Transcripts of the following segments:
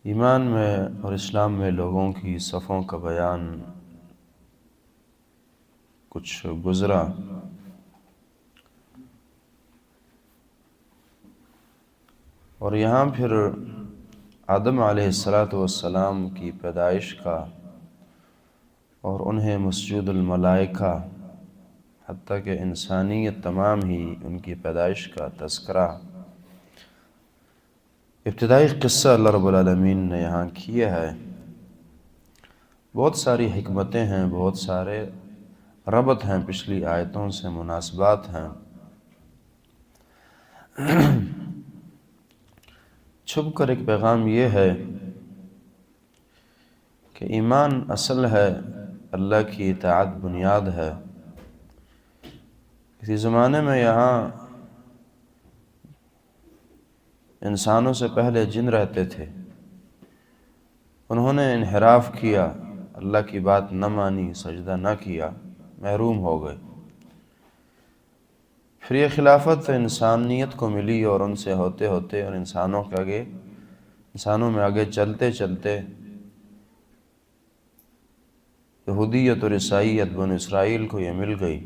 ایمان میں اور اسلام میں لوگوں کی صفوں کا بیان کچھ گزرا، اور یہاں پھر آدم علیہ السلام کی پیدائش کا اور انہیں مسجود الملائکہ حتیٰ کہ انسانیت تمام ہی ان کی پیدائش کا تذکرہ، ابتدائی قصہ اللہ رب العالمین نے یہاں کیا ہے۔ بہت ساری حکمتیں ہیں، بہت سارے ربط ہیں، پچھلی آیتوں سے مناسبات ہیں۔ چھپ کر ایک پیغام یہ ہے کہ ایمان اصل ہے، اللہ کی اطاعت بنیاد ہے۔ کسی زمانے میں یہاں انسانوں سے پہلے جن رہتے تھے، انہوں نے انحراف کیا، اللہ کی بات نہ مانی، سجدہ نہ کیا، محروم ہو گئے۔ پھر یہ خلافت انسانیت کو ملی، اور ان سے ہوتے ہوتے اور انسانوں میں آگے چلتے چلتے یہودیت اور عیسائیت بنو اسرائیل کو یہ مل گئی،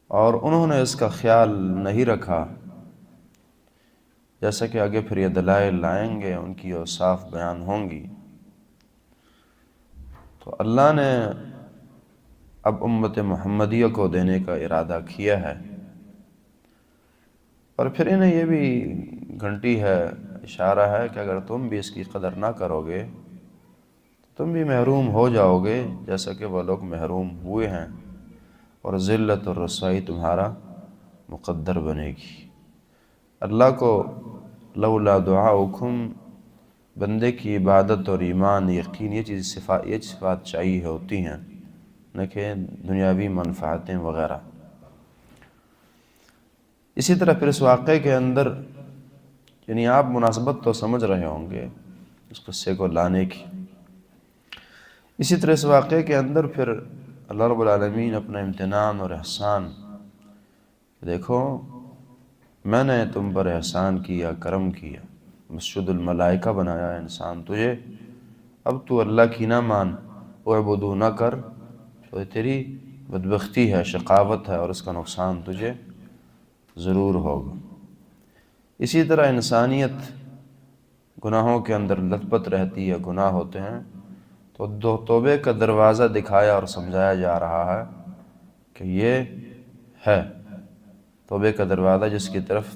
اور انہوں نے اس کا خیال نہیں رکھا، جیسا کہ آگے پھر یہ دلائل لائیں گے، ان کی اوصاف بیان ہوں گی۔ تو اللہ نے اب امت محمدیہ کو دینے کا ارادہ کیا ہے، اور پھر انہیں یہ بھی گھنٹی ہے، اشارہ ہے کہ اگر تم بھی اس کی قدر نہ کرو گے تو تم بھی محروم ہو جاؤ گے، جیسا کہ وہ لوگ محروم ہوئے ہیں، اور ذلت اور رسوائی تمہارا مقدر بنے گی۔ اللہ کو لولا دعاؤکم، بندے کی عبادت اور ایمان، یقین، یہ صفات چاہیے ہوتی ہیں، نہ کہ دنیاوی منفعتیں وغیرہ۔ اسی طرح پھر اس واقعے کے اندر، یعنی آپ مناسبت تو سمجھ رہے ہوں گے اس قصے کو لانے کی، اسی طرح اس واقعے کے اندر پھر اللہ رب العالمین اپنا امتنان اور احسان، دیکھو میں نے تم پر احسان کیا، کرم کیا، مسجد الملائکہ بنایا انسان تجھے، اب تو اللہ کی نہ مان، اعبدو نہ کر، تو تیری بدبختی ہے، شقاوت ہے، اور اس کا نقصان تجھے ضرور ہوگا۔ اسی طرح انسانیت گناہوں کے اندر لت پت رہتی ہے، گناہ ہوتے ہیں، تو توبے کا دروازہ دکھایا اور سمجھایا جا رہا ہے کہ یہ ہے توبے کا دروازہ، جس کی طرف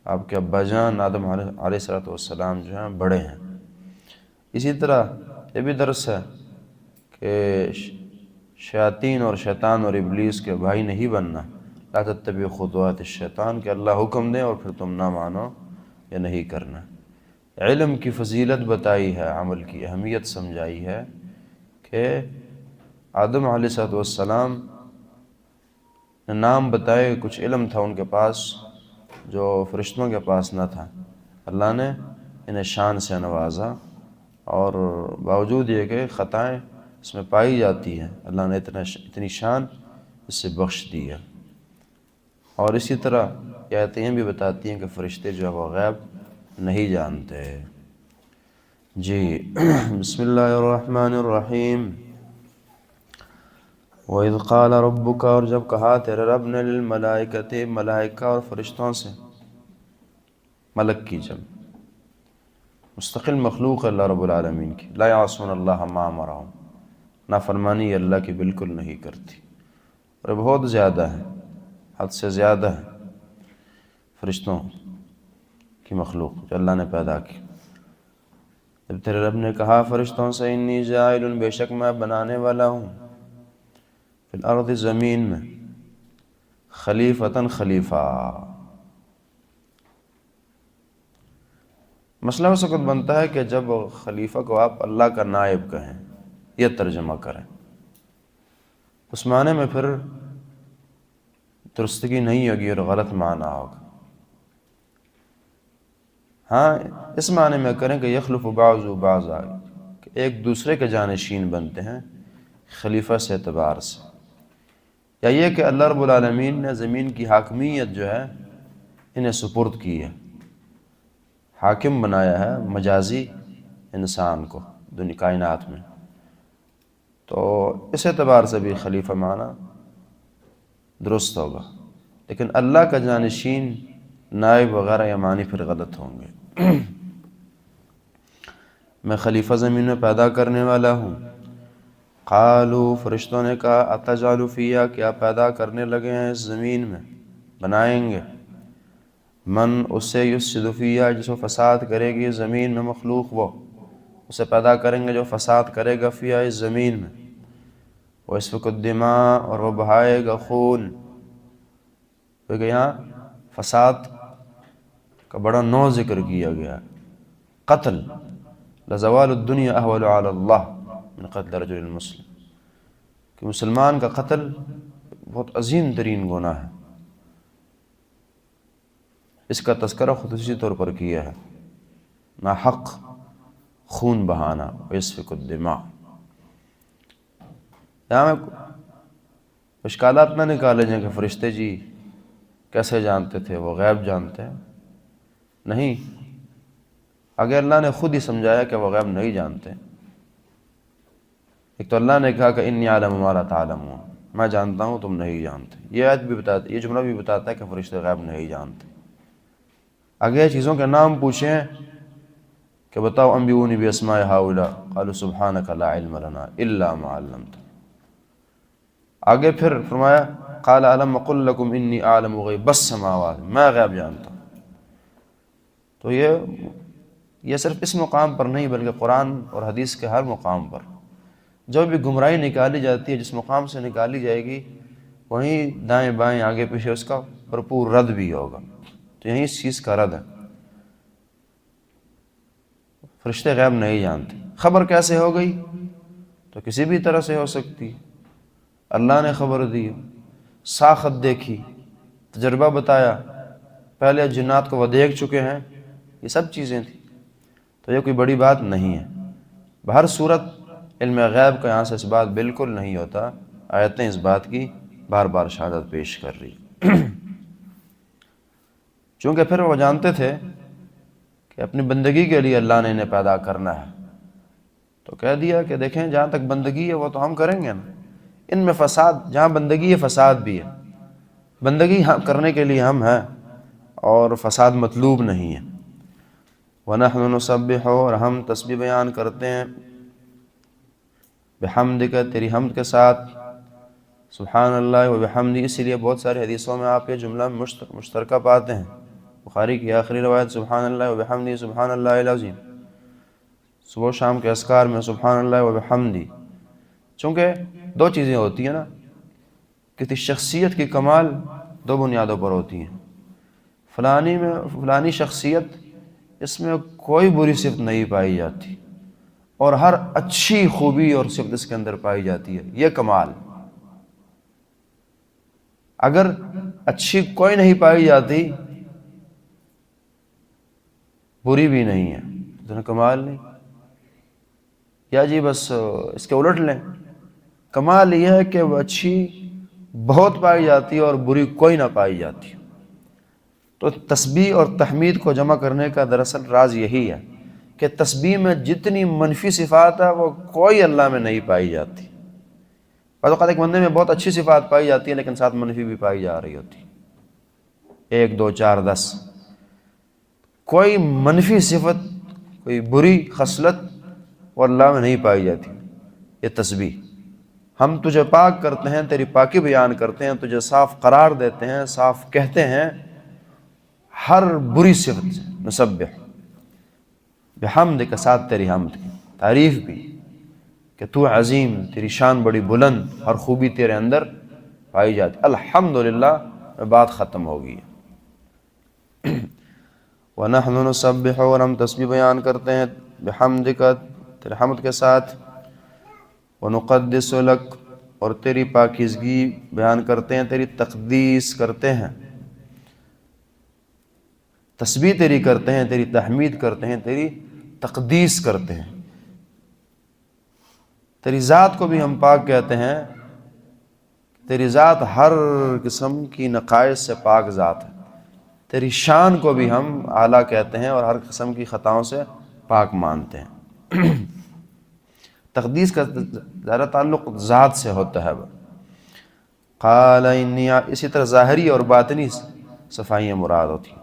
آپ کے ابا جان آدم علیہ السلام جو ہیں بڑے ہیں۔ اسی طرح یہ بھی درس ہے کہ شیاطین اور شیطان اور ابلیس کے بھائی نہیں بننا، لا تتبعوا خطوات الشیطان، کہ اللہ حکم دیں اور پھر تم نہ مانو یا نہیں کرنا۔ علم کی فضیلت بتائی ہے، عمل کی اہمیت سمجھائی ہے کہ آدم علیہ السلام نے نام بتائے، کچھ علم تھا ان کے پاس جو فرشتوں کے پاس نہ تھا، اللہ نے انہیں شان سے نوازا، اور باوجود یہ کہ خطائیں اس میں پائی جاتی ہیں، اللہ نے اتنی شان اس سے بخش دی ہے۔ اور اسی طرح یہ آیتیں بھی بتاتی ہیں کہ فرشتے جو ہے وہ غیب نہیں جانتے۔ جی بسم اللہ الرحمن الرحیم۔ وَإِذْ قَالَ رَبُّكَ، اور جب کہا تیرے رب نے، لِلْمَلَائِكَةِ، ملائکہ اور فرشتوں سے، ملک کی جمع، مستقل مخلوق اللہ رب العالمین کی، لا یعصون اللہ ما امرہم، نافرمانی اللہ کی بالکل نہیں کرتی، اور بہت زیادہ ہے، حد سے زیادہ ہے فرشتوں کی مخلوق جو اللہ نے پیدا کی۔ جب تیرے رب نے کہا فرشتوں سے، انی جاعل، بے شک میں بنانے والا ہوں، فی الارض، زمین میں، خلیفتاً، خلیفہ۔ مسئلہ اس وقت بنتا ہے کہ جب خلیفہ کو آپ اللہ کا نائب کہیں، یہ ترجمہ کریں، اس معنی میں پھر درستگی نہیں ہوگی اور غلط معنی ہوگا۔ ہاں اس معنی میں کریں کہ یخلف بعض بعضا، کہ ایک دوسرے کے جانشین بنتے ہیں خلیفہ سے اعتبار سے، یا یہ کہ اللہ رب العالمین نے زمین کی حاکمیت جو ہے انہیں سپرد کی ہے، حاکم بنایا ہے مجازی انسان کو دنیا کائنات میں، تو اس اعتبار سے بھی خلیفہ معنی درست ہوگا، لیکن اللہ کا جانشین، نائب وغیرہ یہ معنی پھر غلط ہوں گے۔ میں خلیفہ زمین میں پیدا کرنے والا ہوں۔ قالو، فرشتوں نے کہا، اتجعل فیہا، کیا پیدا کرنے لگے ہیں اس زمین میں، بنائیں گے، من اسے، یفسد فیہا، جس کو فساد کرے گی زمین میں، مخلوق وہ اسے پیدا کریں گے جو فساد کرے گا، فیہا، اس زمین میں، ویسفک الدماء، اور وہ بہائے گا خون۔ کیونکہ یہاں فساد کا بڑا نو ذکر کیا گیا، قتل، لزوال الدنیا احول علی اللہ من قتل رجل مسلم، کہ مسلمان کا قتل بہت عظیم ترین گناہ ہے، اس کا تذکرہ خصوصی طور پر کیا ہے، ناحق خون بہانا، ویسفک الدماء۔ یہاں میں اشکالات نہ نکالے جائیں کہ فرشتے جی کیسے جانتے تھے، وہ غیب جانتے ہیں، نہیں، اگر اللہ نے خود ہی سمجھایا کہ وہ غیب نہیں جانتے۔ ایک تو اللہ نے کہا کہ انی اعلم ما لا تعلمون، میں جانتا ہوں تم نہیں جانتے، یہ آیت بھی بتاتی، یہ جملہ بھی بتاتا ہے کہ فرشتے غیب نہیں جانتے۔ اگر چیزوں کے نام پوچھیں کہ بتاؤ انبئونی باسماء ہؤلاء، قالوا سبحانک لا علم لنا الا ما علمتنا۔ آگے پھر فرمایا قال الم اقل لکم انی اعلم غیب السماوات، میں غیب جانتا ہوں۔ تو یہ صرف اس مقام پر نہیں بلکہ قرآن اور حدیث کے ہر مقام پر جو بھی گمراہی نکالی جاتی ہے، جس مقام سے نکالی جائے گی، وہیں دائیں بائیں آگے پیچھے اس کا بھرپور رد بھی ہوگا۔ تو یہیں اس چیز کا رد ہے، فرشتے غیب نہیں جانتے۔ خبر کیسے ہو گئی؟ تو کسی بھی طرح سے ہو سکتی، اللہ نے خبر دی، ساخت دیکھی، تجربہ بتایا، پہلے جنات کو وہ دیکھ چکے ہیں، یہ سب چیزیں تھیں، تو یہ کوئی بڑی بات نہیں ہے۔ بہر صورت علم غیب کا یہاں سے اس بات بالکل نہیں ہوتا، آیتیں اس بات کی بار بار شہادت پیش کر رہی۔ چونکہ پھر وہ جانتے تھے کہ اپنی بندگی کے لیے اللہ نے انہیں پیدا کرنا ہے، تو کہہ دیا کہ دیکھیں جہاں تک بندگی ہے وہ تو ہم کریں گے نا، ان میں فساد، جہاں بندگی ہے فساد بھی ہے، بندگی کرنے کے لیے ہم ہیں اور فساد مطلوب نہیں ہے۔ وَنَحْنُ نُسَبِّحُ، اور ہم تسبیح بیان کرتے ہیں، بحمدک، تیری حمد کے ساتھ، سبحان اللہ و بحمدی، اسی لیے بہت سارے حدیثوں میں آپ یہ جملہ مشترکہ پاتے ہیں۔ بخاری کی آخری روایت سبحان اللہ و بحمدی سبحان اللہ العظیم، صبح و شام کے اذکار میں سبحان اللہ و بحمدی۔ چونکہ دو چیزیں ہوتی ہیں نا، کسی شخصیت کی کمال دو بنیادوں پر ہوتی ہیں، فلانی شخصیت، اس میں کوئی بری صفت نہیں پائی جاتی، اور ہر اچھی خوبی اور صفت اس کے اندر پائی جاتی ہے، یہ کمال۔ اگر اچھی کوئی نہیں پائی جاتی، بری بھی نہیں ہے، تو کمال نہیں۔ یا جی بس اس کے الٹ لیں، کمال یہ ہے کہ وہ اچھی بہت پائی جاتی ہے اور بری کوئی نہ پائی جاتی۔ تو تسبیح اور تحمید کو جمع کرنے کا دراصل راز یہی ہے کہ تسبیح میں جتنی منفی صفات ہے وہ کوئی اللہ میں نہیں پائی جاتی۔ بعض اوقات ایک بندے میں بہت اچھی صفات پائی جاتی ہے لیکن ساتھ منفی بھی پائی جا رہی ہوتی، 1 2 4 10، کوئی منفی صفت، کوئی بری خصلت وہ اللہ میں نہیں پائی جاتی۔ یہ تسبیح، ہم تجھے پاک کرتے ہیں، تیری پاکی بیان کرتے ہیں، تجھے صاف قرار دیتے ہیں، صاف کہتے ہیں ہر بری صفت سے، نسبح بحمد کے ساتھ تیری حمد کی تعریف بھی کہ تو عظیم، تیری شان بڑی بلند، ہر خوبی تیرے اندر پائی جاتی۔ الحمدللہ میں بات ختم ہوگی۔ وَنَحْنُ نُسَبِّحُ، اور ہم تسبیح بیان کرتے ہیں، بحمدک، تیرے حمد کے ساتھ، وَنُقَدِّسُ لَكَ، اور تیری پاکیزگی بیان کرتے ہیں، تیری تقدیس کرتے ہیں، تسبیح تیری کرتے ہیں، تیری تحمید کرتے ہیں، تیری تقدیس کرتے ہیں۔ تیری ذات کو بھی ہم پاک کہتے ہیں، تیری ذات ہر قسم کی نقائص سے پاک ذات ہے، تیری شان کو بھی ہم اعلیٰ کہتے ہیں اور ہر قسم کی خطاؤں سے پاک مانتے ہیں۔ تقدیس کا زیادہ تعلق ذات سے ہوتا ہے۔ قال انی، اسی طرح ظاہری اور باطنی صفائیاں مراد ہوتی ہیں۔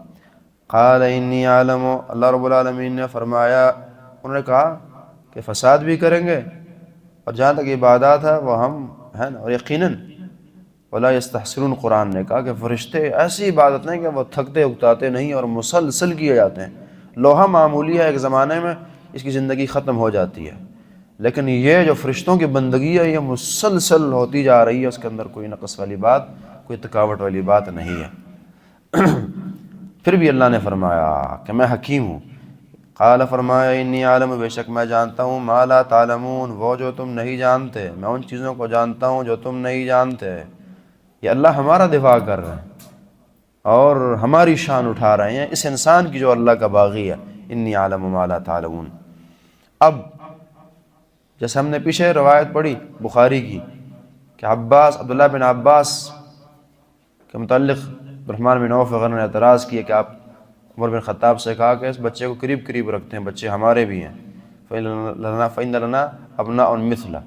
قال انی عالم، اللہ رب العالمین نے فرمایا، انہوں نے کہا کہ فساد بھی کریں گے، اور جہاں تک عبادات ہے وہ ہم ہیں نا، اور یقیناً ولا یستحسرون، قرآن نے کہا کہ فرشتے ایسی عبادت نہیں کہ وہ تھکتے اکتاتے نہیں اور مسلسل کیے جاتے ہیں۔ لوہا معمولی ہے، ایک زمانے میں اس کی زندگی ختم ہو جاتی ہے، لیکن یہ جو فرشتوں کی بندگی ہے یہ مسلسل ہوتی جا رہی ہے، اس کے اندر کوئی نقص والی بات، کوئی تھکاوٹ والی بات نہیں ہے۔ پھر بھی اللہ نے فرمایا کہ میں حکیم ہوں۔ قال، فرمایا، انی عالم، بے شک میں جانتا ہوں، ما لا تعلمون، وہ جو تم نہیں جانتے، میں ان چیزوں کو جانتا ہوں جو تم نہیں جانتے۔ یہ اللہ ہمارا دفاع کر رہے ہیں اور ہماری شان اٹھا رہے ہیں اس انسان کی جو اللہ کا باغی ہے۔ انی عالم ما لا تعلمون۔ اب جیسے ہم نے پیچھے روایت پڑھی بخاری کی کہ عبداللہ بن عباس کے متعلق عبدالرحمن بن عوف وغیرہ نے اعتراض کیا کہ آپ عمر بن خطاب سے کہا کہ اس بچے کو قریب قریب رکھتے ہیں، بچے ہمارے بھی ہیں، فَإِنَّ لَنَا أَبْنَاءٌ مِثْلَ۔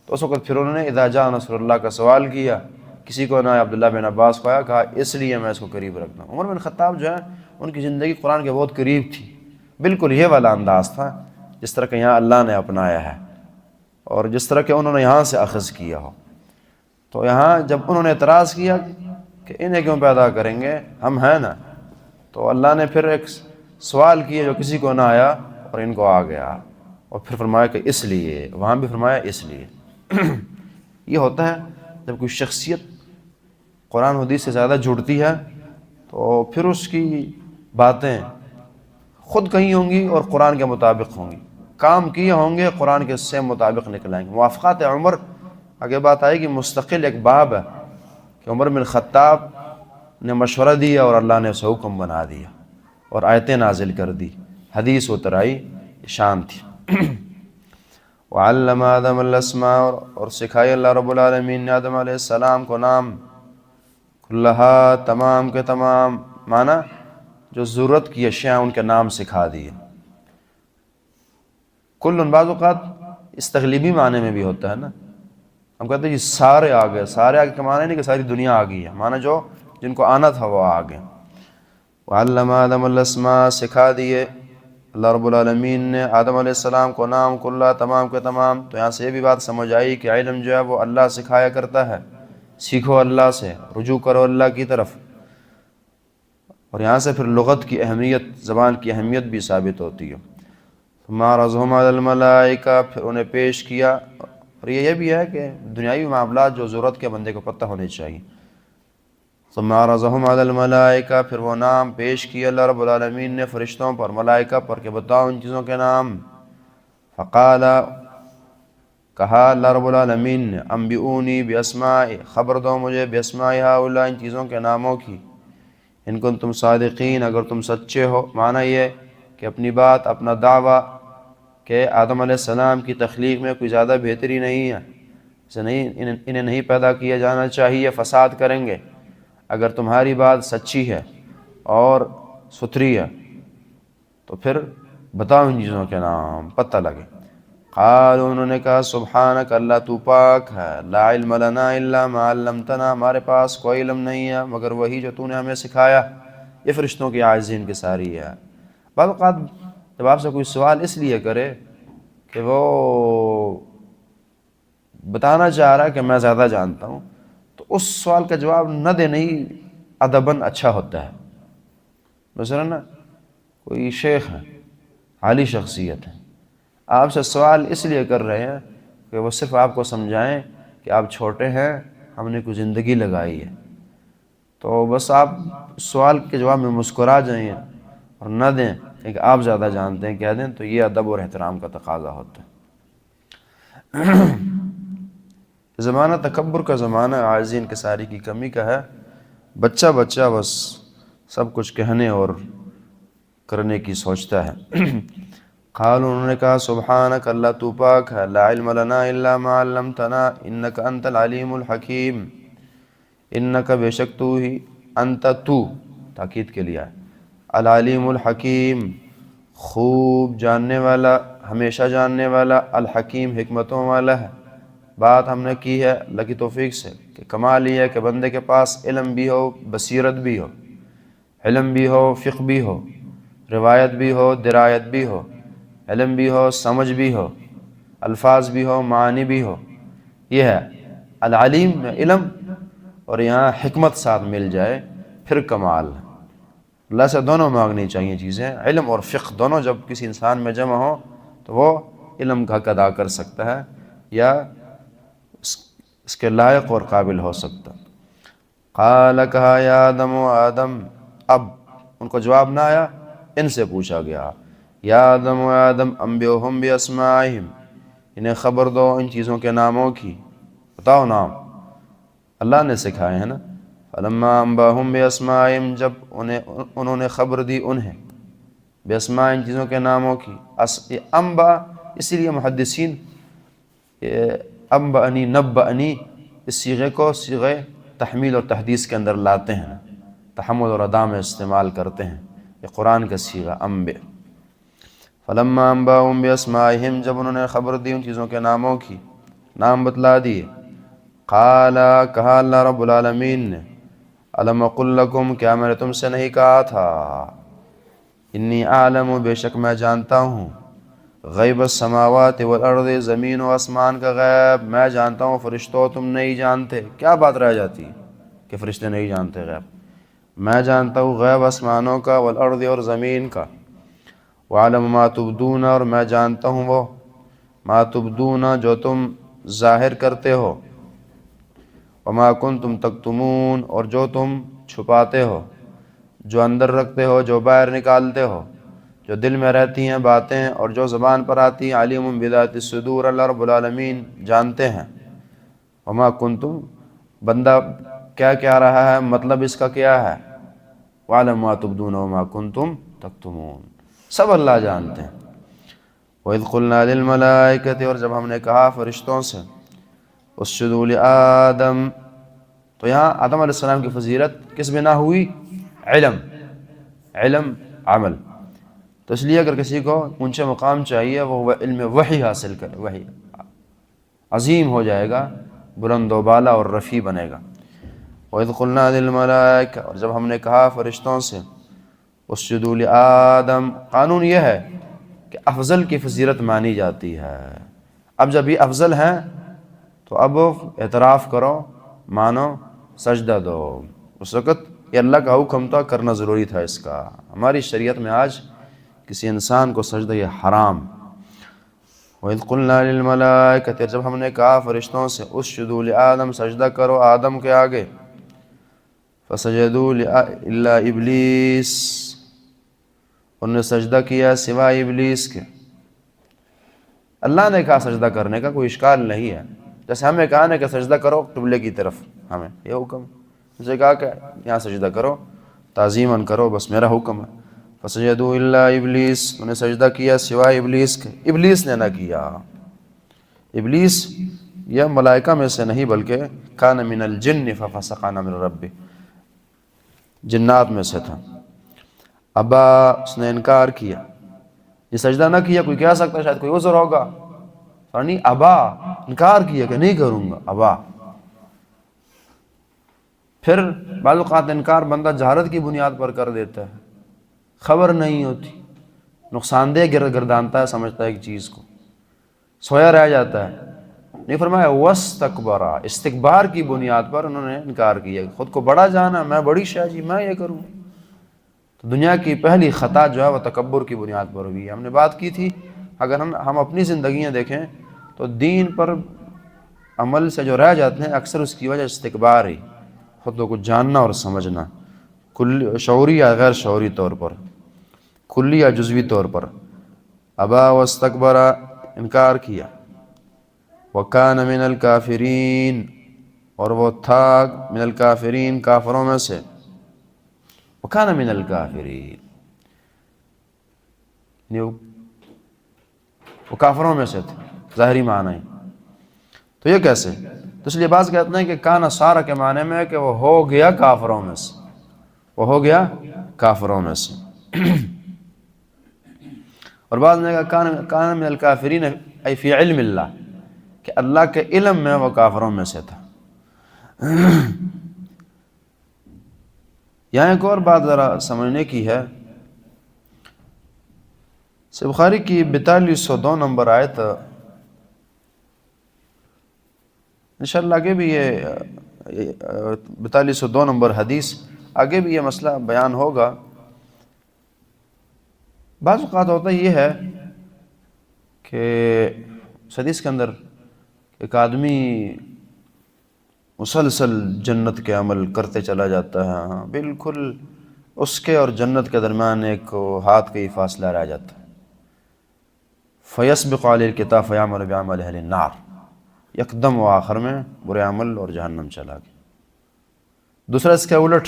تو اس وقت پھر انہوں نے اذا جاء نصر اللہ کا سوال کیا، کسی کو نہ عبداللہ بن عباس کو آیا، کہا اس لیے میں اس کو قریب رکھتا ہوں۔ عمر بن خطاب جو ہے ان کی زندگی قرآن کے بہت قریب تھی، بالکل یہ والا انداز تھا جس طرح کہ یہاں اللہ نے اپنایا ہے اور جس طرح کہ انہوں نے یہاں سے اخذ کیا ہو۔ تو یہاں جب انہوں نے اعتراض کیا کہ انہیں کیوں پیدا کریں گے، ہم ہیں نا، تو اللہ نے پھر ایک سوال کیا جو کسی کو نہ آیا اور ان کو آ گیا، اور پھر فرمایا کہ اس لیے، وہاں بھی فرمایا اس لیے۔ یہ ہوتا ہے جب کوئی شخصیت قرآن حدیث سے زیادہ جڑتی ہے تو پھر اس کی باتیں خود کہی ہوں گی اور قرآن کے مطابق ہوں گی، کام کیے ہوں گے قرآن کے سے مطابق نکلائیں گے۔ موافقات عمر، آگے بات آئے گی، مستقل ایک باب ہے کہ عمر بن خطاب نے مشورہ دیا اور اللہ نے اسے حکم بنا دیا اور آیتیں نازل کر دی، حدیث اتر آئی، شان تھی۔ وعلم آدم الاسماء، اور سکھائی اللہ رب العالمین نے آدم علیہ السلام کو نام، کلہا، تمام کے تمام، معنی جو ضرورت کی اشیاء ان کے نام سکھا دیے۔ کل بعض اوقات اس تغلیبی معنی میں بھی ہوتا ہے نا، ہم کہتے ہیں یہ سارے آ گئے، سارے آگے کا معنی نہیں کہ ساری دنیا آ گئی ہے، معنی جو جن کو آنا تھا وہ آ گئے۔ وعلم آدم الاسماء، سکھا دیے اللہ رب العالمین نے آدم علیہ السلام کو نام، کلّا، تمام کے تمام۔ تو یہاں سے یہ بھی بات سمجھ آئی کہ علم جو ہے وہ اللہ سکھایا کرتا ہے، سیکھو اللہ سے، رجوع کرو اللہ کی طرف۔ اور یہاں سے پھر لغت کی اہمیت، زبان کی اہمیت بھی ثابت ہوتی ہے۔ ثم عرضهم على الملائکہ، پھر انہیں پیش کیا، اور یہ بھی ہے کہ دنیاوی معاملات جو ضرورت کے بندے کو پتہ ہونے چاہیے۔ ثم عرضهم على الملائکہ، پھر وہ نام پیش کیا اللہ رب العالمین نے فرشتوں پر، ملائکہ پر، کہ بتاؤ ان چیزوں کے نام۔ فقال، کہا اللہ رب العالمین نے، انبئونی باسماء، خبر دو مجھے، باسماء ہؤلاء، ان چیزوں کے ناموں کی، ان کنتم صادقین، اگر تم سچے ہو۔ معنی یہ کہ اپنی بات، اپنا دعویٰ کہ آدم علیہ السلام کی تخلیق میں کوئی زیادہ بہتری نہیں ہے، اسے انہیں نہیں پیدا کیا جانا چاہیے، فساد کریں گے۔ اگر تمہاری بات سچی ہے اور ستھری ہے تو پھر بتاؤ ان چیزوں کے نام، پتہ لگے۔ قالوا، انہوں نے کہا، سبحانک، اللہ تو پاک ہے، لا علم لنا الا ما علمتنا، ہمارے پاس کوئی علم نہیں ہے مگر وہی جو تو نے ہمیں سکھایا۔ یہ فرشتوں کی عاجزی ان کی ساری ہے۔ بعض اوقات جب آپ سے کوئی سوال اس لیے کرے کہ وہ بتانا چاہ رہا ہے کہ میں زیادہ جانتا ہوں، تو اس سوال کا جواب نہ دینا ہی ادباً اچھا ہوتا ہے۔ مثلا نا کوئی شیخ ہے، عالی شخصیت ہے، آپ سے سوال اس لیے کر رہے ہیں کہ وہ صرف آپ کو سمجھائیں کہ آپ چھوٹے ہیں، ہم نے کوئی زندگی لگائی ہے، تو بس آپ سوال کے جواب میں مسکرا جائیں اور نہ دیں کہ آپ زیادہ جانتے ہیں کہہ دیں، تو یہ ادب اور احترام کا تقاضا ہوتا ہے۔ زمانہ تکبر کا زمانہ، عاجزی انکساری کی کمی کا ہے، بچہ بس سب کچھ کہنے اور کرنے کی سوچتا ہے۔ قالوا، انہوں نے کہا، سبحانک، اللہ تو پاک ہے، لا علم لنا الا ما علمتنا انک انت العلیم الحکیم، انک، بے شک تو ہی، انت تو، تاکید کے لیے ہے۔ العلیم الحکیم، خوب جاننے والا، ہمیشہ جاننے والا، الحکیم حکمتوں والا ہے۔ بات ہم نے کی ہے اللہ کی توفیق سے کہ کمال یہ ہے کہ بندے کے پاس علم بھی ہو، بصیرت بھی ہو، علم بھی ہو، فقہ بھی ہو، روایت بھی ہو، درایت بھی ہو، علم بھی ہو، سمجھ بھی ہو، الفاظ بھی ہو، معانی بھی ہو۔ یہ ہے العلیم میں علم، اور یہاں حکمت ساتھ مل جائے پھر کمال۔ اللہ سے دونوں مانگنی چاہیے چیزیں، علم اور فقہ دونوں جب کسی انسان میں جمع ہو تو وہ علم کا حق ادا کر سکتا ہے یا اس کے لائق اور قابل ہو سکتا۔ قال کہا یا آدم و آدم، اب ان کو جواب نہ آیا، ان سے پوچھا گیا، یا آدم و آدم انبئہم باسمائہم، انہیں خبر دو ان چیزوں کے ناموں کی، بتاؤ نام، اللہ نے سکھائے ہیں نا۔ فلما انباہم باسمائہم، جب انہوں نے خبر دی انہیں باسماء ان چیزوں کے ناموں کی۔ انبا اسی لیے محدثین انبأنی نبأنی اس صیغے کو صیغے تحمیل اور تحدیث کے اندر لاتے ہیں، تحمل اور ادا میں استعمال کرتے ہیں، یہ قرآن کا صیغہ انبئ۔ فلما انباہم باسمائہم، جب انہوں نے خبر دی ان چیزوں کے ناموں کی، نام بتلا دیے، قال کہا اللہ رب العالمین نے، الم اقل لکم، کیا میں نے تم سے نہیں کہا تھا، انی اعلم، بے شک میں جانتا ہوں، غیب السماوات والارض، زمین و آسمان کا غیب میں جانتا ہوں، فرشتوں تم نہیں جانتے۔ کیا بات رہ جاتی کہ فرشتے نہیں جانتے غیب؟ میں جانتا ہوں غیب آسمانوں کا، والارض اور زمین کا، وعلم ما تبدون، اور میں جانتا ہوں وہ ما تبدون جو تم ظاہر کرتے ہو، وما کنتم تکتمون، اور جو تم چھپاتے ہو، جو اندر رکھتے ہو، جو باہر نکالتے ہو، جو دل میں رہتی ہیں باتیں اور جو زبان پر آتی ہیں۔ علیم بذات الصدور، اللہ رب العالمین جانتے ہیں۔ وما کنتم، بندہ کیا کہہ رہا ہے، مطلب اس کا کیا ہے، وعلم ما تبدون وما کنتم تکتمون، سب اللہ جانتے ہیں۔ وَإِذْ قُلْنَا لِلْمَلَائِكَةِ، اور جب ہم نے کہا فرشتوں سے، اسجدوا لآدم، تو یہاں آدم علیہ السلام کی فضیلت کس بنا ہوئی؟ علم، علم عمل۔ تو اس لیے اگر کسی کو اونچے مقام چاہیے وہ علم وحی حاصل کرے، وحی عظیم ہو جائے گا، بلند و بالا اور رفیع بنے گا۔ وَإِذْ قُلْنَا لِلْمَلَائِكَةِ، اور جب ہم نے کہا فرشتوں سے، اسجدوا لآدم، قانون یہ ہے کہ افضل کی فضیلت مانی جاتی ہے۔ اب جب یہ افضل ہیں تو اب اعتراف کرو، مانو، سجدہ دو۔ اس وقت یہ اللہ کا حکم تھا، کرنا ضروری تھا اس کا۔ ہماری شریعت میں آج کسی انسان کو سجدہ یہ حرام۔ وَإِذْ قُلْنَا لِلْمَلَائِكَةِ، جب ہم نے کہا فرشتوں سے، اسجدوا لآدم، سجدہ کرو آدم کے آگے، فسجدوا الا ابلیس، انہوں نے سجدہ کیا سوائے ابلیس کے۔ اللہ نے کہا سجدہ کرنے کا کوئی اشکال نہیں ہے، جیسے ہمیں کہا نا کہ سجدہ کرو قبلے کی طرف، ہمیں یہ حکم، اسے کہا کہ یہاں سجدہ کرو، تعظیماً کرو، بس میرا حکم ہے۔ فسجدوا الا ابلیس، انہوں نے سجدہ کیا سوائے ابلیس کے۔ ابلیس نے نہ کیا، ابلیس یہ ملائکہ میں سے نہیں بلکہ کان من الجن ففسق عن امر ربہ، جنات میں سے تھا۔ ابا، اس نے انکار کیا، یہ سجدہ نہ کیا، کوئی کہہ سکتا ہے شاید کوئی عذر ہوگا، نہیں، ابا، انکار کیا کہ نہیں کروں گا، ابا۔ پھر بعض اوقات انکار بندہ جہالت کی بنیاد پر کر دیتا ہے، خبر نہیں ہوتی، نقصان دہ گردانتا ہے، سمجھتا ہے ایک چیز کو، سویا رہ جاتا ہے۔ نہیں فرمایا واستکبرا، استکبار کی بنیاد پر انہوں نے انکار کیا، خود کو بڑا جانا، میں بڑی شاہ جی، میں یہ کروں۔ تو دنیا کی پہلی خطا جو ہے وہ تکبر کی بنیاد پر ہوئی ہے۔ ہم نے بات کی تھی، اگر ہم اپنی زندگیاں دیکھیں تو دین پر عمل سے جو رہ جاتے ہیں اکثر اس کی وجہ استکبار ہی، خود کو کچھ جاننا اور سمجھنا، شعوری یا غیر شعوری طور پر، کلی یا جزوی طور پر۔ ابا واستکبر، انکار کیا، وکان من الکافرین، اور وہ تھا من الکافرین، کافروں میں سے، وکان من الکافرین، وہ کافروں میں سے تھے، ظاہری معنی۔ تو یہ کیسے؟ تو اس لیے بعض کہتے ہیں کہ کانا سارا کے معنی میں ہے کہ وہ ہو گیا کافروں میں سے، وہ ہو گیا کافروں میں سے۔ اور بعض نے کہا کان من الکافرین ای فی علم اللہ، کہ اللہ کے علم میں وہ کافروں میں سے تھا۔ یہاں ایک اور بات ذرا سمجھنے کی ہے، صحیح بخاری کی 4202 نمبر آیت، انشاءاللہ آگے بھی یہ 4202 نمبر حدیث آگے بھی یہ مسئلہ بیان ہوگا۔ بعض اوقات ہوتا یہ ہے کہ حدیث کے اندر ایک آدمی مسلسل جنت کے عمل کرتے چلا جاتا ہے، بالکل اس کے اور جنت کے درمیان ایک ہاتھ کا ہی فاصلہ رہ جاتا ہے، فَيَسْبِقُ عَلَيْهِ الْكِتَابُ فَيَعْمَلُ بِعَمَلِ أَهْلِ النَّارِ، یکدم وہ آخر میں برے عمل اور جہنم چلا گیا۔ دوسرا اس کے الٹ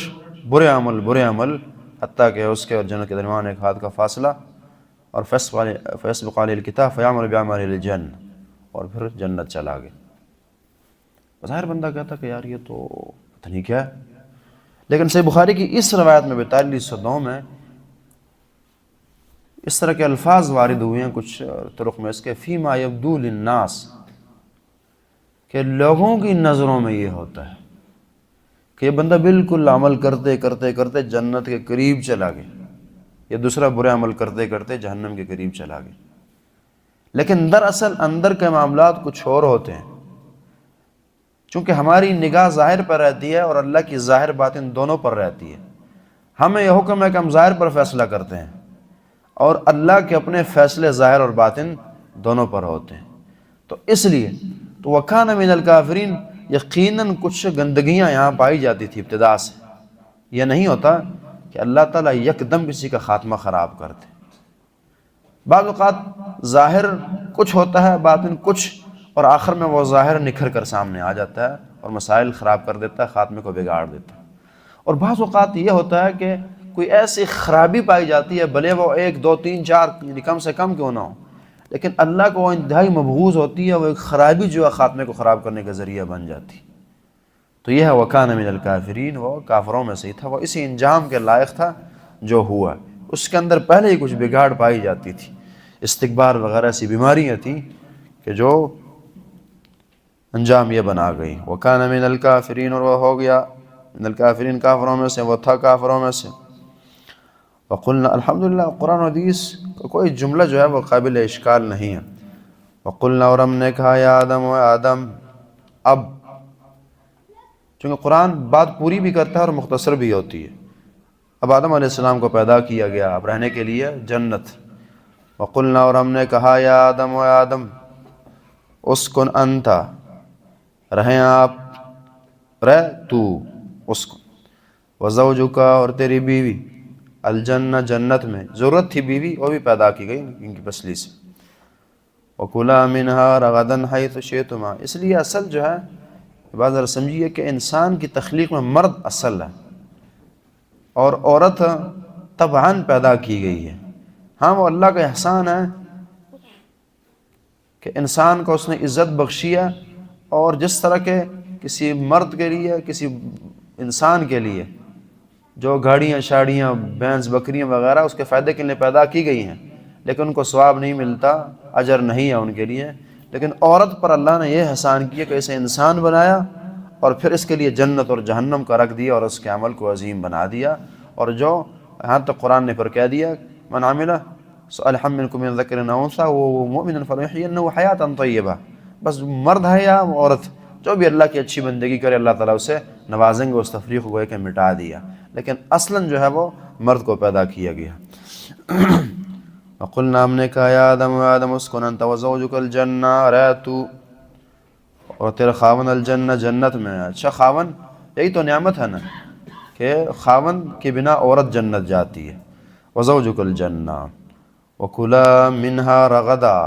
برے عمل حتیٰ کہ اس کے اور جنت کے درمیان ایک ہاتھ کا فاصلہ، اور فَيَسْبِقُ عَلَيْهِ الْكِتَابُ فَيَعْمَلُ بِعَمَلِ أَهْلِ الْجَنَّةِ، اور پھر جنت چلا گیا۔ ظاہر بندہ کہتا کہ یار یہ تو پتہ نہیں کیا ہے، لیکن صحیح بخاری کی اس روایت میں 4202 میں اس طرح کے الفاظ وارد ہوئے ہیں کچھ طرق میں اس کے، فیما یبدو للناس، کہ لوگوں کی نظروں میں یہ ہوتا ہے کہ یہ بندہ بالکل عمل کرتے کرتے جنت کے قریب چلا گیا، یہ دوسرا برا عمل کرتے کرتے جہنم کے قریب چلا گیا، لیکن دراصل اندر کے معاملات کچھ اور ہوتے ہیں۔ چونکہ ہماری نگاہ ظاہر پر رہتی ہے اور اللہ کی ظاہر باطن دونوں پر رہتی ہے، ہمیں یہ حکم ہے کہ ہم ظاہر پر فیصلہ کرتے ہیں، اور اللہ کے اپنے فیصلے ظاہر اور باطن دونوں پر ہوتے ہیں۔ تو اس لیے تو وَكَانَ مِنَ الْكَافِرِينَ، یقیناً کچھ گندگیاں یہاں پائی جاتی تھی ابتدا سے، یہ نہیں ہوتا کہ اللہ تعالیٰ یکدم کسی کا خاتمہ خراب کرتے۔ بعض اوقات ظاہر کچھ ہوتا ہے باطن کچھ، اور آخر میں وہ ظاہر نکھر کر سامنے آ جاتا ہے اور مسائل خراب کر دیتا ہے، خاتمے کو بگاڑ دیتا ہے۔ اور بعض اوقات یہ ہوتا ہے کہ کوئی ایسی خرابی پائی جاتی ہے، بھلے وہ 1 2 3 4 یعنی کم سے کم کیوں نہ ہو، لیکن اللہ کو وہ انتہائی مبغوض ہوتی ہے، وہ ایک خرابی جو ہے خاتمے کو خراب کرنے کا ذریعہ بن جاتی۔ تو یہ ہے وَكَانَ مِنَ الْكَافِرِينَ، وہ کافروں میں سے ہی تھا، وہ اسی انجام کے لائق تھا جو ہوا۔ اس کے اندر پہلے ہی کچھ بگاڑ پائی جاتی تھی، استکبار وغیرہ ایسی بیماریاں تھیں کہ جو انجام یہ بنا گئی۔ وَكَانَ مِنَ الْكَافِرِينَ، اور وہ ہو گیا من الکافرین، کافروں میں سے، وہ تھا کافروں میں سے۔ وقلنا، الحمدللہ قرآن و حدیث کا کوئی جملہ جو ہے وہ قابل اشکال نہیں ہے۔ وقلنا، اور ہم نے کہا، یا آدم، و آدم، اب چونکہ قرآن بات پوری بھی کرتا ہے اور مختصر بھی ہوتی ہے، اب آدم علیہ السلام کو پیدا کیا گیا اب رہنے کے لیے جنت۔ وقلنا، اور ہم نے کہا، یا آدم، و آدم، اسکن انت، رہیں آپ، رہ تو، اسکن، وزوجک، اور تیری بیوی، الجنہ، جنت میں، ضرورت تھی بیوی، وہ بھی پیدا کی گئی ان کی پسلی سے۔ وَكُلَا مِنْهَا رَغَدًا حَيْثُ شِئْتُمَا، اس لیے اصل جو ہے بات ذرا سمجھیے کہ انسان کی تخلیق میں مرد اصل ہے اور عورت طبعاً پیدا کی گئی ہے۔ ہاں، وہ اللہ کا احسان ہے کہ انسان کو اس نے عزت بخشی ہے، اور جس طرح کے کسی مرد کے لیے، کسی انسان کے لیے جو گاڑیاں شاڑیاں بھینس بکریاں وغیرہ اس کے فائدے کے لیے پیدا کی گئی ہیں، لیکن ان کو ثواب نہیں ملتا، اجر نہیں ہے ان کے لیے، لیکن عورت پر اللہ نے یہ احسان کیا کہ اسے انسان بنایا اور پھر اس کے لیے جنت اور جہنم کا رکھ دیا اور اس کے عمل کو عظیم بنا دیا۔ اور جو یہاں تک قرآن نے پھر کہہ دیا، من عمل صالحا منکم من ذکر او انثی وهو مؤمن فلنحيینہ حیاۃ طیبہ، بس مرد ہے یا عورت، جو بھی اللہ کی اچھی بندگی کرے اللہ تعالیٰ اسے نوازیں گے، اس تفریق کو گویا کہ مٹا دیا، لیکن اصلاً جو ہے وہ مرد کو پیدا کیا گیا۔ وقلنا، ہم نے کہا، یا آدم، و آدم، اسکن انت وزوجک الجنہ، رہ تو اور تیرا خاون الجنہ، جنت میں۔ اچھا، خاون یہی تو نعمت ہے نا کہ خاون کے بنا عورت جنت جاتی ہے۔ وزوجک الجنہ، وکلا منہا رغدا،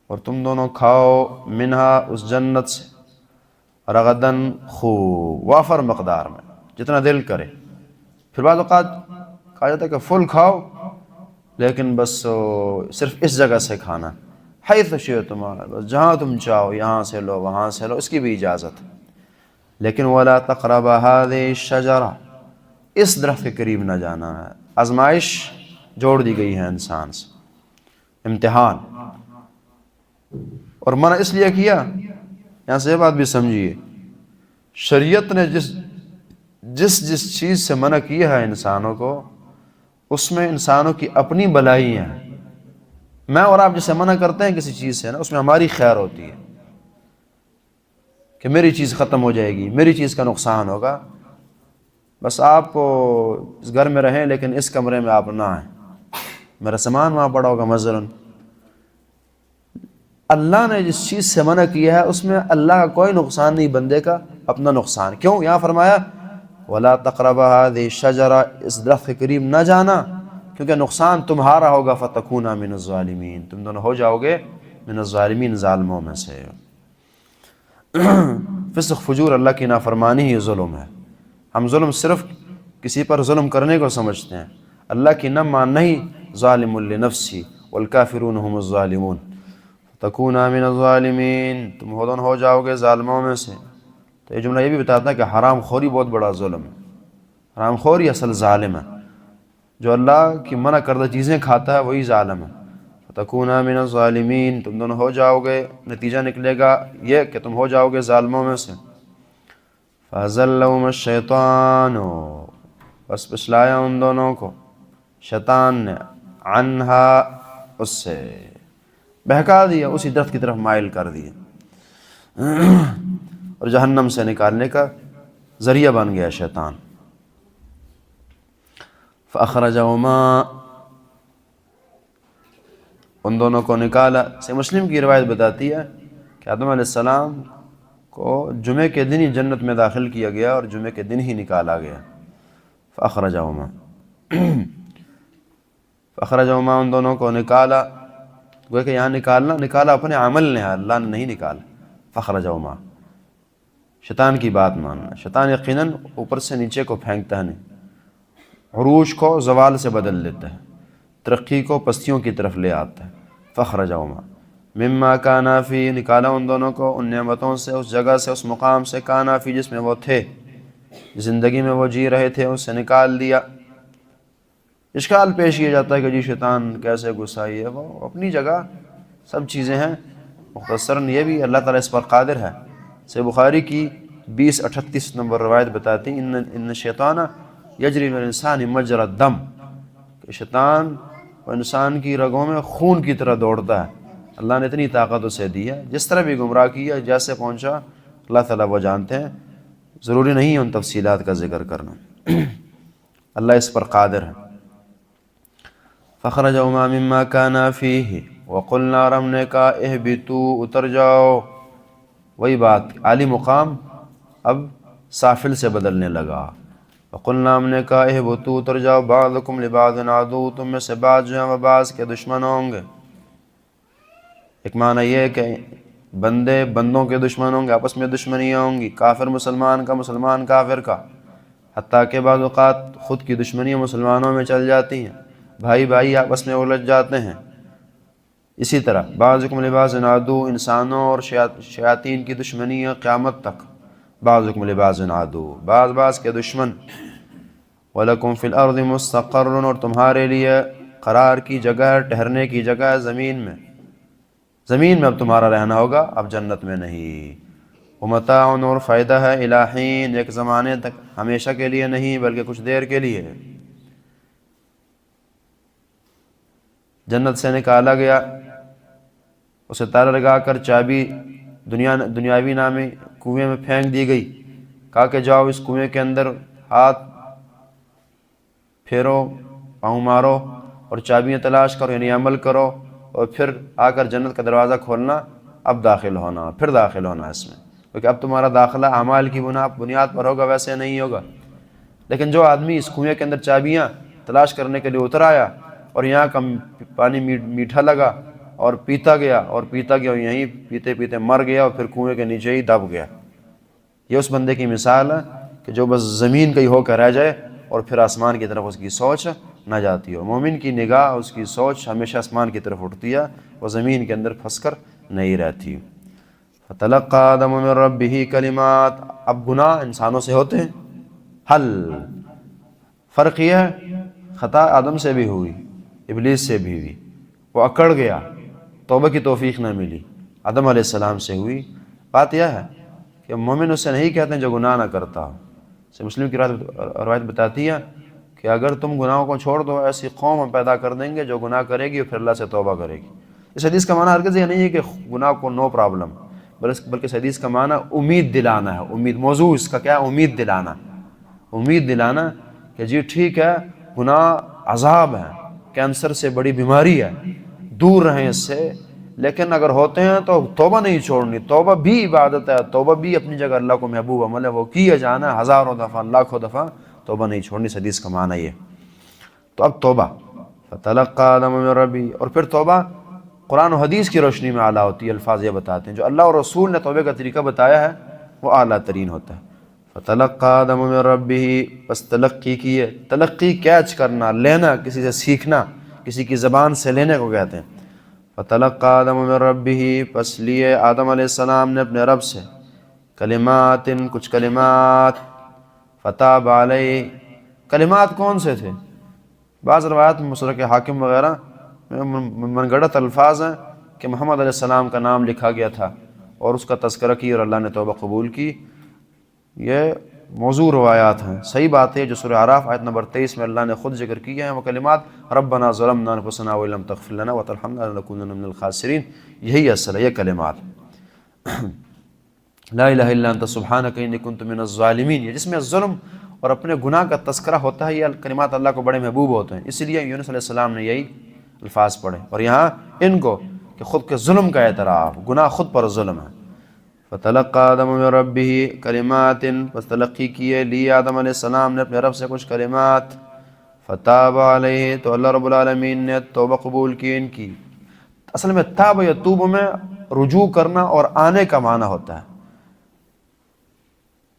اور تم دونوں کھاؤ، منہا، اس جنت سے، رغدن، خوب، وافر مقدار میں، جتنا دل کرے۔ پھر بعض اوقات کہا جاتا ہے کہ فل کھاؤ، لیکن بس صرف اس جگہ سے کھانا، حیث شئتما، بس جہاں تم چاہو، یہاں سے لو وہاں سے لو، اس کی بھی اجازت۔ لیکن ولا تقربا هذه الشجرہ، اس درخت کے قریب نہ جانا ہے۔ آزمائش جوڑ دی گئی ہے انسان سے، امتحان، اور منع اس لیے کیا، یہاں سے یہ بات بھی سمجھیے، شریعت نے جس چیز سے منع کیا ہے انسانوں کو، اس میں انسانوں کی اپنی بلائی ہیں۔ میں اور آپ جسے منع کرتے ہیں کسی چیز سے نا، اس میں ہماری خیر ہوتی ہے کہ میری چیز ختم ہو جائے گی، میری چیز کا نقصان ہوگا، بس آپ کو اس گھر میں رہیں لیکن اس کمرے میں آپ نہ آئیں، میرا سامان وہاں پڑا ہوگا مثلاً۔ اللہ نے جس چیز سے منع کیا ہے اس میں اللہ کا کوئی نقصان نہیں، بندے کا اپنا نقصان۔ کیوں؟ یہاں فرمایا وَلَا تَقْرَبَا هَٰذِهِ الشَّجَرَةَ، اس درخت کے قریب نہ جانا، کیونکہ نقصان تمہارا ہوگا، فَتَكُونَا مِنَ الظَّالِمِينَ، تم دونوں ہو جاؤ گے من الظالمین، ظالموں میں سے۔ فسق فجور اللہ کی نافرمانی ہی ظلم ہے۔ ہم ظلم صرف کسی پر ظلم کرنے کو سمجھتے ہیں، اللہ کی نہ ماننا ہی ظالم لنفسی والکافرون هم الظالمون، تکونا من الظالمین، تم ہو جاؤ گے ظالموں میں سے۔ تو یہ جملہ یہ بھی بتاتا ہے کہ حرام خوری بہت بڑا ظلم ہے، حرام خوری اصل ظالم ہے، جو اللہ کی منع کردہ چیزیں کھاتا ہے وہی ظالم ہے۔ تکونا من الظالمین، تم دونوں ہو جاؤ گے، نتیجہ نکلے گا یہ کہ تم ہو جاؤ گے ظالموں میں سے۔ فَأَزَلَّهُمَا الشَّيْطَانُ، بس پچھلایا ان دونوں کو شیطان نے، عنہا، اس سے بہکا دیا، اسی درخت کی طرف مائل کر دیا، اور جہنم سے نکالنے کا ذریعہ بن گیا شیطان۔ فَأَخْرَجَهُمَا، ان دونوں کو نکالا۔ صحیح مسلم کی روایت بتاتی ہے کہ آدم علیہ السلام کو جمعے کے دن ہی جنت میں داخل کیا گیا اور جمعے کے دن ہی نکالا گیا۔ فَأَخْرَجَهُمَا، ان دونوں کو نکالا، گویا کہ یہاں نکالا اپنے عمل نے ہے، اللہ نے نہیں نکالا۔ فَأَخْرَجَهُمَا، شیطان کی بات ماننا، شیطان یقیناً اوپر سے نیچے کو پھینکتا ہے نہیں، عروج کو زوال سے بدل لیتا ہے، ترقی کو پستیوں کی طرف لے آتا ہے۔ فَأَخْرَجَهُمَا مِمَّا كَانَا فِيهِ، نکالا ان دونوں کو ان نعمتوں سے، اس جگہ سے، اس مقام سے، کانا فی، جس میں وہ تھے، زندگی میں وہ جی رہے تھے، اس سے نکال دیا۔ اشکال پیش کیا جاتا ہے کہ جی شیطان کیسے گھسائی ہے، وہ اپنی جگہ سب چیزیں ہیں، مختصراً یہ بھی اللہ تعالیٰ اس پر قادر ہے۔ صحیح بخاری کی 2038 نمبر روایت بتاتی ہے ان الشیطان یجری من الانسان مجرى الدم، کہ شیطان وہ انسان کی رگوں میں خون کی طرح دوڑتا ہے۔ اللہ نے اتنی طاقت اسے دی ہے، جس طرح بھی گمراہ کیا، جیسے پہنچا، اللہ تعالیٰ وہ جانتے ہیں، ضروری نہیں ہے ان تفصیلات کا ذکر کرنا، اللہ اس پر قادر ہے۔ فَأَخْرَجَهُمَا مِمَّا كَانَا فِيهِ وَقُلْنَا، اور ہم نے کہا اهْبِطُوا، اتر جاؤ۔ وہی بات، عالی مقام اب سافل سے بدلنے لگا۔ وَقُلْنَا، ہم نے کہا اهْبِطُوا، اتر جاؤ، بَعْضُكُمْ لِبَعْضٍ عَدُوٌّ، تم میں سے بعض جو ہیں وہ بعض کے دشمن ہوں گے۔ ایک معنی یہ ہے کہ بندے بندوں کے دشمن ہوں گے، آپس میں دشمنیاں ہوں گی، کافر مسلمان کا، مسلمان کافر کا، حتیٰ کہ بعض اوقات خود کی دشمنیاں مسلمانوں میں چل جاتی ہیں، بھائی بھائی آپس میں الجھ جاتے ہیں۔ اسی طرح بعضکم لبعض عدو، انسانوں اور شیاطین کی دشمنیاں قیامت تک، بعضکم لبعض عدو، بعض کے دشمن۔ وَلَكُمْ فِي الْأَرْضِ مُسْتَقَرٌّ، اور تمہارے لیے قرار کی جگہ، ٹھہرنے کی جگہ ہے زمین میں، زمین میں اب تمہارا رہنا ہوگا، اب جنت میں نہیں۔ وَمَتَاعٌ، اور فائدہ ہے، إِلَىٰ حِينٍ، ایک زمانے تک، ہمیشہ کے لیے نہیں بلکہ کچھ دیر کے لیے۔ جنت سے نکالا گیا، اسے تالا لگا کر چابی دنیاوی نامی کنویں میں پھینک دی گئی، کہا کہ جاؤ اس کنویں کے اندر ہاتھ پھیرو، پاؤں مارو اور چابیاں تلاش کرو، یعنی عمل کرو، اور پھر آ کر جنت کا دروازہ کھولنا، اب داخل ہونا، پھر داخل ہونا اس میں، کیونکہ اب تمہارا داخلہ اعمال کی بنیاد پر ہوگا، ویسے نہیں ہوگا۔ لیکن جو آدمی اس کنویں کے اندر چابیاں تلاش کرنے کے لیے اتر آیا اور یہاں کا پانی میٹھا لگا اور پیتا گیا اور یہیں پیتے پیتے مر گیا اور پھر کنویں کے نیچے ہی دب گیا، یہ اس بندے کی مثال ہے کہ جو بس زمین کا ہی ہو کر رہ جائے اور پھر آسمان کی طرف اس کی سوچ نہ جاتی ہو۔ مومن کی نگاہ، اس کی سوچ ہمیشہ آسمان کی طرف اٹھتی ہے، وہ زمین کے اندر پھنس کر نہیں رہتی۔ فَتَلَقَّىٰ آدَمُ مِن رَّبِّهِ كَلِمَاتٍ، اب گناہ انسانوں سے ہوتے ہیں، حل فرق یہ ہے خطا آدم سے بھی ہوئی، ابلیس سے بھی ہوئی، وہ اکڑ گیا، توبہ کی توفیق نہ ملی، آدم علیہ السلام سے ہوئی۔ بات یہ ہے کہ مومن اسے نہیں کہتے ہیں جو گناہ نہ کرتا ہو۔ مسلم کی روایت بتاتی ہے کہ اگر تم گناہوں کو چھوڑ دو ایسی قوم ہم پیدا کر دیں گے جو گناہ کرے گی اور پھر اللہ سے توبہ کرے گی۔ اس حدیث کا معنی ہرگز یہ نہیں ہے کہ گناہ کو نو پرابلم، بلکہ اس حدیث کا معنی امید دلانا ہے۔ امید، موضوع اس کا کیا ہے؟ امید دلانا، امید دلانا کہ جی ٹھیک ہے گناہ عذاب ہے، کینسر سے بڑی بیماری ہے، دور رہیں اس سے، لیکن اگر ہوتے ہیں تو توبہ نہیں چھوڑنی۔ توبہ بھی عبادت ہے، توبہ بھی اپنی جگہ اللہ کو محبوب عمل ہے، وہ کیا جانا ہے ہزاروں دفعہ، لاکھوں دفعہ، توبہ نہیں چھوڑنی۔ اس حدیث کا معنی یہ۔ تو اب توبہ، فتلقى آدم من ربه، اور پھر توبہ قرآن و حدیث کی روشنی میں اعلیٰ ہوتی ہے۔ الفاظ یہ بتاتے ہیں جو اللہ اور رسول نے توبہ کا طریقہ بتایا ہے وہ اعلیٰ ترین ہوتا ہے۔ فتلقى آدم من ربه، پس تلقی کیے، تلقی کیچ کرنا، لینا، کسی سے سیکھنا، کسی کی زبان سے لینے کو کہتے ہیں۔ فتلقى آدم من ربه، پس لیے آدم علیہ السلام نے اپنے رب سے، کلمات، کچھ کلمات، فتاب علیہ، کلمات کون سے تھے؟ بعض روایات میں مصدر کے حاکم وغیرہ من گھڑت الفاظ ہیں کہ محمد علیہ السلام کا نام لکھا گیا تھا اور اس کا تذکرہ کی اور اللہ نے توبہ قبول کی۔ یہ موضوع روایات ہیں۔ صحیح بات ہے جو سورہ اعراف آیت نمبر 23 میں اللہ نے خود ذکر کیا ہے، وہ کلمات ربنا ظلمنا انفسنا وان لم تغفر لنا وترحمنا لنکونن من الخاسرین، یہی اصل ہے یہ کلمات۔ لا الہ الا انت سبحانک انی کنت من الظالمین، یہ جس میں ظلم اور اپنے گناہ کا تذکرہ ہوتا ہے، یہ کلمات اللہ کو بڑے محبوب ہوتے ہیں، اس لیے یونس علیہ السلام نے یہی الفاظ پڑھے، اور یہاں ان کو کہ خود کے ظلم کا اعتراف، گناہ خود پر ظلم ہے۔ فتلقى آدم من ربه کلمات، پس تلقی کیے، لی آدم علیہ السلام نے اپنے رب سے کچھ کلمات، فتاب علیہ، تو اللہ رب العالمین نے توبہ قبول کی ان کی۔ اصل میں تاب یتوب میں رجوع کرنا اور آنے کا معنی ہوتا ہے۔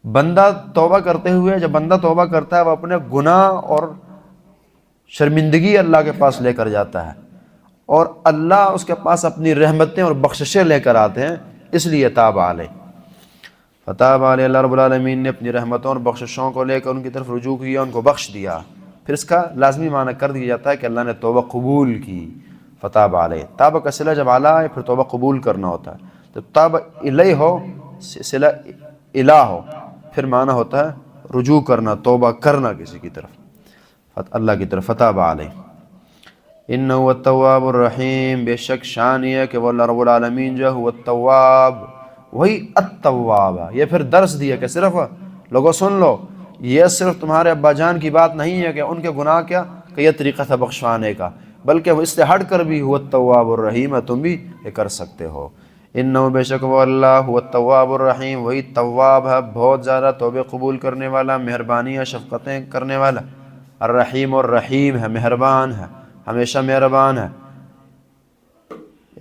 بندہ توبہ کرتے ہوئے، جب بندہ توبہ کرتا ہے وہ اپنے گناہ اور شرمندگی اللہ کے پاس لے کر جاتا ہے، اور اللہ اس کے پاس اپنی رحمتیں اور بخششیں لے کر آتے ہیں، اس لیے تاب علیہ۔ فتاب علیہ، اللہ رب العالمین نے اپنی رحمتوں اور بخششوں کو لے کر ان کی طرف رجوع کیا، ان کو بخش دیا۔ پھر اس کا لازمی معنی کر دیا جاتا ہے کہ اللہ نے توبہ قبول کی۔ فتاب علیہ، تاب کا صلہ جب اعلیٰ ہے پھر توبہ قبول کرنا ہوتا ہے۔ جب تاب الیہ ہو، صلہ الہ ہو، پھر معنی ہوتا ہے رجوع کرنا، توبہ کرنا کسی کی طرف، اللہ کی طرف۔ فتاب علیہ انہ هو التواب الرحیم، بے شک شان یہ ہے کہ وہ اللہ رب العالمین جو هو التواب، وہی التواب ہے۔ یہ پھر درس دیا کہ صرف لوگوں سن لو، یہ صرف تمہارے ابا جان کی بات نہیں ہے کہ ان کے گناہ کیا کہ یہ طریقہ تھا بخشوانے کا، بلکہ وہ اس سے ہٹ کر بھی هو التواب الرحیم ہے، تم بھی یہ کر سکتے ہو۔ انہ بے شک وہ اللہ هو التواب الرحیم، وہی تواب ہے، بہت زیادہ توبہ قبول کرنے والا، مہربانی ہے، شفقتیں کرنے والا، الرحیم اور رحیم ہے، مہربان ہے، ہمیشہ مہربان ہے۔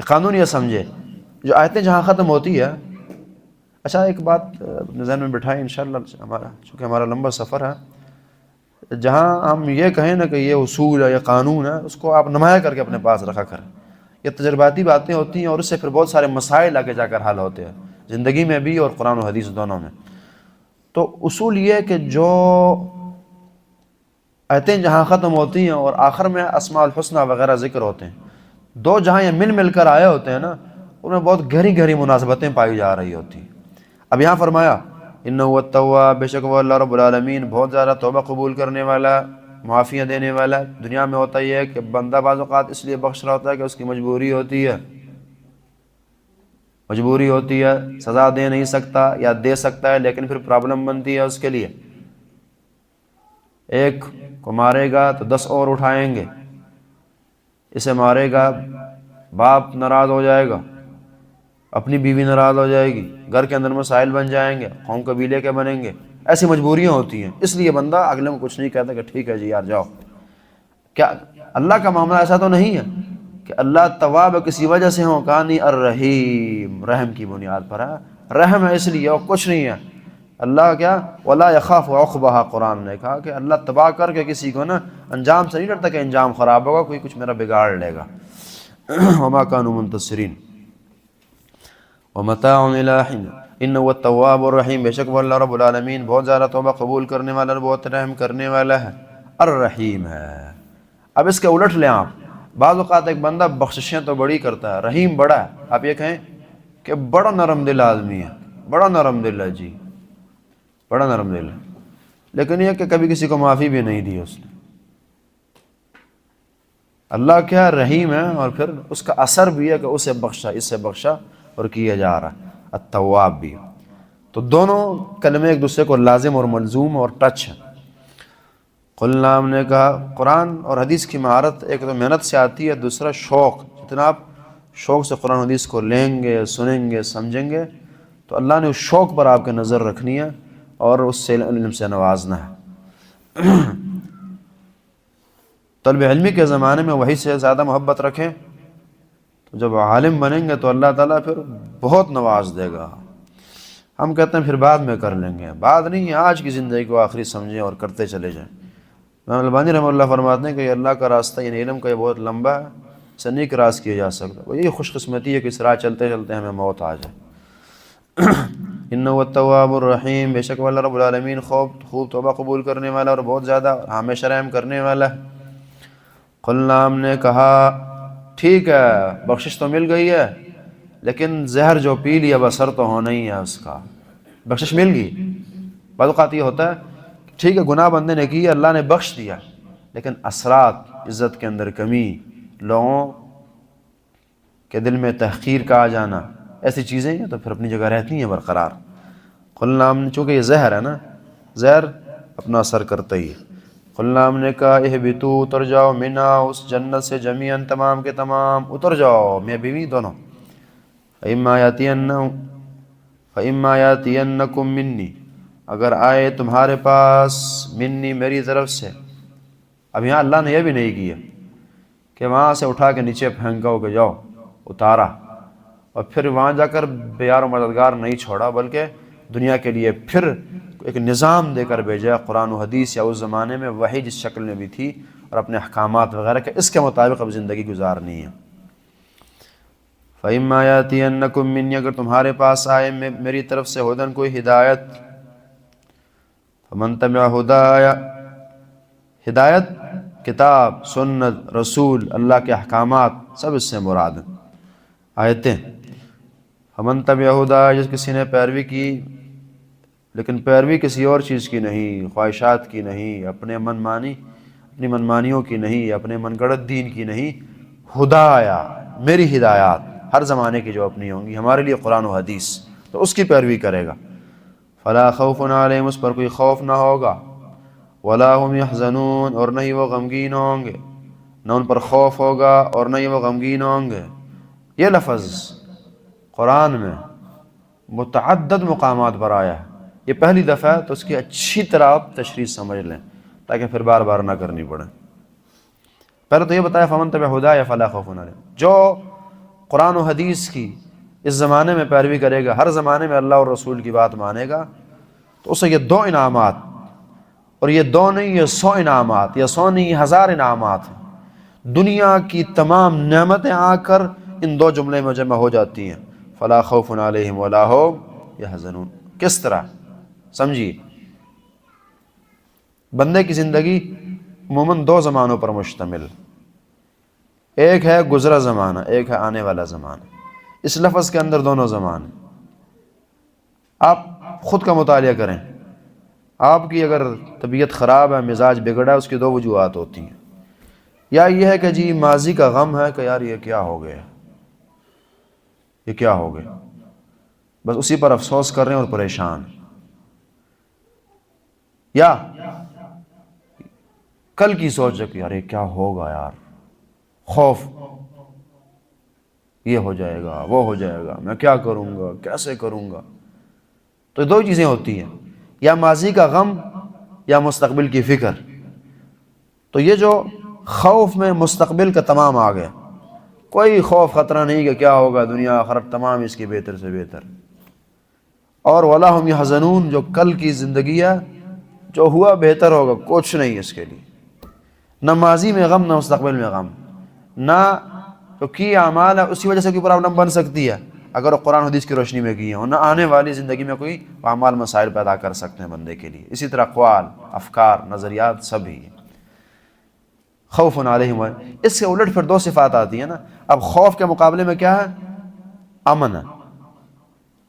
قانون یہ سمجھے، جو آیتیں جہاں ختم ہوتی ہے، اچھا ایک بات اپنے ذہن میں بٹھائیں انشاءاللہ، چونکہ ہمارا لمبا سفر ہے، جہاں ہم یہ کہیں نا کہ یہ اصول ہے، یہ قانون ہے، اس کو آپ نمایاں کر کے اپنے پاس رکھا کریں۔ یہ تجرباتی باتیں ہوتی ہیں اور اس سے پھر بہت سارے مسائل آگے جا کر حل ہوتے ہیں، زندگی میں بھی اور قرآن و حدیث دونوں میں۔ تو اصول یہ ہے کہ جو آیتیں جہاں ختم ہوتی ہیں اور آخر میں اسماء الحسنہ وغیرہ ذکر ہوتے ہیں، دو جہاں یہ مل کر آئے ہوتے ہیں نا، ان میں بہت گہری گہری مناسبتیں پائی جا رہی ہوتی ہیں۔ اب یہاں فرمایا انہ هو التواب، بے شک وہ اللہ رب العالمین بہت زیادہ توبہ قبول کرنے والا، معافیاں دینے والا۔ دنیا میں ہوتا یہ ہے کہ بندہ بعض اوقات اس لیے بخش رہا ہوتا ہے کہ اس کی مجبوری ہوتی ہے، سزا دے نہیں سکتا یا دے سکتا ہے لیکن پھر پرابلم بنتی ہے اس کے لیے۔ ایک کو مارے گا تو 10 اور اٹھائیں گے، اسے مارے گا باپ ناراض ہو جائے گا، اپنی بیوی ناراض ہو جائے گی، گھر کے اندر مسائل بن جائیں گے، قوم قبیلے کے بنیں گے، ایسی مجبوریاں ہوتی ہیں، اس لیے بندہ اگلے کو کچھ نہیں کہتا کہ ٹھیک ہے جی یار جاؤ۔ کیا اللہ کا معاملہ ایسا تو نہیں ہے کہ اللہ تواب کسی وجہ سے ہو، کہا نہیں، الرحیم رحم کی بنیاد پر ہے، رحم ہے اس لیے اور کچھ نہیں ہے۔ اللہ کیا ولا یخاف عقبہا، قرآن نے کہا کہ اللہ تباہ کر کے کسی کو نا انجام سے نہیں ڈرتا کہ انجام خراب ہوگا، کوئی کچھ میرا بگاڑ لے گا۔ وما كانوا منتصرین ومتاع الی حین انہ هو التواب الرحیم، بے شک وہ اللہ رب العالمین بہت زیادہ توبہ قبول کرنے والا اور بہت رحم کرنے والا ہے۔ الرحیم ہے۔ اب اس کے الٹ لیں آپ، بعض اوقات ایک بندہ بخششیں تو بڑی کرتا ہے، رحیم بڑا ہے، آپ یہ کہیں کہ بڑا نرم دل آدمی ہے، بڑا نرم دل ہے، جی بڑا نرم دل ہے، لیکن یہ کہ کبھی کسی کو معافی بھی نہیں دی اس نے۔ اللہ کیا رحیم ہے، اور پھر اس کا اثر بھی ہے کہ اسے بخشا، اس سے بخشا اور کیا جا رہا ہے، التواب بھی۔ تو دونوں کلمے ایک دوسرے کو لازم اور ملزوم اور ٹچ ہیں۔ قلنا، ہم نے کہا، قرآن اور حدیث کی مہارت ایک تو محنت سے آتی ہے، دوسرا شوق۔ جتنا آپ شوق سے قرآن حدیث کو لیں گے، سنیں گے، سمجھیں گے، تو اللہ نے اس شوق پر آپ کے نظر رکھنی ہے اور اس سے علم سے نوازنا ہے۔ طلب علمی کے زمانے میں وحی سے زیادہ محبت رکھیں، تو جب عالم بنیں گے تو اللہ تعالیٰ پھر بہت نواز دے گا۔ ہم کہتے ہیں پھر بعد میں کر لیں گے، بعد نہیں، آج کی زندگی کو آخری سمجھیں اور کرتے چلے جائیں۔ امام البانی رحمہ اللہ فرماتے ہیں کہ یہ اللہ کا راستہ، یعنی علم کا، یہ بہت لمبا ہے، اسے نہیں کراس کیا جا سکتا۔ وہ یہ خوش قسمتی ہے کہ اس راہ چلتے چلتے ہمیں موت آ جائے۔ انہ التواب الرحیم، بے شک وہ اللہ رب العالمین خوب توبہ قبول کرنے والا اور بہت زیادہ ہمیشہ رحم کرنے والا ہے۔ قلنا، ہم نے کہا، ٹھیک ہے بخشش تو مل گئی ہے، لیکن زہر جو پی لیا بسر تو ہونا ہی ہے اس کا۔ بخشش مل گئی، بعض اوقات یہ ہوتا ہے ٹھیک ہے گناہ بندے نے کی، اللہ نے بخش دیا، لیکن اثرات، عزت کے اندر کمی، لوگوں کے دل میں تحقیر کا آ جانا، ایسی چیزیں ہیں تو پھر اپنی جگہ رہتی ہیں برقرار۔ قلنا، ہم نے، چونکہ یہ زہر ہے نا، زہر اپنا اثر کرتا ہی ہے۔ قلنا، ہم نے کہا، اہبطوا، اتر جاؤ، منہا، اس جنت سے، جمیعاً، تمام کے تمام اتر جاؤ، میاں بیوی دونوں۔ فَإِمَّا يَأْتِيَنَّكُم مِّنِّي، اگر آئے تمہارے پاس، منی، میری طرف سے۔ اب یہاں اللہ نے یہ بھی نہیں کیا کہ وہاں سے اٹھا کے نیچے پھینکا ہو کہ جاؤ، اتارا، اور پھر وہاں جا کر بے یار و مددگار نہیں چھوڑا، بلکہ دنیا کے لیے پھر ایک نظام دے کر بھیجا، قرآن و حدیث، یا اس زمانے میں وحی جس شکل میں بھی تھی، اور اپنے احکامات وغیرہ کہ اس کے مطابق اب زندگی گزارنی ہے۔ فَإِمَّا يَأْتِيَنَّكُم مِّنِّي، اگر تمہارے پاس آئے میری طرف سے، ہدن، کوئی ہدایت، فَمَن تَبِعَ ہدایا، ہدایت کتاب، سنت، رسول، اللہ کے احکامات، سب اس سے مراد ہیں، آیتیں۔ فَمَن تَبِعَ ہدایا، جس کسی نے پیروی کی، لیکن پیروی کسی اور چیز کی نہیں، خواہشات کی نہیں، اپنی منمانیوں کی نہیں، اپنے من گڑت دین کی نہیں، ہدایا، میری ہدایات، ہر زمانے کی جو اپنی ہوں گی، ہمارے لیے قرآن و حدیث، تو اس کی پیروی کرے گا۔ فلا خوف علیہم، اس پر کوئی خوف نہ ہوگا، ولا هم يحزنون، اور نہ ہی وہ غمگین ہوں گے، نہ ان پر خوف ہوگا اور نہ ہی وہ غمگین ہوں گے۔ یہ لفظ قرآن میں متعدد مقامات پر آیا ہے، یہ پہلی دفعہ ہے، تو اس کی اچھی طرح آپ تشریح سمجھ لیں تاکہ پھر بار بار نہ کرنی پڑے۔ پہلے تو یہ بتایا فمن تبع ہدایا فلا خوف علیہم، جو قرآن و حدیث کی اس زمانے میں پیروی کرے گا، ہر زمانے میں اللہ اور رسول کی بات مانے گا، تو اسے یہ دو انعامات، اور یہ دو نہیں، یہ 100 انعامات، یہ 100 نہیں، 1000 انعامات ہیں۔ دنیا کی تمام نعمتیں آ کر ان دو جملے میں جمع ہو جاتی ہیں، فلا خوف علیہم ولا هم یحزنون۔ کس طرح سمجھیے، بندے کی زندگی عموماً دو زمانوں پر مشتمل، ایک ہے گزرا زمانہ، ایک ہے آنے والا زمانہ۔ اس لفظ کے اندر دونوں زمانے، آپ خود کا مطالعہ کریں، آپ کی اگر طبیعت خراب ہے، مزاج بگڑا ہے، اس کی دو وجوہات ہوتی ہیں، یا یہ ہے کہ جی ماضی کا غم ہے کہ یار یہ کیا ہو گیا، یہ کیا ہو گیا، بس اسی پر افسوس کر رہے ہیں اور پریشان، یا کل کی سوچ ہے کہ یار یہ کیا ہوگا، یار خوف، یہ ہو جائے گا، وہ ہو جائے گا، میں کیا کروں گا، کیسے کروں گا۔ تو دو چیزیں ہوتی ہیں، یا ماضی کا غم یا مستقبل کی فکر۔ تو یہ جو خوف میں مستقبل کا تمام آ گیا، کوئی خوف خطرہ نہیں کہ کیا ہوگا، دنیا آخرت تمام اس کی بہتر سے بہتر۔ اور ولا هم يحزنون، جو کل کی زندگی ہے، جو ہوا بہتر ہوگا، کچھ نہیں اس کے لیے، نہ ماضی میں غم، نہ مستقبل میں غم، نہ جو کی اعمال ہے اسی وجہ سے کوئی پرابلم بن سکتی ہے اگر وہ قرآن حدیث کی روشنی میں کی ہیں، نہ آنے والی زندگی میں کوئی اعمال مسائل پیدا کر سکتے ہیں بندے کے لیے۔ اسی طرح اقوال، افکار، نظریات سب ہی ہیں۔ خوف علیہم، اس سے الٹ پھر دو صفات آتی ہیں نا. اب خوف کے مقابلے میں کیا ہے؟ امن ہے،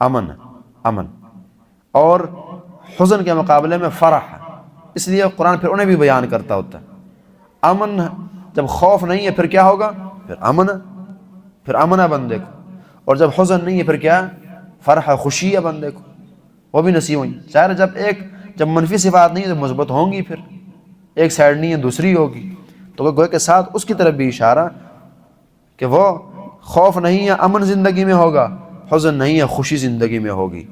امن ہے، امن. اور حزن کے مقابلے میں فرح ہے. اس لیے قرآن پھر انہیں بھی بیان کرتا ہوتا ہے. امن ہے، جب خوف نہیں ہے پھر کیا ہوگا؟ پھر امن ہے، پھر امن ہے بندے کو. اور جب حزن نہیں ہے پھر کیا ہے؟ فرح ہے، خوشی ہے بندے کو، وہ بھی نصیب ہوئی. ظاہر جب منفی صفات نہیں ہے تو مثبت ہوں گی، پھر ایک سائڈ نہیں ہے دوسری ہوگی. تو گویا کے ساتھ اس کی طرف بھی اشارہ کہ وہ خوف نہیں ہے امن زندگی میں ہوگا، حزن نہیں ہے خوشی زندگی میں ہوگی.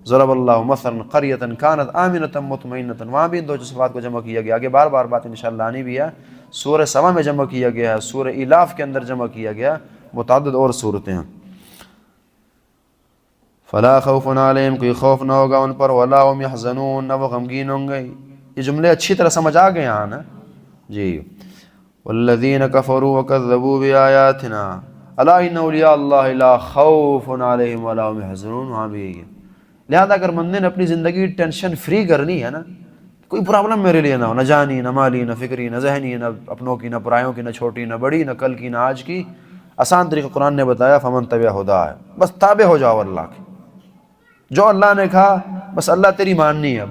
ضرب اللہ مثلا قریۃ کانت آمنۃ مطمئنۃ، وہاں بھی ان دو صفات کو جمع کیا گیا. آگے بار بار بات انشاءاللہ آنی بھی ہے. سورہ سبا میں جمع کیا گیا ہے، سورہ الاف کے اندر جمع کیا گیا، متعدد اور صورتیں ہیں. فلا خوف علیہم، کوئی خوف نہ ہوگا ان پر، ولا هم يحزنون، نہ وہ غمگین ہوں گے. یہ جملے اچھی طرح سمجھ آ گئے ہیں نا جی. والذین کفروا وکذبوا بآیاتنا الا ان اولیاء اللہ لا خوف علیہم ولا هم يحزنون. وہاں بھی یہی ہے. لہذا اگر بندے نے اپنی زندگی ٹینشن فری کرنی ہے نا، کوئی پرابلم میرے لیے نہ ہو، نہ جانی نہ مالی نہ فکری نہ ذہنی، نہ اپنوں کی نہ پرایوں کی، نہ چھوٹی نہ بڑی، نہ کل کی نہ آج کی، آسان طریقہ قرآن نے بتایا. فمن تبع ہدا ہے، بس تابع ہو جاؤ اللہ کے. جو اللہ نے کہا بس اللہ تیری ماننی ہے،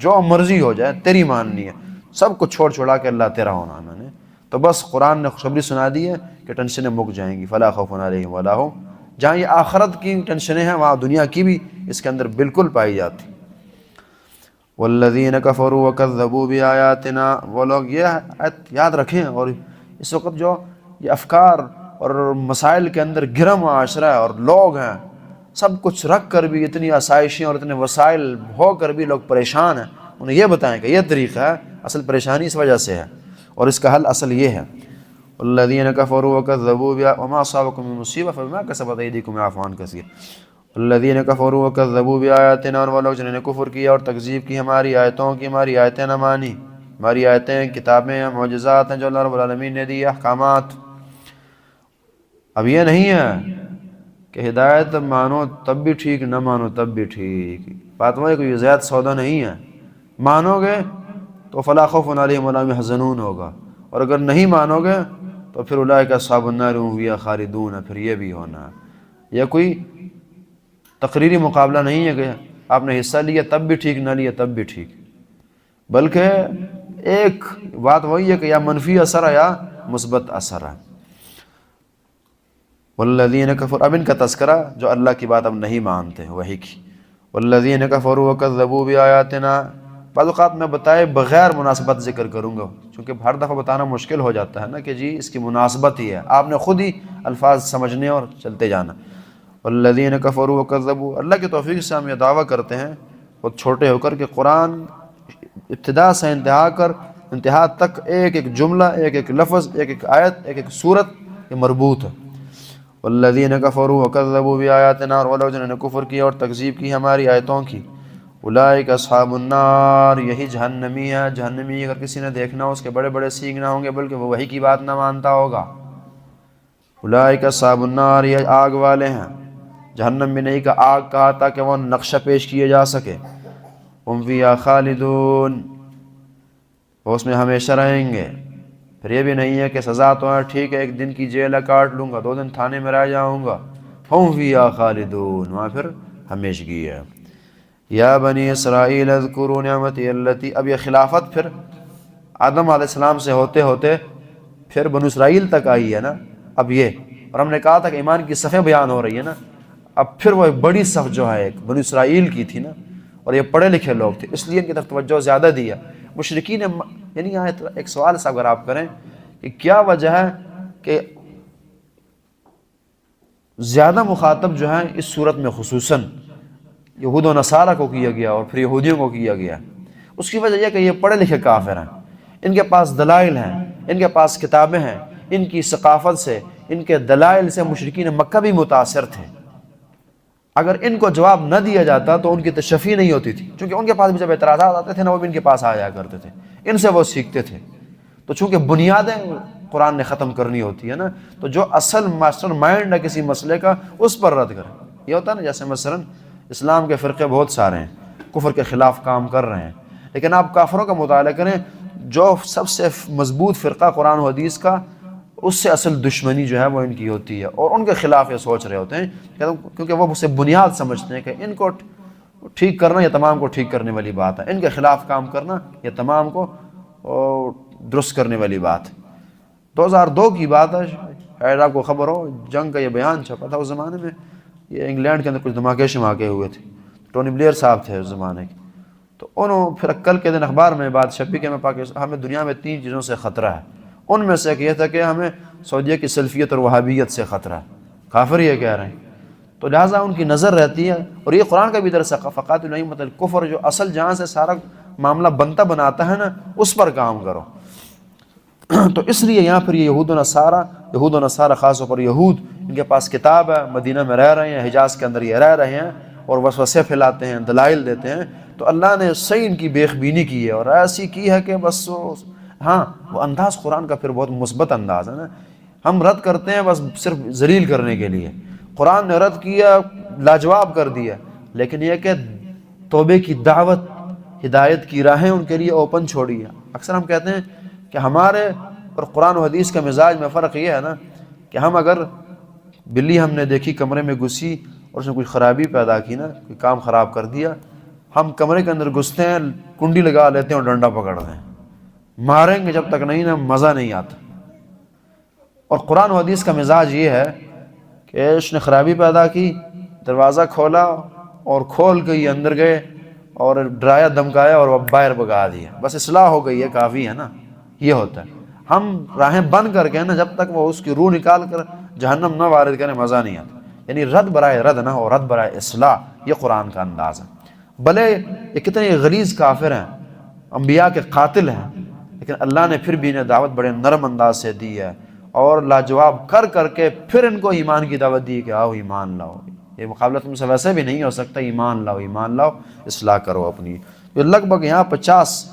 جو مرضی ہو جائے تیری ماننی ہے، سب کچھ چھوڑ چھوڑا کے اللہ تیرا ہونا. میں نے تو بس قرآن نے خوشخبری سنا دی ہے کہ ٹینشنیں مک جائیں گی. فلا خوف علیہم ولا هم، جہاں یہ آخرت کی ٹینشنیں ہیں وہاں دنیا کی بھی اس کے اندر بالکل پائی جاتی. والذین کفروا وکذبوا بآیاتنا، وہ لوگ یہ آیت یاد رکھیں. اور اس وقت جو یہ افکار اور مسائل کے اندر گرا معاشرہ ہے، اور لوگ ہیں سب کچھ رکھ کر بھی، اتنی آسائشیں اور اتنے وسائل ہو کر بھی لوگ پریشان ہیں. انہیں یہ بتائیں کہ یہ طریقہ ہے، اصل پریشانی اس وجہ سے ہے اور اس کا حل اصل یہ ہے. الذین کفروا وکذبوا وما اصابکم من مصیبہ فبما کسبت ایدیکم ویعفو عن کثیر. الذین کفروا وکذبوا بآیاتنا، اور وہ لوگ جنہوں نے کفر کیا اور تکذیب کی ہماری آیتوں کی، ہماری آیتیں نہ مانی. ہماری آیتیں کتابیں ہیں، معجزات ہیں جو اللہ رب العالمین نے دی، احکامات. اب یہ نہیں ہے کہ ہدایت مانو تب بھی ٹھیک، نہ مانو تب بھی ٹھیک. بات وہ ہے کہ یہ زیادہ سودا نہیں ہے. مانو گے تو فلا خوف علیہم ولا هم يحزنون ہوگا، اور اگر نہیں مانو گے تو پھر اولئک اصحاب النار هم فیہا خالدون. پھر یہ بھی ہونا. یہ کوئی تقریری مقابلہ نہیں ہے کہ آپ نے حصہ لیا تب بھی ٹھیک، نہ لیا تب بھی ٹھیک، بلکہ ایک بات وہی ہے کہ یا منفی اثر ہے یا مثبت اثر ہے. والذین کفروا، اب ان کا تذکرہ جو اللہ کی بات اب نہیں مانتے وہی کی. والذین کفروا وکذبوا بآیاتنا، بعض اوقات میں بتائے بغیر مناسبت ذکر کروں گا، چونکہ ہر دفعہ بتانا مشکل ہو جاتا ہے نا کہ جی اس کی مناسبت ہی ہے. آپ نے خود ہی الفاظ سمجھنے اور چلتے جانا. والذین کفروا وکذبوا، اللہ کی توفیق سے ہم یہ دعویٰ کرتے ہیں خود چھوٹے ہو کر کہ قرآن ابتدا سے انتہا تک ایک ایک جملہ، ایک ایک لفظ، ایک ایک آیت، ایک ایک صورت یہ مربوط ہے. والذین کفروا وکذبوا بآیاتنا، اور وہ لوگ جنہوں نے کفر کیا اور تکذیب کی ہماری آیتوں کی، اولئک اصحاب النار، یہی جہنمی ہے. جہنمی اگر کسی نے دیکھنا ہو اس کے بڑے بڑے سینگ نہ ہوں گے بلکہ وہ وحی کی بات نہ مانتا ہوگا. اولئک اصحاب النار، یہ آگ والے ہیں. جہنم بھی نہیں کہ آگ کہا تاکہ وہ نقشہ پیش کیے جا سکے. ہم فیہا خالدون، وہ اس میں ہمیشہ رہیں گے. پھر یہ بھی نہیں ہے کہ سزا تو ہے ٹھیک ہے، ایک دن کی جیل کاٹ لوں گا، 2 دن تھانے میں رہ جاؤں گا. ہم فیہا خالدون، وہاں پھر ہمیشگی ہے. یا بنی اسرائیل اذکروا نعمتی التی، اب یہ خلافت پھر آدم علیہ السلام سے ہوتے ہوتے پھر بنو اسرائیل تک آئی ہے نا. اب یہ، اور ہم نے کہا تھا کہ ایمان کی صفیں بیان ہو رہی ہے نا، اب پھر وہ ایک بڑی صف جو ہے ایک بنو اسرائیل کی تھی نا، اور یہ پڑھے لکھے لوگ تھے اس لیے ان کی طرف توجہ زیادہ دیا. مشرکین یعنی یہاں ایک سوال سے اگر آپ کریں کہ کیا وجہ ہے کہ زیادہ مخاطب جو ہیں اس صورت میں خصوصاً یہود و نصارہ کو کیا گیا اور پھر یہودیوں کو کیا گیا، اس کی وجہ یہ کہ یہ پڑھے لکھے کافر ہیں، ان کے پاس دلائل ہیں، ان کے پاس کتابیں ہیں، ان کی ثقافت سے، ان کے دلائل سے مشرکین مکہ بھی متاثر تھے. اگر ان کو جواب نہ دیا جاتا تو ان کی تشفی نہیں ہوتی تھی، چونکہ ان کے پاس بھی جب اعتراضات آتے تھے نا وہ بھی ان کے پاس آ جایا کرتے تھے، ان سے وہ سیکھتے تھے. تو چونکہ بنیادیں قرآن نے ختم کرنی ہوتی ہے نا، تو جو اصل ماسٹر مائنڈ ہے کسی مسئلے کا اس پر رد کریں. یہ ہوتا ہے نا جیسے مثلا اسلام کے فرقے بہت سارے ہیں، کفر کے خلاف کام کر رہے ہیں، لیکن آپ کافروں کا مطالعہ کریں جو سب سے مضبوط فرقہ قرآن و حدیث کا، اس سے اصل دشمنی جو ہے وہ ان کی ہوتی ہے، اور ان کے خلاف یہ سوچ رہے ہوتے ہیں، کیونکہ وہ اسے بنیاد سمجھتے ہیں کہ ان کو ٹھیک کرنا یہ تمام کو ٹھیک کرنے والی بات ہے، ان کے خلاف کام کرنا یہ تمام کو درست کرنے والی بات ہے۔ 2002 کی بات ہے، شاید آپ کو خبر ہو، جنگ کا یہ بیان چھپا تھا اس زمانے میں، یہ انگلینڈ کے اندر کچھ دھماکے شماکے ہوئے تھے، ٹونی بلیئر صاحب تھے اس زمانے کے، تو انہوں پھر کل کے دن اخبار میں بات چھپی کہ ہمیں دنیا میں 3 چیزوں سے خطرہ ہے، ان میں سے ایک یہ تھا کہ ہمیں سعودیہ کی سلفیت اور وہابیت سے خطرہ ہے، کافر یہ کہہ رہے ہیں، تو لہٰذا ان کی نظر رہتی ہے، اور یہ قرآن کا بھی درس ہے، فقاتلوا الائمۃ الکفر، جو اصل جہاں سے سارا معاملہ بنتا بناتا ہے نا، اس پر کام کرو۔ تو اس لیے یہاں پھر یہ یہود و نصارہ خاص طور پر یہود، ان کے پاس کتاب ہے، مدینہ میں رہ رہے ہیں، حجاز کے اندر یہ رہ رہے ہیں، اور وسوسے پھیلاتے ہیں، دلائل دیتے ہیں، تو اللہ نے صحیح ان کی بیخ بینی کی ہے، اور ایسی کی ہے کہ بس ہاں وہ انداز قرآن کا پھر بہت مثبت انداز ہے نا، ہم رد کرتے ہیں بس صرف ذلیل کرنے کے لیے، قرآن نے رد کیا، لاجواب کر دیا، لیکن یہ کہ توبے کی دعوت، ہدایت کی راہیں ان کے لیے اوپن چھوڑی ہے۔ اکثر ہم کہتے ہیں کہ ہمارے اور قرآن و حدیث کا مزاج میں فرق یہ ہے نا کہ ہم اگر بلی ہم نے دیکھی کمرے میں گھسی اور اس نے کوئی خرابی پیدا کی نا، کوئی کام خراب کر دیا، ہم کمرے کے اندر گھستے ہیں، کنڈی لگا لیتے ہیں اور ڈنڈا پکڑتے ہیں، ماریں گے جب تک نہیں نا مزہ نہیں آتا۔ اور قرآن و حدیث کا مزاج یہ ہے کہ اس نے خرابی پیدا کی، دروازہ کھولا اور کھول کے یہ اندر گئے اور ڈرایا دھمکایا اور باہر بگا دیا، بس اصلاح ہو گئی ہے، کافی ہے نا، یہ ہوتا ہے۔ ہم راہیں بند کر کے نا جب تک وہ اس کی روح نکال کر جہنم نہ وارد کریں مزہ نہیں آتا، یعنی رد برائے رد نہ ہو، رد برائے اصلاح، یہ قرآن کا انداز ہے۔ بھلے یہ کتنے غلیظ کافر ہیں، انبیاء کے قاتل ہیں، لیکن اللہ نے پھر بھی انہیں دعوت بڑے نرم انداز سے دی ہے، اور لاجواب کر کر کے پھر ان کو ایمان کی دعوت دی کہ آؤ ایمان لاؤ، یہ مقابلہ تم سے ویسے بھی نہیں ہو سکتا، ایمان لاؤ، ایمان لاؤ، اصلاح کرو اپنی۔ یہ لگ بھگ یہاں 50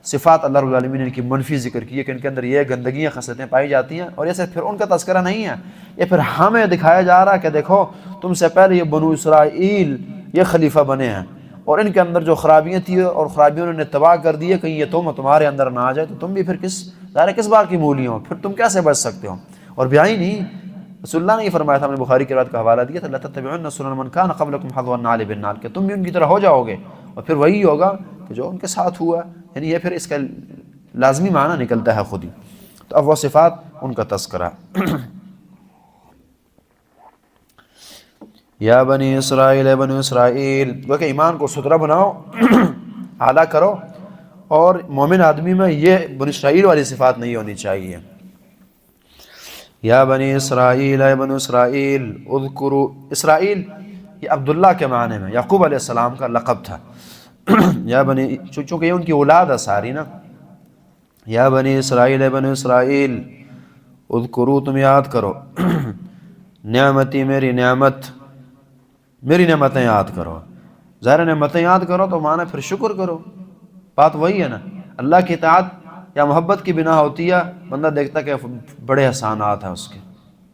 صفات اللہ رب العالمین نے ان کی منفی ذکر کی ہے کہ ان کے اندر یہ گندگیاں خصلتیں پائی جاتی ہیں، اور یہ صرف پھر ان کا تذکرہ نہیں ہے، یہ پھر ہمیں دکھایا جا رہا ہے کہ دیکھو تم سے پہلے یہ بنو اسرائیل یہ خلیفہ بنے ہیں، اور ان کے اندر جو خرابیاں تھیں اور خرابیوں نے تباہ کر دی ہے، کہیں یہ تمہارے اندر نہ آ جائے تو تم بھی پھر کس بار کی مولی ہو، پھر تم کیسے بچ سکتے ہو؟ اور بیائی نہیں، رسول اللہ نے یہ فرمایا تھا، ہم نے بخاری کی روایت کا حوالہ دیا تھا، لا تتبعن سنن من کان قبلکم حذو النعل بالنعل، کہ تم بھی ان کی طرح ہو جاؤ گے، اور پھر وہی ہوگا کہ جو ان کے ساتھ ہوا، یعنی یہ پھر اس کا لازمی معنی نکلتا ہے خود ہی۔ تو اب وہ صفات ان کا تذکرہ، یا بنی اسرائیل، اے بنی اسرائیل، وہ کہ ایمان کو ستھرا بناؤ، اعلیٰ کرو، اور مومن آدمی میں یہ بنی اسرائیل والی صفات نہیں ہونی چاہیے۔ یا بنی اسرائیل، اے بنی اسرائیل، اذکروا، اسرائیل یہ عبداللہ کے معنی میں یعقوب علیہ السلام کا لقب تھا، یا بنی، چونکہ یہ ان کی اولاد ہے ساری نا، یا بنی اسرائیل، اے بنی اسرائیل، اذکروا، تم یاد کرو، نعمتی، میری نعمتیں یاد کرو، ظاہر نعمتیں یاد کرو تو معنی پھر شکر کرو، بات وہی ہے نا، اللہ کی اطاعت یا محبت کی بنا ہوتی ہے، بندہ دیکھتا ہے کہ بڑے احسانات ہیں اس کے،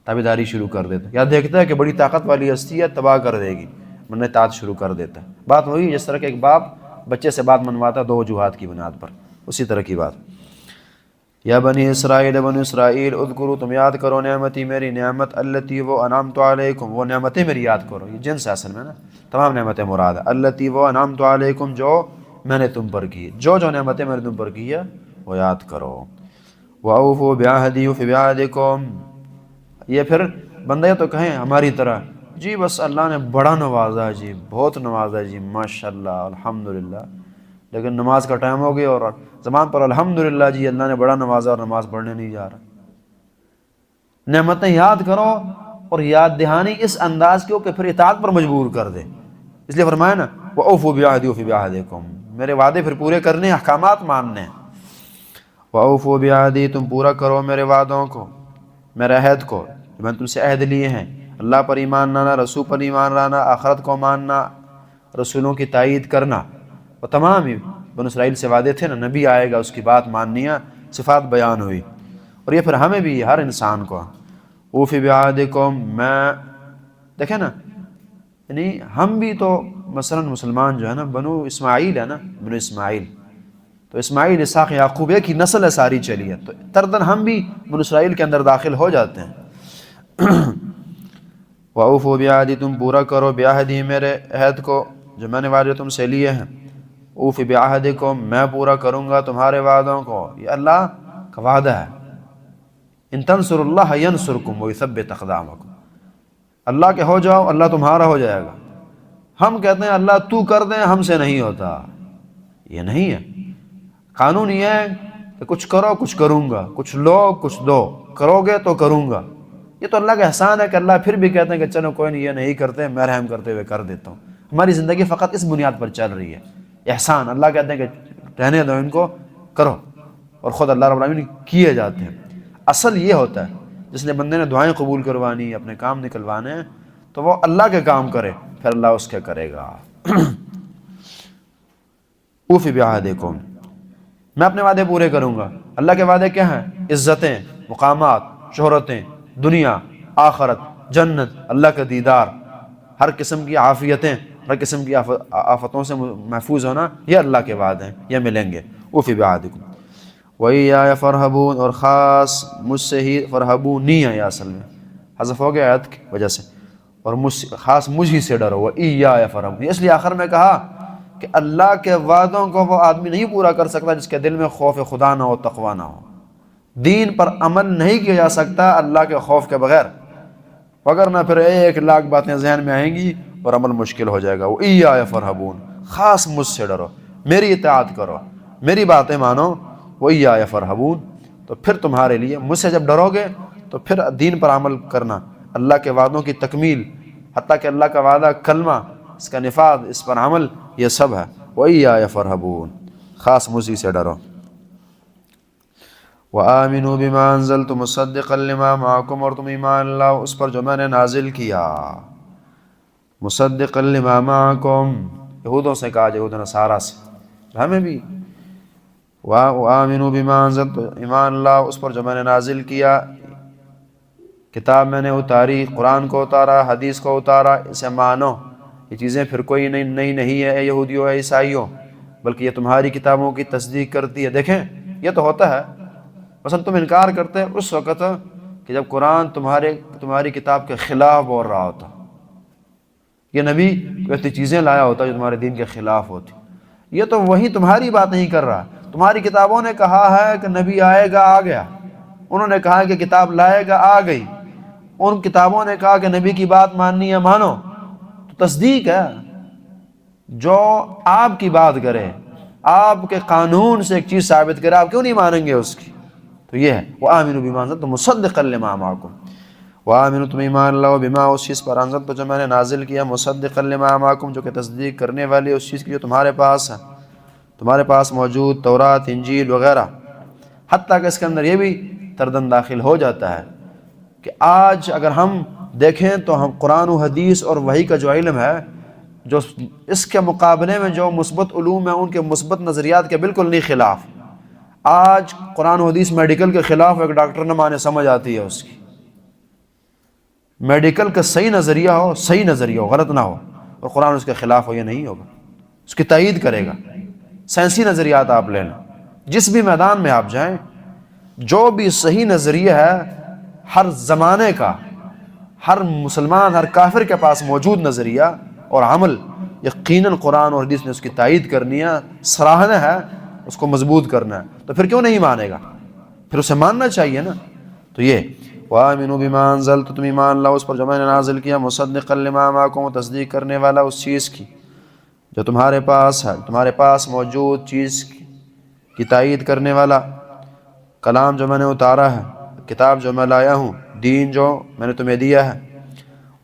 تابعداری شروع کر دیتا ہے، یا دیکھتا ہے کہ بڑی طاقت والی ہستی ہے، تباہ کر دے گی، بندہ اطاعت شروع کر دیتا ہے، بات وہی جس طرح کہ ایک باپ بچے سے بات منواتا ہے 2 وجوہات کی بنیاد پر، اسی طرح کی بات۔ یا بنی اسرائیل، بنی اسرائیل، اذکروا، تم یاد کرو، نعمتی، میری نعمت، التی، وہ انعمت علیکم، وہ نعمتیں میری یاد کرو، یہ جنس ہے اصل میں نا، تمام نعمتیں مراد ہے، التی، وہ انعمت علیکم، جو میں نے تم پر کی، جو نعمتیں میں نے تم پر کی ہے وہ یاد کرو، وَأَوْفُوا بِعَهْدِي أُوفِ بِعَهْدِكُمْ، یہ پھر بندہ یہ تو کہیں ہماری طرح جی بس اللہ نے بڑا نوازا جی، بہت نوازا جی، ماشاءاللہ، الحمدللہ، لیکن نماز کا ٹائم ہو گیا اور زبان پر الحمدللہ جی اللہ نے بڑا نوازا اور نماز پڑھنے نہیں جا رہا۔ نعمتیں یاد کرو، اور یاد دہانی اس انداز کی کہ پھر اطاعت پر مجبور کر دے، اس لیے فرمایا نا وَأَوْفُوا بِعَهْدِي أُوفِ بِعَهْدِكُمْ، میرے وعدے پھر پورے کرنے، احکامات ماننے، وَأَوْفُوا بِعَهْدِي، تم پورا کرو میرے وعدوں کو، میرے عہد کو، میں نے تم سے عہد لیے ہیں، اللہ پر ایمان لانا، رسول پر ایمان لانا، آخرت کو ماننا، رسولوں کی تائید کرنا، وہ تمام ہی بنو اسرائیل سے وعدے تھے نا، نبی آئے گا اس کی بات ماننی ہے، صفات بیان ہوئی، اور یہ پھر ہمیں بھی، ہر انسان کو، اوفی بعہدکم، میں دیکھیں نا، یعنی ہم بھی تو مثلا مسلمان جو ہے نا بنو اسماعیل ہے نا، بنو اسماعیل، تو اسماعیل، اسحاق، یعقوب ایک ہی نسل ہے ساری چلی ہے، تو تردن ہم بھی بنو اسرائیل کے اندر داخل ہو جاتے ہیں۔ وَأَوْفُوا بِعَهْدِي، تم پورا کرو بعہدی، میرے عہد کو جو میں نے وعدے تم سے لیے ہیں۔ اوف بعہدکم، میں پورا کروں گا تمہارے وعدوں کو، یہ اللہ کا وعدہ ہے۔ ان تنصروا اللہ ینصرکم ویثبت اقدامکم، اللہ کے ہو جاؤ اللہ تمہارا ہو جائے گا۔ ہم کہتے ہیں اللہ تو کر دیں، ہم سے نہیں ہوتا، یہ نہیں ہے۔ قانون یہ ہے کہ کچھ کرو کچھ کروں گا، کچھ لو کچھ دو، کرو گے تو کروں گا۔ یہ تو اللہ کا احسان ہے کہ اللہ پھر بھی کہتے ہیں کہ چلو کوئی نہیں، یہ نہیں کرتے، میں رحم کرتے ہوئے کر دیتا ہوں۔ ہماری زندگی فقط اس بنیاد پر چل رہی ہے، احسان۔ اللہ کہتے ہیں کہ رہنے دو ان کو، کرو، اور خود اللہ رب العالمین کیے جاتے ہیں۔ اصل یہ ہوتا ہے جس نے بندے نے دعائیں قبول کروانی، اپنے کام نکلوانے ہیں، تو وہ اللہ کے کام کرے، پھر اللہ اس کے کرے گا۔ اوفی بعہدکم، میں اپنے وعدے پورے کروں گا۔ اللہ کے وعدے کیا ہیں؟ عزتیں، مقامات، شہرتیں، دنیا، آخرت، جنت، اللہ کا دیدار، ہر قسم کی عافیتیں، ہر قسم کی آفتوں سے محفوظ ہونا، یہ اللہ کے وعدے ہیں، یہ ملیں گے۔ اوفی بعہدکم وَإِيَّايَ فَارْهَبُونَ، اور خاص مجھ سے ہی، فرحبونی ہے یہ اصل میں، حذف ہو گیا آیت کی وجہ سے، اور خاص مجھ ہی سے ڈرو۔ وَإِيَّايَ فَارْهَبُونَ، اس لیے آخر میں کہا کہ اللہ کے وعدوں کو وہ آدمی نہیں پورا کر سکتا جس کے دل میں خوف خدا نہ ہو، تقوی نہ ہو۔ دین پر عمل نہیں کیا جا سکتا اللہ کے خوف کے بغیر، وگرنہ پھر 1,00,000 باتیں ذہن میں آئیں گی اور عمل مشکل ہو جائے گا۔ وَإِيَّايَ فَارْهَبُونَ، خاص مجھ سے ڈرو، میری اطاعت کرو، میری باتیں مانو۔ وَإِيَّايَ فَارْهَبُونَ، تو پھر تمہارے لیے مجھ سے جب ڈرو گے تو پھر دین پر عمل کرنا، اللہ کے وعدوں کی تکمیل، حتیٰ کہ اللہ کا وعدہ کلمہ، اس کا نفاذ، اس پر عمل، یہ سب ہے۔ وَإِيَّايَ فَارْهَبُونَ، خاص مجھے سے ڈرو۔ وَآمِنُوا بِمَا أَنزَلْتُ مُصَدِّقًا لِمَا مَعَكُمْ، اور تم ایمان لاؤ اس پر جو میں نے نازل کیا، مصدقا لما معکم، یہودوں سے کہا، یہود نصارہ سے، ہمیں بھی۔ وَآمِنُوا بِمَا أَنزَلْتُ، ایمان لاؤ اس پر جو میں نے نازل کیا، کتاب میں نے اتاری، قرآن کو اتارا، حدیث کو اتارا، اسے مانو۔ یہ چیزیں پھر کوئی نئی نہیں ہے اے یہودیوں، اے عیسائیوں، بلکہ یہ تمہاری کتابوں کی تصدیق کرتی ہے۔ دیکھیں یہ تو ہوتا ہے، مثلا تم انکار کرتے اس وقت کہ جب قرآن تمہاری کتاب کے خلاف بول رہا ہوتا، یہ نبی ایسی چیزیں لایا ہوتا جو تمہارے دین کے خلاف ہوتی۔ یہ تو وہی تمہاری بات نہیں کر رہا، تمہاری کتابوں نے کہا ہے کہ نبی آئے گا، آ گیا، انہوں نے کہا کہ کتاب لائے گا، آ گئی، ان کتابوں نے کہا کہ نبی کی بات ماننی ہے، مانو، تو تصدیق ہے۔ جو آپ کی بات کرے، آپ کے قانون سے ایک چیز ثابت کرے، آپ کیوں نہیں مانیں گے اس کی؟ تو یہ ہے وَآمِنُوا بِمَا أَنزَلْتُ مُصَدِّقًا لِمَا مَعَكُمْ، وَآمِنُوا، تم ایمان لاؤ، بما اس چیز پر انزلت جو میں نے نازل کیا، مصدقا لما معکم، جو کہ تصدیق کرنے والی اس چیز کی جو تمہارے پاس ہے، تمہارے پاس موجود تورات، انجیل وغیرہ۔ حتیٰ کہ اس کے اندر یہ بھی تردن داخل ہو جاتا ہے کہ آج اگر ہم دیکھیں تو ہم قرآن و حدیث اور وحی کا جو علم ہے، جو اس کے مقابلے میں جو مثبت علوم ہیں ان کے مثبت نظریات کے بالکل نہیں خلاف۔ آج قرآن و حدیث میڈیکل کے خلاف ایک ڈاکٹر نہ مانے، سمجھ آتی ہے اس کی، میڈیکل کا صحیح نظریہ ہو، صحیح نظریہ ہو، غلط نہ ہو، اور قرآن اس کے خلاف ہو، یہ نہیں ہوگا، اس کی تائید کرے گا۔ سائنسی نظریات آپ لے لیں، جس بھی میدان میں آپ جائیں، جو بھی صحیح نظریہ ہے ہر زمانے کا، ہر مسلمان، ہر کافر کے پاس موجود نظریہ اور عمل، یقیناً قرآن اور حدیث نے اس کی تائید کرنی ہے، سراہنا ہے، اس کو مضبوط کرنا ہے، تو پھر کیوں نہیں مانے گا؟ پھر اسے ماننا چاہیے نا۔ تو یہ وَآمِنُوا بِمَا أَنزَلْتُ، تم ایمان لاؤ اس پر جو میں نے نازل کیا، مُصَدِّقًا لِمَا مَعَكُمْ، تصدیق کرنے والا اس چیز کی جو تمہارے پاس ہے، تمہارے پاس موجود چیز کی تائید کرنے والا، کلام جو میں نے اتارا ہے، کتاب جو میں لایا ہوں، دین جو میں نے تمہیں دیا ہے۔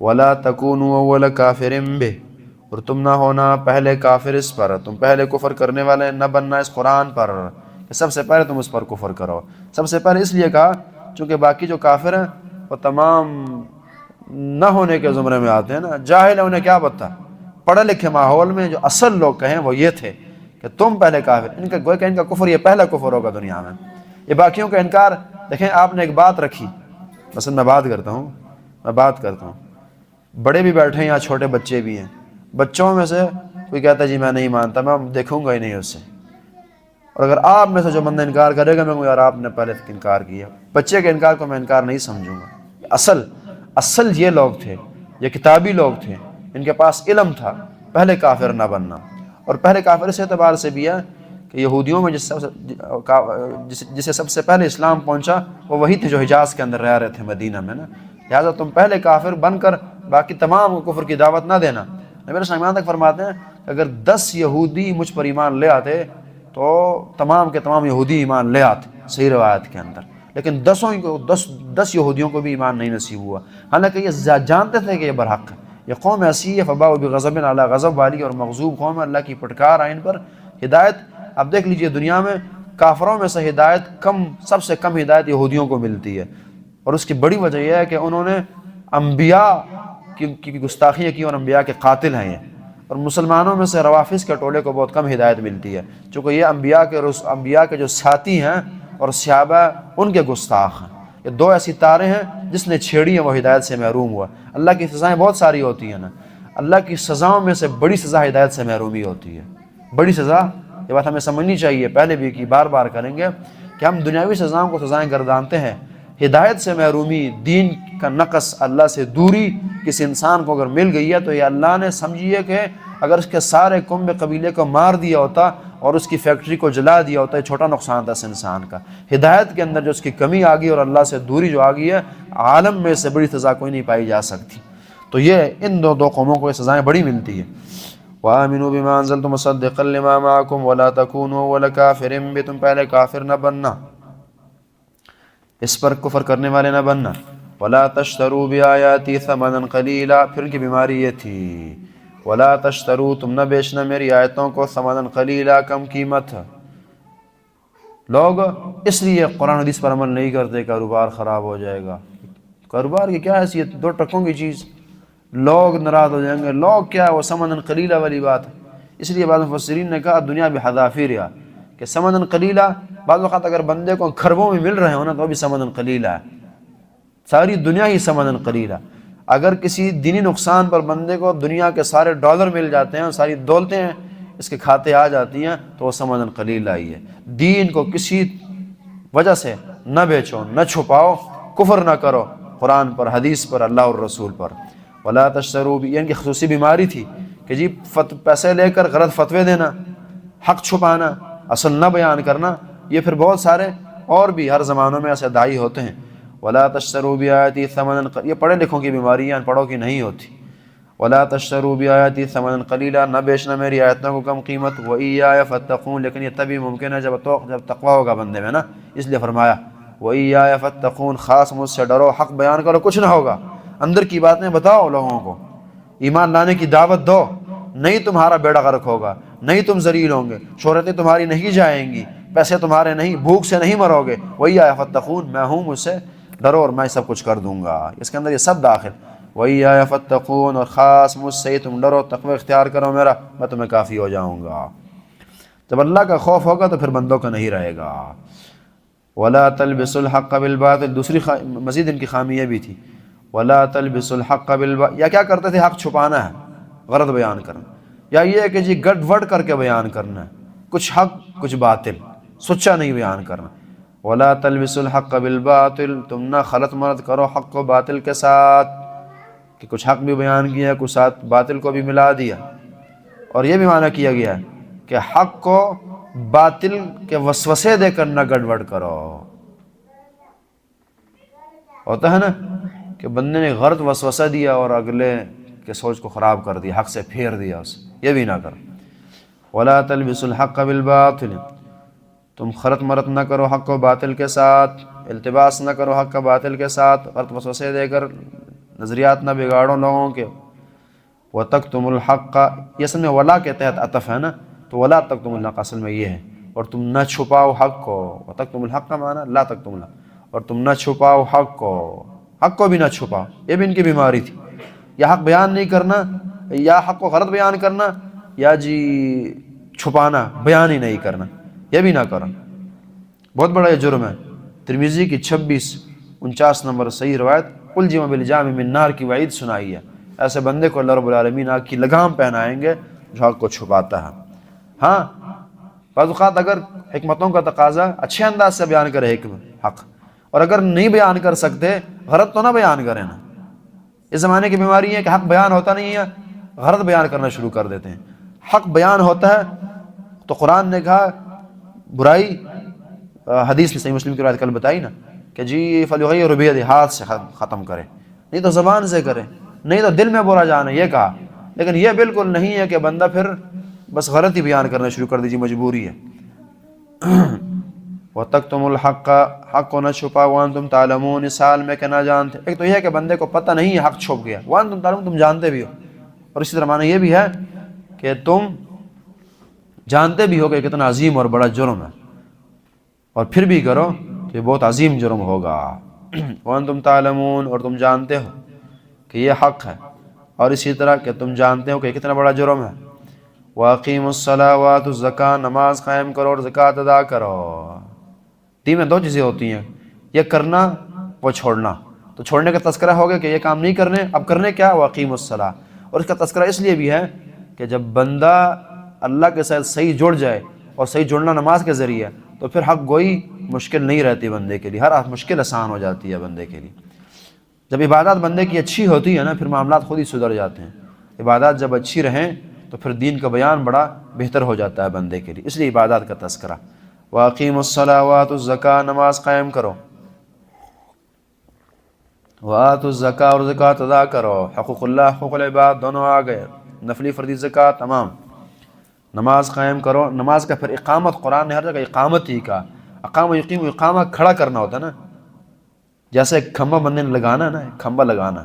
وَلَا تَكُونُوا أَوَّلَ كَافِرٍ بِهِ، اور تم نہ ہونا پہلے کافر اس پر، تم پہلے کفر کرنے والے نہ بننا اس قرآن پر، کہ سب سے پہلے تم اس پر کفر کرو۔ سب سے پہلے اس لیے کہا چونکہ باقی جو کافر ہیں وہ تمام نہ ہونے کے زمرے میں آتے ہیں نا، جاہل ہے، انہیں کیا پتہ؟ پڑھے لکھے ماحول میں جو اصل لوگ کہیں وہ یہ تھے کہ تم پہلے کافر، ان کا گویا کہ ان کا کفر یہ پہلا کفر ہوگا دنیا میں، یہ باقیوں کا انکار۔ دیکھیں آپ نے ایک بات رکھی، مثلا میں بات کرتا ہوں، بڑے بھی بیٹھے ہیں یہاں، چھوٹے بچے بھی ہیں، بچوں میں سے کوئی کہتا ہے جی میں نہیں مانتا، میں دیکھوں گا ہی نہیں اس سے، اور اگر آپ میں سے جو بندہ انکار کرے گا، میں کہوں یار آپ نے پہلے انکار کیا، بچے کے انکار کو میں انکار نہیں سمجھوں گا۔ اصل یہ لوگ تھے، یہ کتابی لوگ تھے، ان کے پاس علم تھا، پہلے کافر نہ بننا۔ اور پہلے کافر اس اعتبار سے بھی ہے کہ یہودیوں میں جسے سب سے پہلے اسلام پہنچا وہ وہی تھے جو حجاز کے اندر رہ رہے تھے، مدینہ میں نا، لہٰذا تم پہلے کافر بن کر باقی تمام کو کفر کی دعوت نہ دینا۔ نبی علیہ السلام تک فرماتے ہیں کہ اگر 10 یہودی مجھ پر ایمان لے آتے تو تمام کے تمام یہودی ایمان لے آتے، صحیح روایت کے اندر، لیکن 10 یہودیوں کو بھی ایمان نہیں نصیب ہوا، حالانکہ یہ جانتے تھے کہ یہ برحق ہے۔ یہ قوم ایسی ہے، فباؤ بغضب علی غضب والی اور مغضوب قوم ہے، اللہ کی پٹکار آئے ان پر۔ ہدایت اب دیکھ لیجئے، دنیا میں کافروں میں سے ہدایت سب سے کم ہدایت یہودیوں کو ملتی ہے، اور اس کی بڑی وجہ یہ ہے کہ انہوں نے انبیاء کی گستاخیاں کی اور انبیاء کے قاتل ہیں یہ۔ اور مسلمانوں میں سے روافظ کے ٹولے کو بہت کم ہدایت ملتی ہے، چونکہ یہ انبیاء کے جو ساتھی ہیں اور صحابہ ان کے گستاخ ہیں۔ یہ 2 ایسی تاریں ہیں، جس نے چھیڑی ہیں وہ ہدایت سے محروم ہوا۔ اللہ کی سزائیں بہت ساری ہوتی ہیں نا، اللہ کی سزاؤں میں سے بڑی سزا ہدایت سے محرومی ہوتی ہے، بڑی سزا۔ یہ بات ہمیں سمجھنی چاہیے، پہلے بھی کی، بار بار کریں گے کہ ہم دنیاوی سزاؤں کو سزائیں گردانتے ہیں، ہدایت سے محرومی، دین کا نقص، اللہ سے دوری کسی انسان کو اگر مل گئی ہے تو یہ اللہ نے سمجھیے کہ اگر اس کے سارے کنب قبیلے کو مار دیا ہوتا اور اس کی فیکٹری کو جلا دیا ہوتا، یہ چھوٹا نقصان تھا اس انسان کا۔ ہدایت کے اندر جو اس کی کمی آ گئی اور اللہ سے دوری جو آ گئی ہے، عالم میں سے بڑی سزا کوئی نہیں پائی جا سکتی۔ تو یہ ان دو قوموں کو یہ سزائیں بڑی ملتی ہیں۔ وَآمِنُوا بِمَا أَنزَلْتُ مُصَدِّقًا لِمَا مَعَكُمْ وَلَا تَكُونُوا أَوَّلَ كَافِرٍ بِهِ، تم پہلے کافر نہ بننا، اس پر کفر کرنے والے نہ بننا۔ وَلَا تَشْتَرُوا بِآيَاتِي ثَمَنًا قَلِيلًا، پھر ان کی بیماری یہ تھی، وَلَا تَشْتَرُوا، تم نہ بیچنا میری آیتوں کو، ثَمَنًا قَلِيلًا، کم قیمت۔ لوگ اس لیے قرآن حدیث پر عمل نہیں کرتے، کاروبار خراب ہو جائے گا۔ کاروبار کی کیا حیثیت، 2 ٹکوں کی چیز، لوگ ناراض ہو جائیں گے، لوگ کیا ہے، وہ ثمنًا قلیلا والی بات ہے۔ اس لیے بعض مفسرین نے کہا دنیا بحذافیرها، کہ ثمنًا قلیلا بعض وقت اگر بندے کو کھربوں میں مل رہے ہوں نا تو بھی ثمنًا قلیلا ہے، ساری دنیا ہی ثمنًا قلیلا۔ اگر کسی دینی نقصان پر بندے کو دنیا کے سارے ڈالر مل جاتے ہیں، ساری دولتیں اس کے کھاتے آ جاتی ہیں، تو وہ ثمنًا قلیلا ہی ہے۔ دین کو کسی وجہ سے نہ بیچو، نہ چھپاؤ، کفر نہ کرو قرآن پر، حدیث پر، اللہ اور رسول پر۔ ولا تشتروا بھی، ان کی خصوصی بیماری تھی کہ جی پیسے لے کر غلط فتوے دینا، حق چھپانا، اصل نہ بیان کرنا، یہ پھر بہت سارے اور بھی ہر زمانوں میں ایسے داعی ہوتے ہیں۔ ولا تشتروا بآیاتی ثمنا، یہ پڑھے لکھوں کی بیماری ہے، ان پڑھوں کی نہیں ہوتی۔ ولا تشتروا بآیاتی ثمنا قلیلا، نہ بیچنا میری آیتوں کو کم قیمت، وإیایا فاتقون، لیکن یہ تبھی ممکن ہے جب تقویٰ ہوگا بندے میں نا، اس لیے فرمایا وإیایا فاتقون، خاص مجھ سے ڈرو، حق بیان کرو، کچھ نہ ہوگا، اندر کی باتیں بتاؤ لوگوں کو، ایمان لانے کی دعوت دو، نہیں تمہارا بیڑا غرق ہوگا، نہیں تم ذلیل ہوں گے، شہرتیں تمہاری نہیں جائیں گی، پیسے تمہارے نہیں، بھوک سے نہیں مرو گے، وإیایا فاتقون، میں ہوں، مجھ سے ڈرو اور میں سب کچھ کر دوں گا۔ اس کے اندر یہ سب داخل، وإیایا فاتقون، اور خاص مجھ سے تم ڈرو، تقوی اختیار کرو میرا، میں تمہیں کافی ہو جاؤں گا۔ جب اللہ کا خوف ہوگا تو پھر بندوں کا نہیں رہے گا۔ ولا تلبسوا الحق بالباطل، دوسری مزید ان کی خامی یہ بھی تھی، ولا تلبسوا الحق بالباطل، یا کیا کرتے تھے، حق چھپانا ہے، غلط بیان کرنا، یا یہ ہے کہ جی گڑ وڑ کر کے بیان کرنا ہے، کچھ حق کچھ باطل، سچا نہیں بیان کرنا۔ ولا تلبسوا الحق بالباطل، تم نہ خلط مرد کرو حق کو باطل کے ساتھ، کہ کچھ حق بھی بیان کیا، کچھ ساتھ باطل کو بھی ملا دیا۔ اور یہ بھی معنی کیا گیا ہے کہ حق کو باطل کے وسوسے دے کر نہ گڑبڑ کرو۔ ہوتا ہے نا کہ بندے نے غلط وسوسہ دیا اور اگلے کے سوچ کو خراب کر دیا، حق سے پھیر دیا اسے، یہ بھی نہ کرو۔ ولا تلبسوا الحق بالباطل، تم خلط مرت نہ کرو حق کو باطل کے ساتھ، التباس نہ کرو حق کا باطل کے ساتھ، غلط وسوسے دے کر نظریات نہ بگاڑو لوگوں کے۔ وَتَكْتُمُ الْحَقَّ، یہ اصل میں ولا کے تحت عطف ہے نا، تو ولا تکتم الحق اصل میں یہ ہے، اور تم نہ چھپاؤ حق کو، وَتَكْتُمُ الْحَقَّ کا معنی لا تکتم الحق، اور تم نہ چھپاؤ حق کو بھی نہ چھپاؤ، یہ بھی ان کی بیماری تھی، یا حق بیان نہیں کرنا، یا حق کو غلط بیان کرنا، یا جی چھپانا، بیان ہی نہیں کرنا، یہ بھی نہ کرو، بہت بڑا یہ جرم ہے۔ ترمذی کی 2649 نمبر صحیح روایت، الجم بالجام من نار کی وعید سنائی ہے، ایسے بندے کو اللہ رب العالمین آگ کی لگام پہنائیں گے جو حق کو چھپاتا ہے۔ ہاں بعض اوقات اگر حکمتوں کا تقاضا اچھے انداز سے بیان کرے حق، اور اگر نہیں بیان کر سکتے غلط تو نہ بیان کریں نا۔ اس زمانے کی بیماری ہے کہ حق بیان ہوتا نہیں ہے، غلط بیان کرنا شروع کر دیتے ہیں۔ حق بیان ہوتا ہے تو قرآن نے کہا برائی، حدیث میں صحیح مسلم کی روایت کل بتائی نا کہ جی فلیغیر بیدہ، ہاتھ سے ختم کرے، نہیں تو زبان سے کرے، نہیں تو دل میں برا جانا، یہ کہا۔ لیکن یہ بالکل نہیں ہے کہ بندہ پھر بس غلط ہی بیان کرنا شروع کر دیجیے، مجبوری ہے۔ وَتَكْتُمُ الْحَقَّ، حق کو نہ چھپا، وَأَنْتُمْ تَعْلَمُونَ، اس حال میں کہ نہ جانتے۔ ایک تو یہ ہے کہ بندے کو پتہ نہیں ہے، حق چھپ گیا، وَأَنْتُمْ تَعْلَمُونَ، تم جانتے بھی ہو، اور اسی طرح معنی یہ بھی ہے کہ تم جانتے بھی ہو کہ کتنا عظیم اور بڑا جرم ہے، اور پھر بھی کرو تو یہ بہت عظیم جرم ہوگا۔ وَأَنْتُمْ تَعْلَمُونَ، اور تم جانتے ہو کہ یہ حق ہے، اور اسی طرح کہ تم جانتے ہو کہ کتنا بڑا جرم ہے۔ وَأَقِيمُوا الصَّلَاةَ وَآتُوا الزَّكَاةَ، نماز قائم کرو اور زکوٰۃ ادا کرو۔ دین میں دو چیزیں ہوتی ہیں، یہ کرنا وہ چھوڑنا۔ تو چھوڑنے کا تذکرہ ہو گیا کہ یہ کام نہیں کرنے، اب کرنے کیا؟ وَأَقِيمُوا الصَّلَاةَ۔ اور اس کا تذکرہ اس لیے بھی ہے کہ جب بندہ اللہ کے ساتھ صحیح جڑ جائے، اور صحیح جڑنا نماز کے ذریعے، تو پھر حق گوئی مشکل نہیں رہتی بندے کے لیے، ہر مشکل آسان ہو جاتی ہے بندے کے لیے۔ جب عبادات بندے کی اچھی ہوتی ہے نا، پھر معاملات خود ہی سدھر جاتے ہیں۔ عبادات جب اچھی رہیں تو پھر دین کا بیان بڑا بہتر ہو جاتا ہے بندے کے لیے، اس لیے عبادات کا تذکرہ۔ وَأَقِيمُوا الصَّلَاةَ وَآتُوا الزَّكَاةَ، نماز قائم کرو، وَآتُوا الزَّكَاةَ، اور زکوٰۃ ادا کرو۔ حقوق اللہ، حقوق العباد دونوں آ گئے، نفلی فرضی زکوٰۃ تمام۔ نماز قائم کرو، نماز کا پھر اقامت، قرآن نے ہر جگہ اقامت ہی کہا۔ اقام یقیم، اقامہ کھڑا کرنا ہوتا ہے نا، جیسے ایک کھمبا بننے لگانا ہے نا، ایک کھمبا لگانا،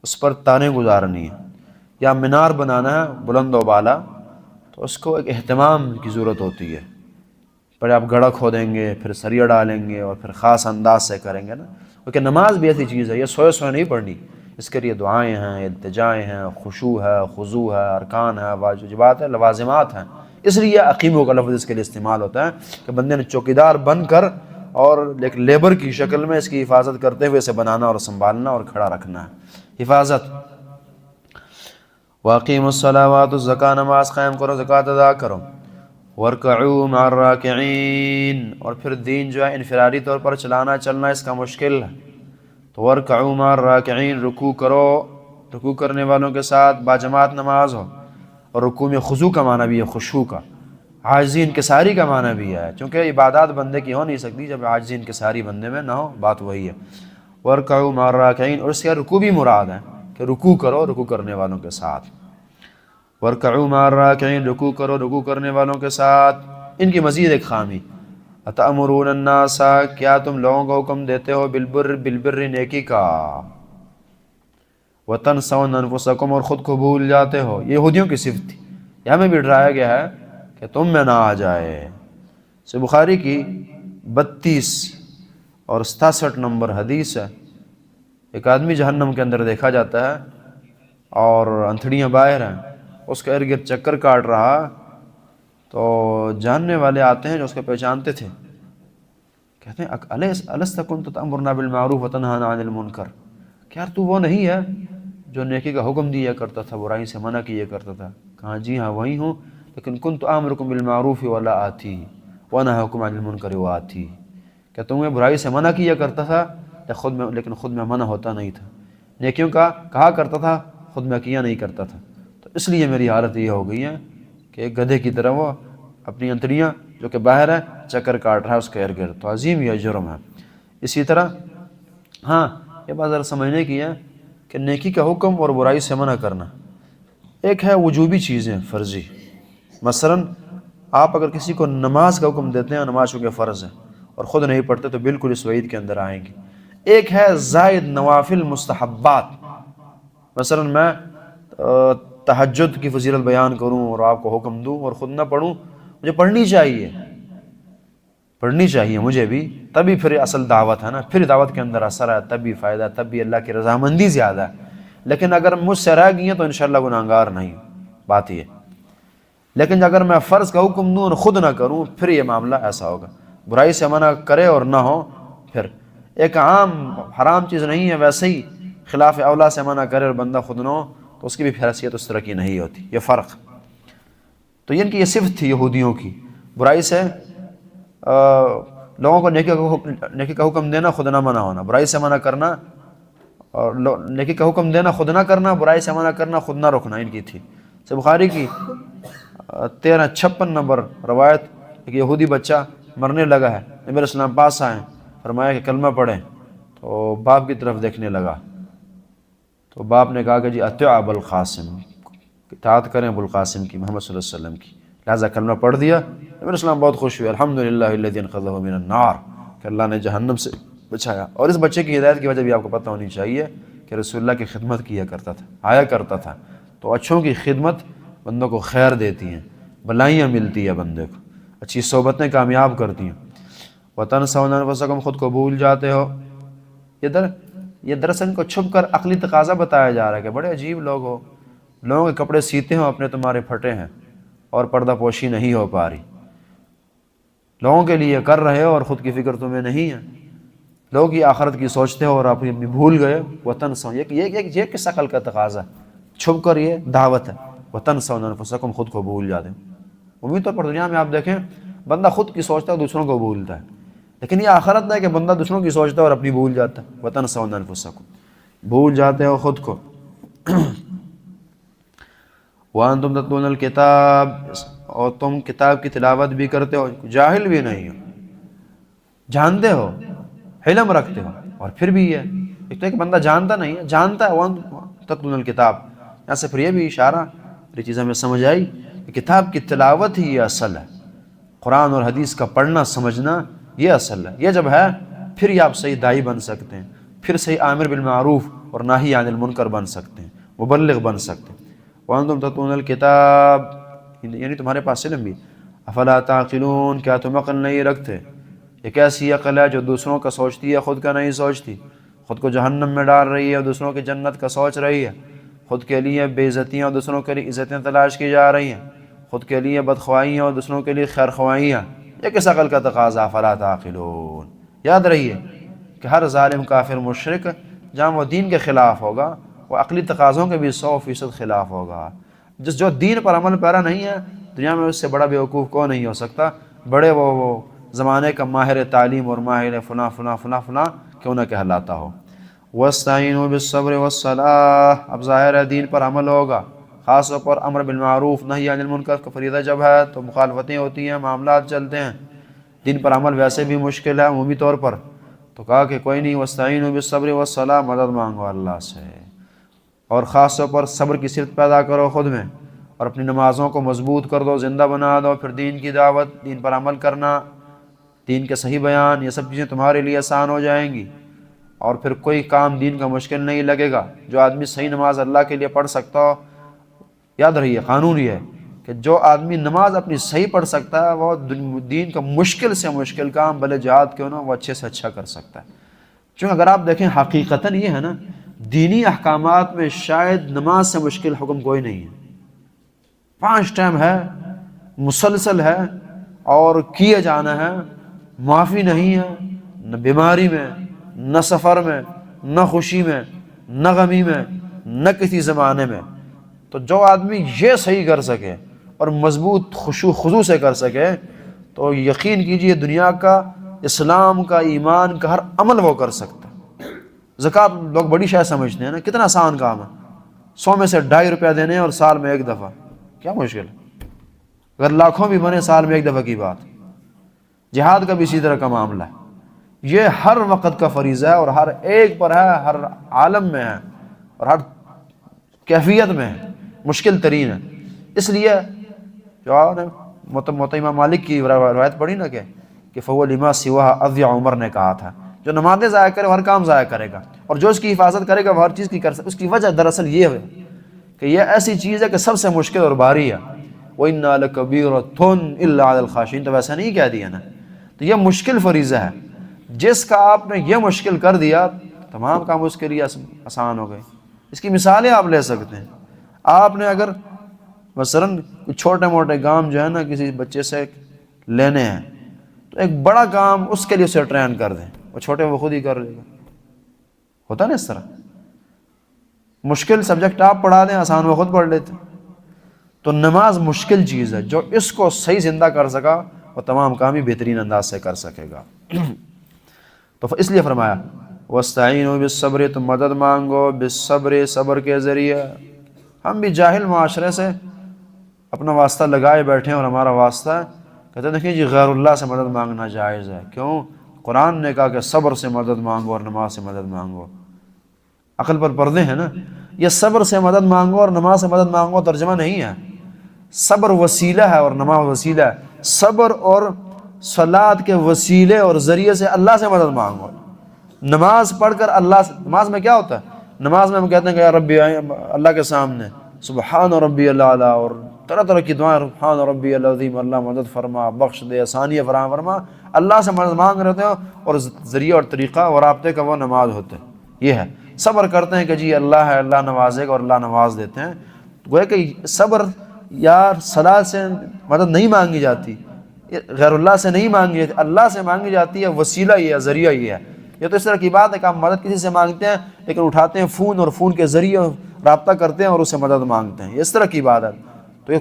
اس پر تاریں گزارنی ہے، یا مینار بنانا ہے بلند و بالا، تو اس کو ایک اہتمام کی ضرورت ہوتی ہے۔ پہلے آپ گڑھا کھودیں گے، پھر سریا ڈالیں گے، اور پھر خاص انداز سے کریں گے نا۔ کیونکہ نماز بھی ایسی چیز ہے، یہ سوئے سوئے نہیں پڑھنی، اس کے لیے دعائیں ہیں، التجائیں ہیں، خشوع ہے، خضوع ہے، ارکان ہے، واجبات ہے، لوازمات ہیں۔ اس لیے اقیمو کا لفظ اس کے لیے استعمال ہوتا ہے کہ بندے نے چوکیدار بن کر اور ایک لیبر کی شکل میں اس کی حفاظت کرتے ہوئے اسے بنانا اور سنبھالنا اور کھڑا رکھنا ہے، حفاظت۔ وَأَقِيمُوا الصَّلَاةَ وَآتُوا الزَّكَاةَ، نماز قائم کرو، زکوٰۃ ادا کرو۔ وَارْكَعُوا مَعَ الرَّاكِعِينَ، اور پھر دین جو ہے انفرادی طور پر چلنا اس کا مشکل ہے، تو وَارْكَعُوا مَعَ الرَّاكِعِينَ، رکوع کرو، رکوع کرنے والوں کے ساتھ باجماعت نماز ہو۔ اور رکوع میں خضوع کا معنی بھی ہے، خشوع کا، عاجزی انکساری کا معنی بھی ہے، چونکہ عبادات بندے کی ہو نہیں سکتی جب عاجزی انکساری بندے میں نہ ہو، بات وہی ہے۔ وَارْكَعُوا مَعَ الرَّاكِعِينَ، اور اس کا رکوع بھی مراد ہے کہ رکوع کرو رکوع کرنے والوں کے ساتھ۔ وَارْكَعُوا مَعَ الرَّاكِعِينَ، رکوع کرو رکوع کرنے والوں کے ساتھ۔ ان کی مزید ایک خامی، أَتَأْمُرُونَ النَّاسَ، کیا تم لوگوں کو حکم دیتے ہو بالبر نیکی کا، وَتَنْسَوْنَ أَنفُسَكُمْ، اور خود کو بھول جاتے ہو۔ یہ یہودیوں کی صفت تھی، یہ ہمیں بھی ڈرایا گیا ہے کہ تم میں نہ آ جائے۔ صحیح بخاری کی 32 اور 67 نمبر حدیث ہے، ایک آدمی جہنم کے اندر دیکھا جاتا ہے اور انتھڑیاں باہر ہیں، اس کا ارد گرد چکر کاٹ رہا، تو جاننے والے آتے ہیں جو اس کو پہچانتے تھے، کہتے ہیں أَلَسْتَ كُنْتَ تَأْمُرُنَا بِالْمَعْرُوفِ وَتَنْهَانَا عَنِ الْمُنْكَرِ، کہ یار تو وہ نہیں ہے جو نیکی کا حکم دیا کرتا تھا، برائی سے منع کیا کرتا تھا؟ کہا جی ہاں وہی ہوں، لیکن كُنْتُ آمُرُكُمْ بِالْمَعْرُوفِ وَلَا آتِيهِ وَأَنْهَاكُمْ عَنِ الْمُنْكَرِ وَآتِيهِ، کہ تمہیں برائی سے منع کیا کرتا تھا لیکن خود میں منع ہوتا نہیں تھا، نیکیوں کا کہا کرتا تھا، خود میں کیا نہیں کرتا تھا۔ تو اس لیے میری حالت یہ ہو گئی ہے کہ ایک گدھے کی طرح وہ اپنی انتڑیاں جو کہ باہر ہے چکر کاٹ رہا ہے اس کے ارد گرد، تو عظیم یہ جرم ہے۔ اسی طرح ہاں یہ بات ذرا سمجھنے کی ہے کہ نیکی کا حکم اور برائی سے منع کرنا ایک ہے وجوبی چیزیں فرضی، مثلا آپ اگر کسی کو نماز کا حکم دیتے ہیں، نماز چونکہ فرض ہے اور خود نہیں پڑھتے تو بالکل اس وعید کے اندر آئیں گے۔ ایک ہے زائد نوافل مستحبات، مثلا میں تہجد کی فضیلت بیان کروں اور آپ کو حکم دوں اور خود نہ پڑھوں، مجھے پڑھنی چاہیے مجھے بھی، تبھی پھر اصل دعوت ہے نا، پھر دعوت کے اندر اثر ہے، تب بھی فائدہ، تب بھی اللہ کی رضامندی زیادہ ہے۔ لیکن اگر مجھ سے رہ گئی ہیں تو انشاءاللہ گناہگار نہیں، بات یہ۔ لیکن اگر میں فرض کا حکم دوں اور خود نہ کروں، پھر یہ معاملہ ایسا ہوگا، برائی سے منع کرے اور نہ ہو، پھر ایک عام حرام چیز نہیں ہے، ویسے ہی خلاف اولا سے منع کرے اور بندہ خود نہ ہو، تو اس کی بھی حیثیت اس طرح کی نہیں ہوتی، یہ فرق۔ تو ان کی یہ صفت تھی یہودیوں کی، برائی سے لوگوں کو نیکی کا حکم دینا، خود نہ منع ہونا، برائی سے منع کرنا، اور نیکی کا حکم دینا، خود نہ کرنا، برائی سے منع کرنا، خود نہ رکنا، ان کی تھی۔ صحیح بخاری کی 1356 نمبر روایت، ایک یہودی بچہ مرنے لگا ہے، نبی علیہ السلام پاس آئے، فرمایا کہ کلمہ پڑھیں، تو باپ کی طرف دیکھنے لگا، تو باپ نے کہا کہ جی اطیع ابو القاسم، اطاعت کریں ابو القاسم کی، محمد صلی اللہ علیہ وسلم کی، لہٰذا کلمہ پڑھ دیا۔ نبی علیہ السلام بہت خوش ہوئے، الحمدللہ الذی انقذہ من النار، کہ اللہ نے جہنم سے بچایا۔ اور اس بچے کی ہدایت کی وجہ بھی آپ کو پتہ ہونی چاہیے کہ رسول اللہ کی خدمت کیا کرتا تھا، آیا کرتا تھا، تو اچھوں کی خدمت بندوں کو خیر دیتی ہیں، بلائیاں ملتی ہیں بندے کو، اچھی صحبتیں کامیاب کرتی ہیں۔ وَتَنْسَوْنَ أَنفُسَكُمْ، خود کو بھول جاتے ہو۔ یہ دراصل کو چھپ کر عقلی تقاضا بتایا جا رہا ہے کہ بڑے عجیب لوگ ہو، لوگوں کے کپڑے سیتے ہو، اپنے تمہارے پھٹے ہیں اور پردہ پوشی نہیں ہو پا رہی، لوگوں کے لیے کر رہے ہو اور خود کی فکر تمہیں نہیں ہے، لوگوں کی آخرت کی سوچتے ہو اور آپ اپنی بھول گئے۔ وَتَنْسَوْنَ، یہ کس عقل کا تقاضا ہے؟ چھپ کر یہ دعوت ہے۔ وَتَنْسَوْنَ أَنفُسَكُمْ، خود کو بھول جاتے ہو۔ امید طور پر دنیا میں آپ دیکھیں بندہ خود کی سوچتا ہے، دوسروں کو بھولتا ہے، لیکن یہ آخرت ہے کہ بندہ دوسروں کی سوچتا ہے اور اپنی بھول جاتا ہے۔ وَتَنْسَوْنَ أَنفُسَكُمْ، بھول جاتے ہو خود کو۔ وَأَنْتُمْ تَتْلُونَ الْكِتَابَ، اور تم کتاب کی تلاوت بھی کرتے ہو، جاہل بھی نہیں ہو، جانتے ہو، علم رکھتے ہو، اور پھر بھی یہ ایک تو ایک بندہ جانتا نہیں ہے، جانتا ہے، وَأَنْتُمْ تَتْلُونَ الْكِتَابَ، یہاں سے پھر یہ بھی اشارہ، یہ چیز ہمیں سمجھ آئی کہ کتاب کی تلاوت ہی یہ اصل ہے، قرآن اور حدیث کا پڑھنا سمجھنا یہ اصل ہے۔ یہ جب ہے پھر ہی آپ صحیح داعی بن سکتے ہیں، پھر صحیح عامر بالمعروف اور ناہی عن المنکر بن سکتے ہیں، مبلغ بن سکتے ہیں۔ وَأَنْتُمْ تَتْلُونَ الْكِتَابَ، یعنی تمہارے پاس علم بھی۔ افلا تعقلون، کیا تم عقل نہیں رکھتے؟ یہ کیسی عقل ہے جو دوسروں کا سوچتی ہے، خود کا نہیں سوچتی، خود کو جہنم میں ڈال رہی ہے، دوسروں کی جنت کا سوچ رہی ہے، خود کے لیے بے عزتیاں اور دوسروں کے لیے عزتیں تلاش کی جا رہی ہیں، خود کے لیے بدخوائیاں اور دوسروں کے لیے خیرخوائیاں۔ یہ کس عقل کا تقاضا؟ افلا تعقلون۔ یاد رہیے کہ ہر ظالم کافر مشرک جہاں وہ دین کے خلاف ہوگا، وہ عقلی تقاضوں کے بھی 100% خلاف ہوگا۔ جو دین پر عمل پیرا نہیں ہے، دنیا میں اس سے بڑا بیوقوف کون نہیں ہو سکتا، بڑے وہ زمانے کا ماہر تعلیم اور ماہر فلاں فلاں فلاں فلاں کیوں نہ کہلاتا ہو۔ وَاسْتَعِينُوا بِالصَّبْرِ وَالصَّلَاةِ، اب ظاہر ہے دین پر عمل ہوگا، خاص طور پر امر بالمعروف نہی عن المنکر کا فریضہ جب ہے تو مخالفتیں ہوتی ہیں، معاملات چلتے ہیں، دین پر عمل ویسے بھی مشکل ہے عمومی طور پر، تو کہا کہ کوئی نہیں، وَاسْتَعِينُوا بِالصَّبْرِ وَالصَّلَاةِ، مدد مانگو اللہ سے، اور خاص طور پر صبر کی صفت پیدا کرو خود میں، اور اپنی نمازوں کو مضبوط کر دو، زندہ بنا دو، پھر دین کی دعوت، دین پر عمل کرنا، دین کے صحیح بیان، یہ سب چیزیں تمہارے لیے آسان ہو جائیں گی، اور پھر کوئی کام دین کا مشکل نہیں لگے گا۔ جو آدمی صحیح نماز اللہ کے لیے پڑھ سکتا ہو، یاد رہیے قانون یہ ہے کہ جو آدمی نماز اپنی صحیح پڑھ سکتا ہے وہ دین کا مشکل سے مشکل کام بھلے جہاد کیوں نہ وہ اچھے سے اچھا کر سکتا ہے۔ چونکہ اگر آپ دیکھیں حقیقتاً یہ ہے نا، دینی احکامات میں شاید نماز سے مشکل حکم کوئی نہیں ہے۔ 5 ٹائم ہے، مسلسل ہے، اور کیے جانا ہے، معافی نہیں ہے، نہ بیماری میں، نہ سفر میں، نہ خوشی میں، نہ غمی میں، نہ کسی زمانے میں۔ تو جو آدمی یہ صحیح کر سکے اور مضبوط خشوع خضوع سے کر سکے تو یقین کیجئے دنیا کا، اسلام کا، ایمان کا ہر عمل وہ کر سکتا ہے۔ زکوٰۃ لوگ بڑی شے سمجھتے ہیں نا، کتنا آسان کام ہے، 100 میں سے 2.5 روپیہ دینے اور سال میں 1 دفعہ، کیا مشکل ہے؟ اگر لاکھوں بھی بنے سال میں 1 دفعہ کی بات۔ جہاد کا بھی اسی طرح کا معاملہ ہے، یہ ہر وقت کا فریضہ ہے اور ہر ایک پر ہے، ہر عالم میں ہے اور ہر کیفیت میں ہے، مشکل ترین ہے۔ اس لیے جو امام مالک کی روایت پڑھی نا کہ فَهُوَ لِمَا سِوَاهَا أَضْيَعُ، عمر نے کہا تھا جو نمازیں ضائع کرے وہ ہر کام ضائع کرے گا، اور جو اس کی حفاظت کرے گا وہ ہر چیز کی کر سکے۔ اس کی وجہ دراصل یہ ہے کہ یہ ایسی چیز ہے کہ سب سے مشکل اور بھاری ہے۔ وَإِنَّا لَكَبِيرَةٌ إِلَّا عَلَى الْخَاشِعِينَ، تو ویسا نہیں کہہ دیا نا، تو یہ مشکل فریضہ ہے، جس کا آپ نے یہ مشکل کر دیا تمام کام اس کے لیے آسان ہو گئے۔ اس کی مثالیں آپ لے سکتے ہیں۔ آپ نے اگر مثلاً چھوٹے موٹے کام جو ہے نا کسی بچے سے لینے ہیں تو ایک بڑا کام اس کے لیے اسے ٹرین کر دیں، وہ چھوٹے وہ خود ہی کر لے گا، ہوتا نا اس طرح۔ مشکل سبجیکٹ آپ پڑھا دیں، آسان وہ خود پڑھ لیتے۔ تو نماز مشکل چیز ہے، جو اس کو صحیح زندہ کر سکا اور تمام کام ہی بہترین انداز سے کر سکے گا۔ تو اس لیے فرمایا وَاسْتَعِينُوا بِالصَّبْرِ، تم مدد مانگو بالصبر، صبر کے ذریعے۔ ہم بھی جاہل معاشرے سے اپنا واسطہ لگائے بیٹھے ہیں، اور ہمارا واسطہ ہے کہتے ہیں دیکھیں جی غیر اللہ سے مدد مانگنا جائز ہے۔ کیوں؟ قرآن نے کہا کہ صبر سے مدد مانگو اور نماز سے مدد مانگو۔ عقل پر پردے ہیں نا، یہ صبر سے مدد مانگو اور نماز سے مدد مانگو ترجمہ نہیں ہے۔ صبر وسیلہ ہے اور نماز وسیلہ ہے۔ صبر اور صلاۃ کے وسیلے اور ذریعے سے اللہ سے مدد مانگو۔ نماز پڑھ کر اللہ سے، نماز میں کیا ہوتا ہے؟ نماز میں ہم کہتے ہیں کہ یا ربی، اللہ کے سامنے سبحان ربی اللہ، اور طرح طرح کی دعائیں، سبحان ربی العظیم، اللہ مدد فرما، بخش دے، آسانی فراہم فرما۔ اللہ سے مدد مانگ رہتے ہو، اور ذریعہ اور طریقہ اور رابطے کا وہ نماز ہوتے ہیں۔ یہ ہے صبر کرتے ہیں کہ جی اللہ ہے، اللہ نوازے گا، اور اللہ نواز دیتے ہیں۔ گویا کہ صبر یا صلاۃ سے مدد نہیں مانگی جاتی، غیر اللہ سے نہیں مانگی جاتی، اللہ سے مانگی جاتی ہے۔ وسیلہ یہ ہے، ذریعہ یہ ہے۔ یہ تو اس طرح کی بات ہے کہ آپ مدد کسی سے مانگتے ہیں لیکن اٹھاتے ہیں فون، اور فون کے ذریعے رابطہ کرتے ہیں اور اس سے مدد مانگتے ہیں، یہ اس طرح کی بات ہے۔ تو یہ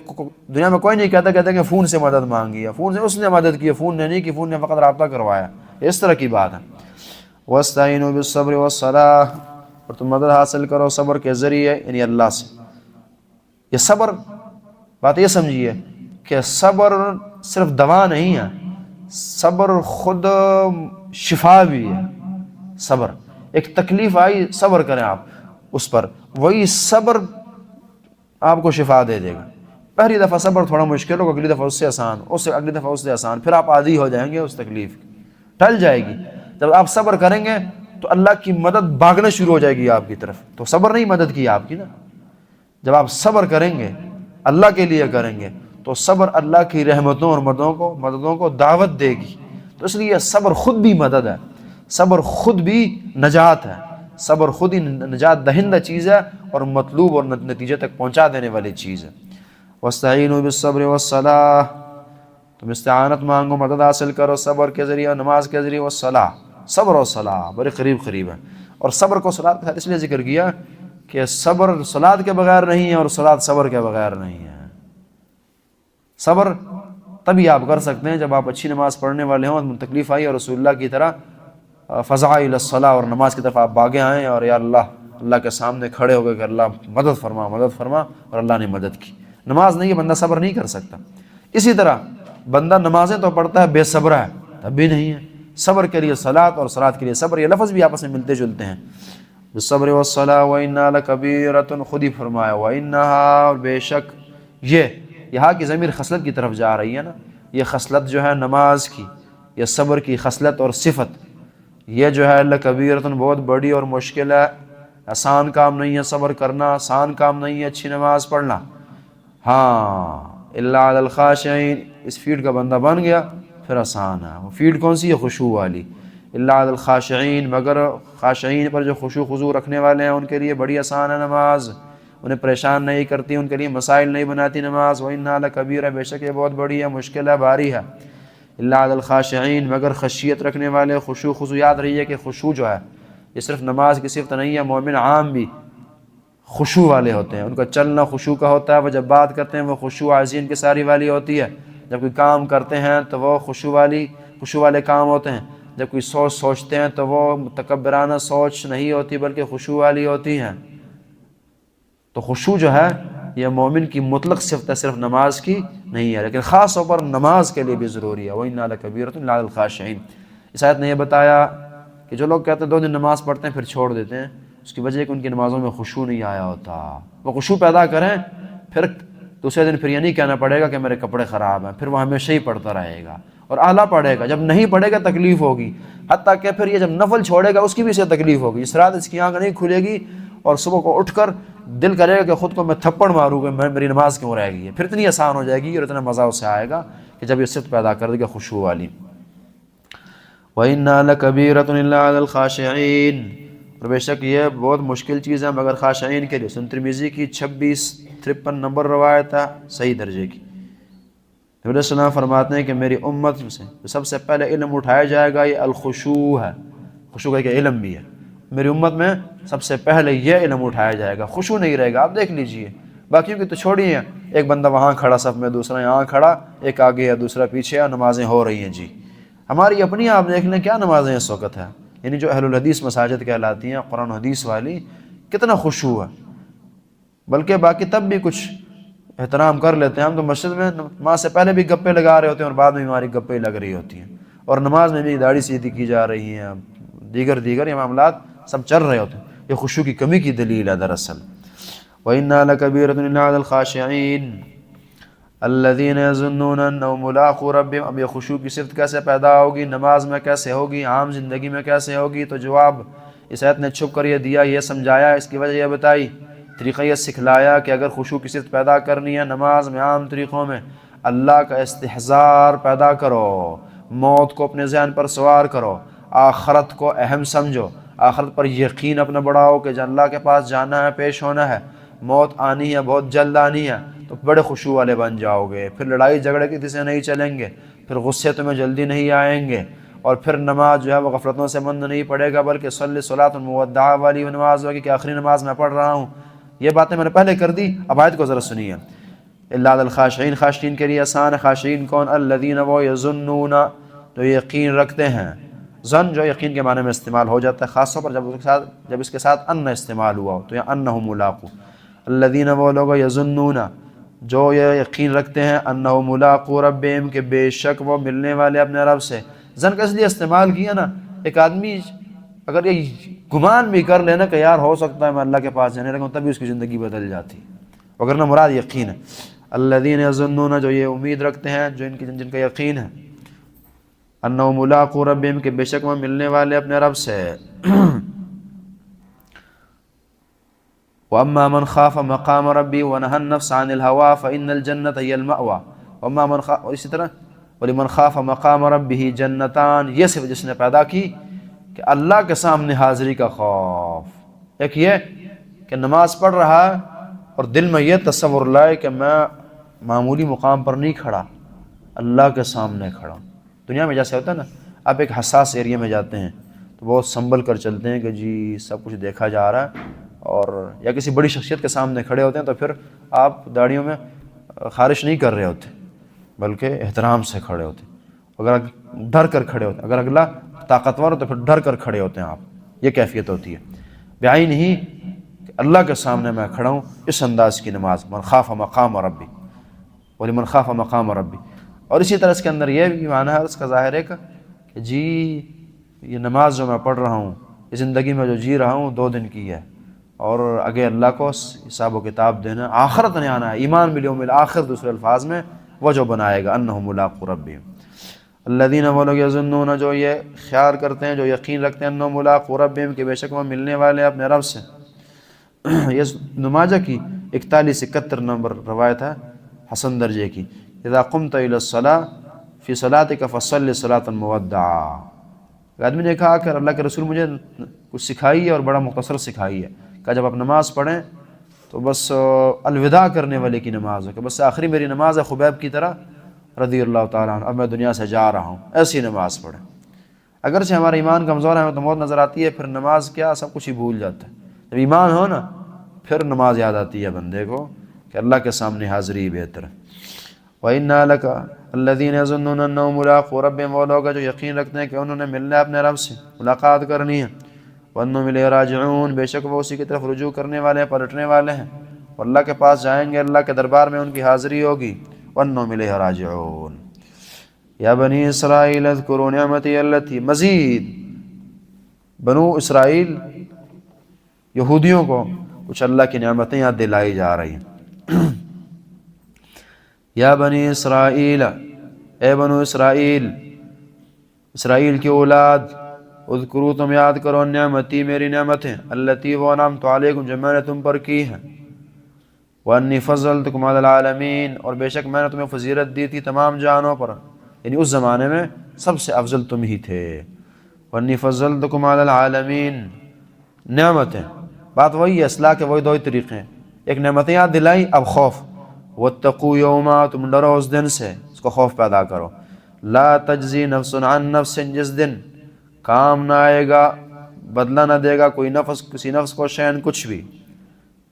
دنیا میں کوئی نہیں کہتا کہ فون سے مدد مانگی ہے، فون سے اس نے مدد کی ہے، فون نے نہیں کی، فون نے فقط رابطہ کروایا، یہ اس طرح کی بات ہے۔ وَاسْتَعِينُوا بِالصَّبْرِ وَالصَّلَاةِ، اور تم مدد حاصل کرو صبر کے ذریعے، یعنی اللہ سے۔ یہ صبر، بات یہ سمجھیے کہ صبر صرف دوا نہیں ہے، صبر خود شفا بھی ہے۔ صبر، ایک تکلیف آئی، صبر کریں آپ اس پر، وہی صبر آپ کو شفا دے دے گا۔ پہلی دفعہ صبر تھوڑا مشکل ہوگا، اگلی دفعہ اس سے آسان، اس سے اگلی دفعہ اس سے آسان، پھر آپ عادی ہو جائیں گے، اس تکلیف ٹل جائے گی۔ جب آپ صبر کریں گے تو اللہ کی مدد بھاگنا شروع ہو جائے گی آپ کی طرف۔ تو صبر نہیں مدد کی آپ کی نا، جب آپ صبر کریں گے اللہ کے لیے کریں گے تو صبر اللہ کی رحمتوں اور مددوں کو دعوت دے گی۔ تو اس لیے صبر خود بھی مدد ہے، صبر خود بھی نجات ہے، صبر خود ہی نجات دہندہ چیز ہے اور مطلوب اور نتیجے تک پہنچا دینے والی چیز ہے۔ وَاسْتَعِينُوا بِالصَّبْرِ وَالصَّلَاةِ، تم استعانت مانگو، مدد حاصل کرو صبر کے ذریعے، نماز کے ذریعے۔ وَالصَّلَاةِ، صبر اور صلاح بڑے قریب ہے، اور صبر کو صلاۃ کے ساتھ اس لیے ذکر کیا کہ صبر صلاۃ کے بغیر نہیں ہے اور صلاۃ صبر کے بغیر نہیں ہے۔ صبر تبھی آپ کر سکتے ہیں جب آپ اچھی نماز پڑھنے والے ہوں، تکلیف آئی اور رسول اللہ کی طرح فزع الی الصلاۃ، اور نماز کی طرف آپ باگے آئیں اور یا اللہ کے سامنے کھڑے ہو گئے کہ اللہ مدد فرما اور اللہ نے مدد کی۔ نماز نہیں ہے، بندہ صبر نہیں کر سکتا۔ اسی طرح بندہ نمازیں تو پڑھتا ہے، بے صبر ہے تب بھی نہیں ہے۔ صبر کے لیے صلاۃ اور صلاۃ کے لیے صبر، یہ لفظ بھی آپس میں ملتے جلتے ہیں۔ بالصبر والصلاۃ وَإِنَّهَا لَكَبِيرَةٌ، خود ہی فرمایا وَإِنَّهَا، اور بے شک یہاں کی ضمیر خصلت کی طرف جا رہی ہے نا، یہ خصلت جو ہے نماز کی، یہ صبر کی خصلت اور صفت، یہ جو ہے لَكَبِيرَةٌ، بہت بڑی اور مشکل ہے، آسان کام نہیں ہے صبر کرنا، آسان کام نہیں ہے اچھی نماز پڑھنا۔ ہاں إِلَّا عَلَى الْخَاشِعِينَ، اس فیلڈ کا بندہ بن گیا پھر آسان ہے۔ وہ فیلڈ کون سی ہے؟ خشوع والی۔ إِلَّا عَلَى الْخَاشِعِينَ، مگر خاشعین پر جو خشوع خضوع رکھنے والے ہیں ان کے لیے بڑی آسان ہے نماز، انہیں پریشان نہیں کرتی، ان کے لیے مسائل نہیں بناتی نماز۔ وَإِنَّهَا لَكَبِيرَةٌ، بے شک یہ بہت بڑی ہے، مشکل ہے، بھاری ہے۔ إِلَّا عَلَى الْخَاشِعِينَ، مگر خشیت رکھنے والے، خشوع خضوع۔ یاد رہیے کہ خشوع جو ہے یہ صرف نماز کی صفت نہیں ہے، مومن عام بھی خشوع والے ہوتے ہیں، ان کا چلنا خشوع کا ہوتا ہے، وہ جب بات کرتے ہیں وہ خشوع عظیم کی ساری والی ہوتی ہے، جب کوئی کام کرتے ہیں تو وہ خشوع والے کام ہوتے ہیں، جب کوئی سوچ سوچتے ہیں تو وہ متکبرانہ سوچ نہیں ہوتی بلکہ خشوع والی ہوتی ہیں۔ تو خشوع جو ہے یہ مومن کی مطلق صفت ہے، صرف نماز کی نہیں ہے، لیکن خاص طور پر نماز کے لیے بھی ضروری ہے۔ وَإِنَّهَا لَكَبِيرَةٌ إِلَّا عَلَى الْخَاشِعِينَ۔ اس آیت نے یہ بتایا کہ جو لوگ کہتے ہیں 2 دن نماز پڑھتے ہیں پھر چھوڑ دیتے ہیں، اس کی وجہ ہے کہ ان کی نمازوں میں خشوع نہیں آیا ہوتا۔ وہ خشوع پیدا کریں، پھر دوسرے دن پھر یہ نہیں کہنا پڑے گا کہ میرے کپڑے خراب ہیں، پھر وہ ہمیشہ ہی پڑھتا رہے گا اور اعلیٰ پڑھے گا۔ جب نہیں پڑھے گا تکلیف ہوگی، حتیٰ کہ پھر یہ جب نفل چھوڑے گا اس کی بھی اسے تکلیف ہوگی۔ اس رات اس کی آنکھ نہیں کھلے گی اور صبح کو اٹھ کر دل کرے گا کہ خود کو میں تھپڑ ماروں گا، میری نماز کیوں رہ گئی ہے۔ پھر اتنی آسان ہو جائے گی اور اتنا مزہ اسے آئے گا کہ جب یہ صفت پیدا کر دے گا خشوع والی۔ وَإِنَّهَا لَكَبِيرَةٌ إِلَّا عَلَى الْخَاشِعِينَ، اور بے شک یہ بہت مشکل چیز ہے مگر خاشعین کے لیے۔ سنن ترمذی کی 2653 نمبر روایت ہے، صحیح درجے کی۔ نبی علیہ السلام فرماتے ہیں کہ میری امت سے سب سے پہلے علم اٹھایا جائے گا، یہ الخشوع ہے۔ خشوع کا علم بھی ہے، میری امت میں سب سے پہلے یہ علم اٹھایا جائے گا، خشوع نہیں رہے گا۔ آپ دیکھ لیجئے، باقیوں کی تو چھوڑیے، ایک بندہ وہاں کھڑا صف میں، دوسرا یہاں کھڑا، ایک آگے ہے دوسرا پیچھے ہے، نمازیں ہو رہی ہیں جی۔ ہماری اپنی آپ دیکھ لیں کیا نمازیں اس وقت ہے، یعنی جو اہل الحدیث مساجد کہلاتی ہیں قرآن و حدیث والی، کتنا خشوع ہے، بلکہ باقی تب بھی کچھ احترام کر لیتے ہیں ہم تو مسجد میں نماز سے پہلے بھی گپے لگا رہے ہوتے ہیں اور بعد میں ہماری گپے لگ رہی ہوتی ہیں، اور نماز میں بھی داڑھی سیدھی کی جا رہی ہیں، دیگر یہ معاملات سب چل رہے ہوتے ہیں۔ یہ خشوع کی کمی کی دلیل ہے دراصل۔ وَإِنَّا لَكَبِيرَةٌ إِلَّا عَلَى الْخَاشِعِينَ الَّذِينَ يَظُنُّونَ أَنَّهُم مُّلَاقُو رَبِّهِمْ۔ اب یہ خشوع کی صفت کیسے پیدا ہوگی، نماز میں کیسے ہوگی، عام زندگی میں کیسے ہوگی؟ تو جواب اس آیت نے چھپ کر یہ دیا، یہ سمجھایا، اس کی وجہ یہ بتائی، طریقہ یہ سکھلایا کہ اگر خشوع کی صفت پیدا کرنی ہے نماز میں عام طریقوں میں اللہ کا استحضار پیدا کرو، موت کو اپنے ذہن پر سوار کرو، آخرت کو اہم سمجھو، آخرت پر یقین اپنا بڑھاؤ کہ اللہ کے پاس جانا ہے، پیش ہونا ہے، موت آنی ہے، بہت جلد آنی ہے، تو بڑے خشوع والے بن جاؤ گے، پھر لڑائی جھگڑے کی سے نہیں چلیں گے، پھر غصے تمہیں جلدی نہیں آئیں گے، اور پھر نماز جو ہے وہ غفلتوں سے بند نہیں پڑے گا، بلکہ صلی صلاۃ المودع والی نماز ہوگی کہ آخری نماز میں پڑھ رہا ہوں۔ یہ باتیں میں نے پہلے کر دی، اب آیت کو ذرا سنیے۔ الا علی الخاشعین، خاشعین کے لیے آسان ہے۔ خاشعین کون؟ الذین، وہ یظنون، جو یقین رکھتے ہیں۔ ظن جو یقین کے معنی میں استعمال ہو جاتا ہے، خاص طور پر جب اس کے ساتھ ان استعمال ہوا ہو تو یا انہم ملاقو۔ الذین، وہ لوگ یظنون جو یہ یقین رکھتے ہیں، انہم ملاقو ربہم، کہ بے شک وہ ملنے والے اپنے رب سے۔ ظن کا اس لیے استعمال کیا نا، ایک آدمی اگر یہ گمان بھی کر لینا کہ یار ہو سکتا ہے میں اللہ کے پاس جانے لگا ہوں، تبھی اس کی زندگی بدل جاتی، وگرنہ مراد یقین ہے۔ الذین یظنون، جو یہ امید رکھتے ہیں، جو جن کا یقین ہے، انہم ملاقو ربہم، کہ بے شک وہ ملنے والے اپنے رب سے۔ وَأَمَّا مَنْ خَافَ مَقَامَ رَبِّهِ وَنَهَى النَّفْسَ عَنِ الْهَوَىٰ فَإِنَّ الْجَنَّةَ هِيَ الْمَأْوَىٰ۔ وَأَمَّا مَنْ خَافَ، اور اسی طرح وَلِمَنْ خَافَ مَقَامَ رَبِّهِ جَنَّتَانِ، یہ صرف جس نے پیدا کی کہ اللہ کے سامنے حاضری کا خوف۔ ایک یہ کہ نماز پڑھ رہا ہے اور دل میں یہ تصور لائے کہ میں معمولی مقام پر نہیں کھڑا، اللہ کے سامنے کھڑا ہوں۔ دنیا میں جیسے ہوتا ہے نا، آپ ایک حساس ایریا میں جاتے ہیں تو بہت سنبھل کر چلتے ہیں کہ جی سب کچھ دیکھا جا رہا ہے، اور یا کسی بڑی شخصیت کے سامنے کھڑے ہوتے ہیں تو پھر آپ داڑھیوں میں خارش نہیں کر رہے ہوتے بلکہ احترام سے کھڑے ہوتے ہیں، اگر ڈر کر کھڑے ہوتے ہیں، اگر اگلا طاقتور ہو تو پھر ڈر کر کھڑے ہوتے ہیں آپ، یہ کیفیت ہوتی ہے بعین ہی کہ اللہ کے سامنے میں کھڑا ہوں، اس انداز کی نماز۔ من خاف مقام ربی ولمن خاف مقام ربی۔ اور اسی طرح اس کے اندر یہ بھی معنی ہے اس کا ظاہر ہے کہ جی یہ نماز جو میں پڑھ رہا ہوں، اس زندگی میں جو جی رہا ہوں 2 دن کی ہے، اور اگے اللہ کو حساب و کتاب دینا، آخرت نہیں آنا ہے، ایمان بالیوم الآخر دوسرے الفاظ میں وہ جو بنائے گا، انہم ملاقو ربہم۔ الذین، وہ لوگ یظنون جو یہ خیال کرتے ہیں، جو یقین رکھتے ہیں، انہم ملاقو ربہم، کہ بے شک وہ ملنے والے اپنے رب سے۔ یہ نماجہ کی 41-71 نمبر روایت ہے حسن درجے کی۔ اذا قمت الى الصلاة فی صلاتک فصل صلاة مودعا۔ آدمی نے کہا کہ اللہ کے رسول مجھے کچھ سکھائی ہے اور بڑا مختصر سکھائی ہے، کہ جب آپ نماز پڑھیں تو بس الوداع کرنے والے کی نماز ہو، کہ بس آخری میری نماز ہے خبیب کی طرح رضی اللہ تعالیٰ عنہ، اب میں دنیا سے جا رہا ہوں، ایسی نماز پڑھیں۔ اگرچہ ہمارا ایمان کمزور ہے، ہمیں تو موت نظر آتی ہے، پھر نماز کیا سب کچھ ہی بھول جاتا ہے۔ جب ایمان ہو نا پھر نماز یاد آتی ہے بندے کو کہ اللہ کے سامنے حاضری بہتر ہے۔ وَإِنَّا لَكَ الَّذِينَ يَظُنُّونَ أَنَّهُم مُّلَاقُو رَبِّهِمْ، وہ لوگ جو یقین رکھتے ہیں کہ انہوں نے ملنا ہے اپنے رب سے، ملاقات کرنی ہے۔ وَأَنَّهُمْ إِلَيْهِ راجِعُونَ، بے شک وہ اسی کی طرف رجوع کرنے والے ہیں، پلٹنے والے ہیں، اور اللہ کے پاس جائیں گے، اللہ کے دربار میں ان کی حاضری ہوگی۔ وَأَنَّهُمْ إِلَيْهِ راجِعُونَ۔ یا بنی اسرائیل اذکروا نعمتی التی، مزید بنو اسرائیل یہودیوں کو کچھ اللہ کی نعمتیں یاد دلائی جا رہی ہیں۔ یا بنی اسرائیل، اے بنو اسرائیل، اسرائیل کی اولاد، اذکروا، تم یاد کرو، نعمتی، میری نعمتیں، التی، وہ انعمت علیکم، جو میں نے تم پر کی ہیں، وانی فضلتکم علی العالمین، اور بے شک میں نے تمہیں فضیلت دی تھی تمام جہانوں پر، یعنی اس زمانے میں سب سے افضل تم ہی تھے۔ وانی فضلتکم علی العالمین، نعمتیں، بات وہی ہے، اصلاح کے وہی 2 طریقے ہیں، ایک نعمتیں یاد دلائی، اب خوف۔ واتقوا یوما، تم ڈرو اس دن سے، اس کو خوف پیدا کرو، لا تجزی نفس عن نفس، جس دن کام نہ آئے گا، بدلہ نہ دے گا کوئی نفس کسی نفس کو، شیئن، کچھ بھی،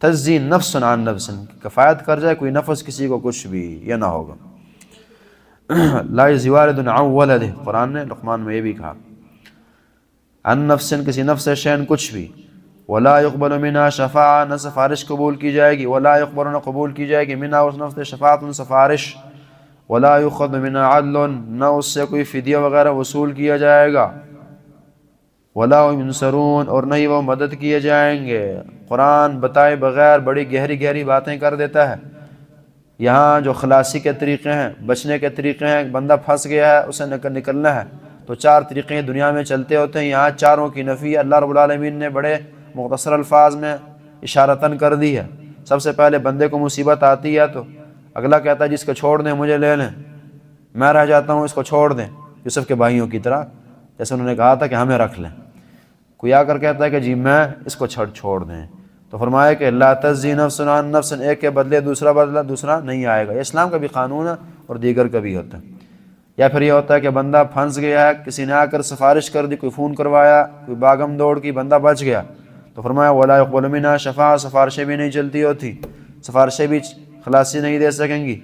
تجزی نفس عن نفس، کفایت کر جائے کوئی نفس کسی کو کچھ بھی، یہ نہ ہوگا۔ لا یجزی والد عن ولدہ، قرآن نے لقمان میں یہ بھی کہا، عن نفس کسی نفس شین کچھ بھی، ولا یقبل منها شفاعہ، نہ سفارش قبول کی جائے گی، ولا یقبل نہ قبول کی جائے گی منها اس نفس شفاعت سفارش، ولا یؤخذ منها عدل نہ اس سے کوئی فدیہ وغیرہ وصول کیا جائے گا، ولا هم ينصرون اور نہیں وہ مدد کیے جائیں گے۔ قرآن بتائے بغیر بڑی گہری گہری باتیں کر دیتا ہے۔ یہاں جو خلاصی کے طریقے ہیں، بچنے کے طریقے ہیں، بندہ پھنس گیا ہے اسے نکلنا ہے تو 4 طریقے دنیا میں چلتے ہوتے ہیں، یہاں چاروں کی نفی اللہ رب العالمین نے بڑے مختصر الفاظ میں اشارتاً کر دی ہے۔ سب سے پہلے بندے کو مصیبت آتی ہے تو اگلا کہتا ہے جس کو چھوڑ دیں مجھے لے لیں، میں رہ جاتا ہوں اس کو چھوڑ دیں، یوسف کے بھائیوں کی طرح جیسے انہوں نے کہا تھا کہ ہمیں رکھ لیں۔ کوئی آ کر کہتا ہے کہ جی میں اس کو چھوڑ دیں، تو فرمایا کہ لا تجزی نفس عن نفس، ایک کے بدلے دوسرا بدلہ دوسرا نہیں آئے گا۔ یہ اسلام کا بھی قانون ہے اور دیگر کا بھی ہوتا ہے۔ یا پھر یہ ہوتا ہے کہ بندہ پھنس گیا ہے، کسی نے آ کر سفارش کر دی، کوئی فون کروایا، کوئی باغم دوڑ کی، بندہ بچ گیا تو فرمایا ولا یقبل منها شفاعہ، سفارشیں بھی نہیں چلتی ہوتی، سفارشیں بھی خلاصی نہیں دے سکیں گی۔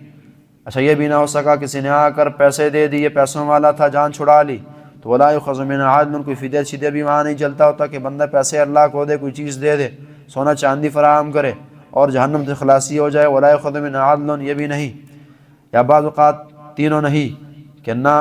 اچھا یہ بھی نہ ہو سکا کسی نے آ کر پیسے دے دیے، پیسوں والا تھا، جان چھڑا لی تو ولا یؤخذ منها عدل، کوئی فدیہ شدیہ بھی وہاں نہیں چلتا ہوتا کہ بندہ پیسے اللہ کو دے، کوئی چیز دے دے، سونا چاندی فراہم کرے اور جہنم سے خلاصی ہو جائے، ولا یؤخذ منها عدل، یہ بھی نہیں۔ یا بعض اوقات تینوں نہیں کہ نہ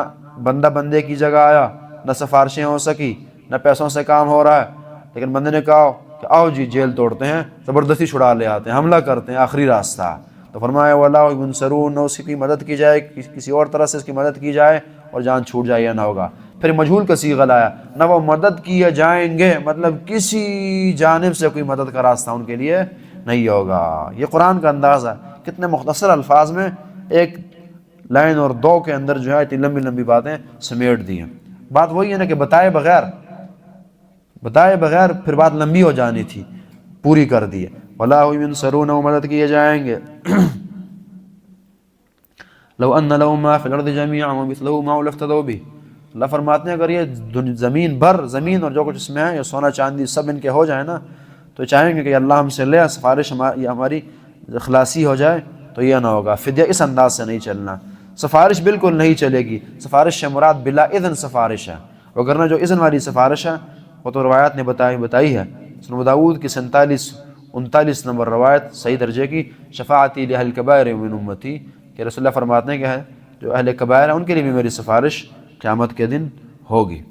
بندہ بندے کی جگہ آیا، نہ سفارشیں ہو سکی، نہ پیسوں سے کام ہو رہا ہے، لیکن بندے نے کہا کہ آؤ جی جیل توڑتے ہیں، زبردستی چھڑا لے آتے ہیں، حملہ کرتے ہیں، آخری راستہ، تو فرمایا ولا ینصرون، نہ اس کی مدد کی جائے، کسی اور طرح سے اس کی مدد کی جائے اور جان چھوٹ جائے یا نہ ہوگا۔ پھر مجہول کا صیغہ لایا، نہ وہ مدد کیے جائیں گے، مطلب کسی جانب سے کوئی مدد کا راستہ ان کے لیے نہیں ہوگا۔ یہ قرآن کا انداز ہے، کتنے مختصر الفاظ میں ایک لائن اور 2 کے اندر جو ہے اتنی لمبی لمبی باتیں سمیٹ دی ہیں۔ بات وہی ہے نا کہ بتائے بغیر پھر بات لمبی ہو جانی تھی، پوری کر دی ہے۔ ولا ینصرون، وہ مدد کیے جائیں گے۔ لو ان لهم ما في الارض جميعا ومثله معه لافتدوا به، اللہ فرماتے ہیں اگر یہ زمین اور جو کچھ اس میں ہے، یہ سونا چاندی سب ان کے ہو جائے نا تو چاہیں گے کہ اللہ ہم سے لے، سفارش ہماری خلاصی ہو جائے، تو یہ نہ ہوگا۔ فدیہ اس انداز سے نہیں چلنا، سفارش بالکل نہیں چلے گی۔ سفارش سے مراد بلا اذن سفارش ہے، وگرنہ جو اذن والی سفارش ہے وہ تو روایات نے بتائی ہے۔ سنن ابو داؤد کی 39 نمبر روایت صحیح درجے کی، شفاعتی لأہل الکبائر من امتی، کہ رسول اللہ فرماتے ہیں کہ جو اہل کبائر ہیں ان کے لیے بھی میری سفارش قیامت کے دن ہوگی۔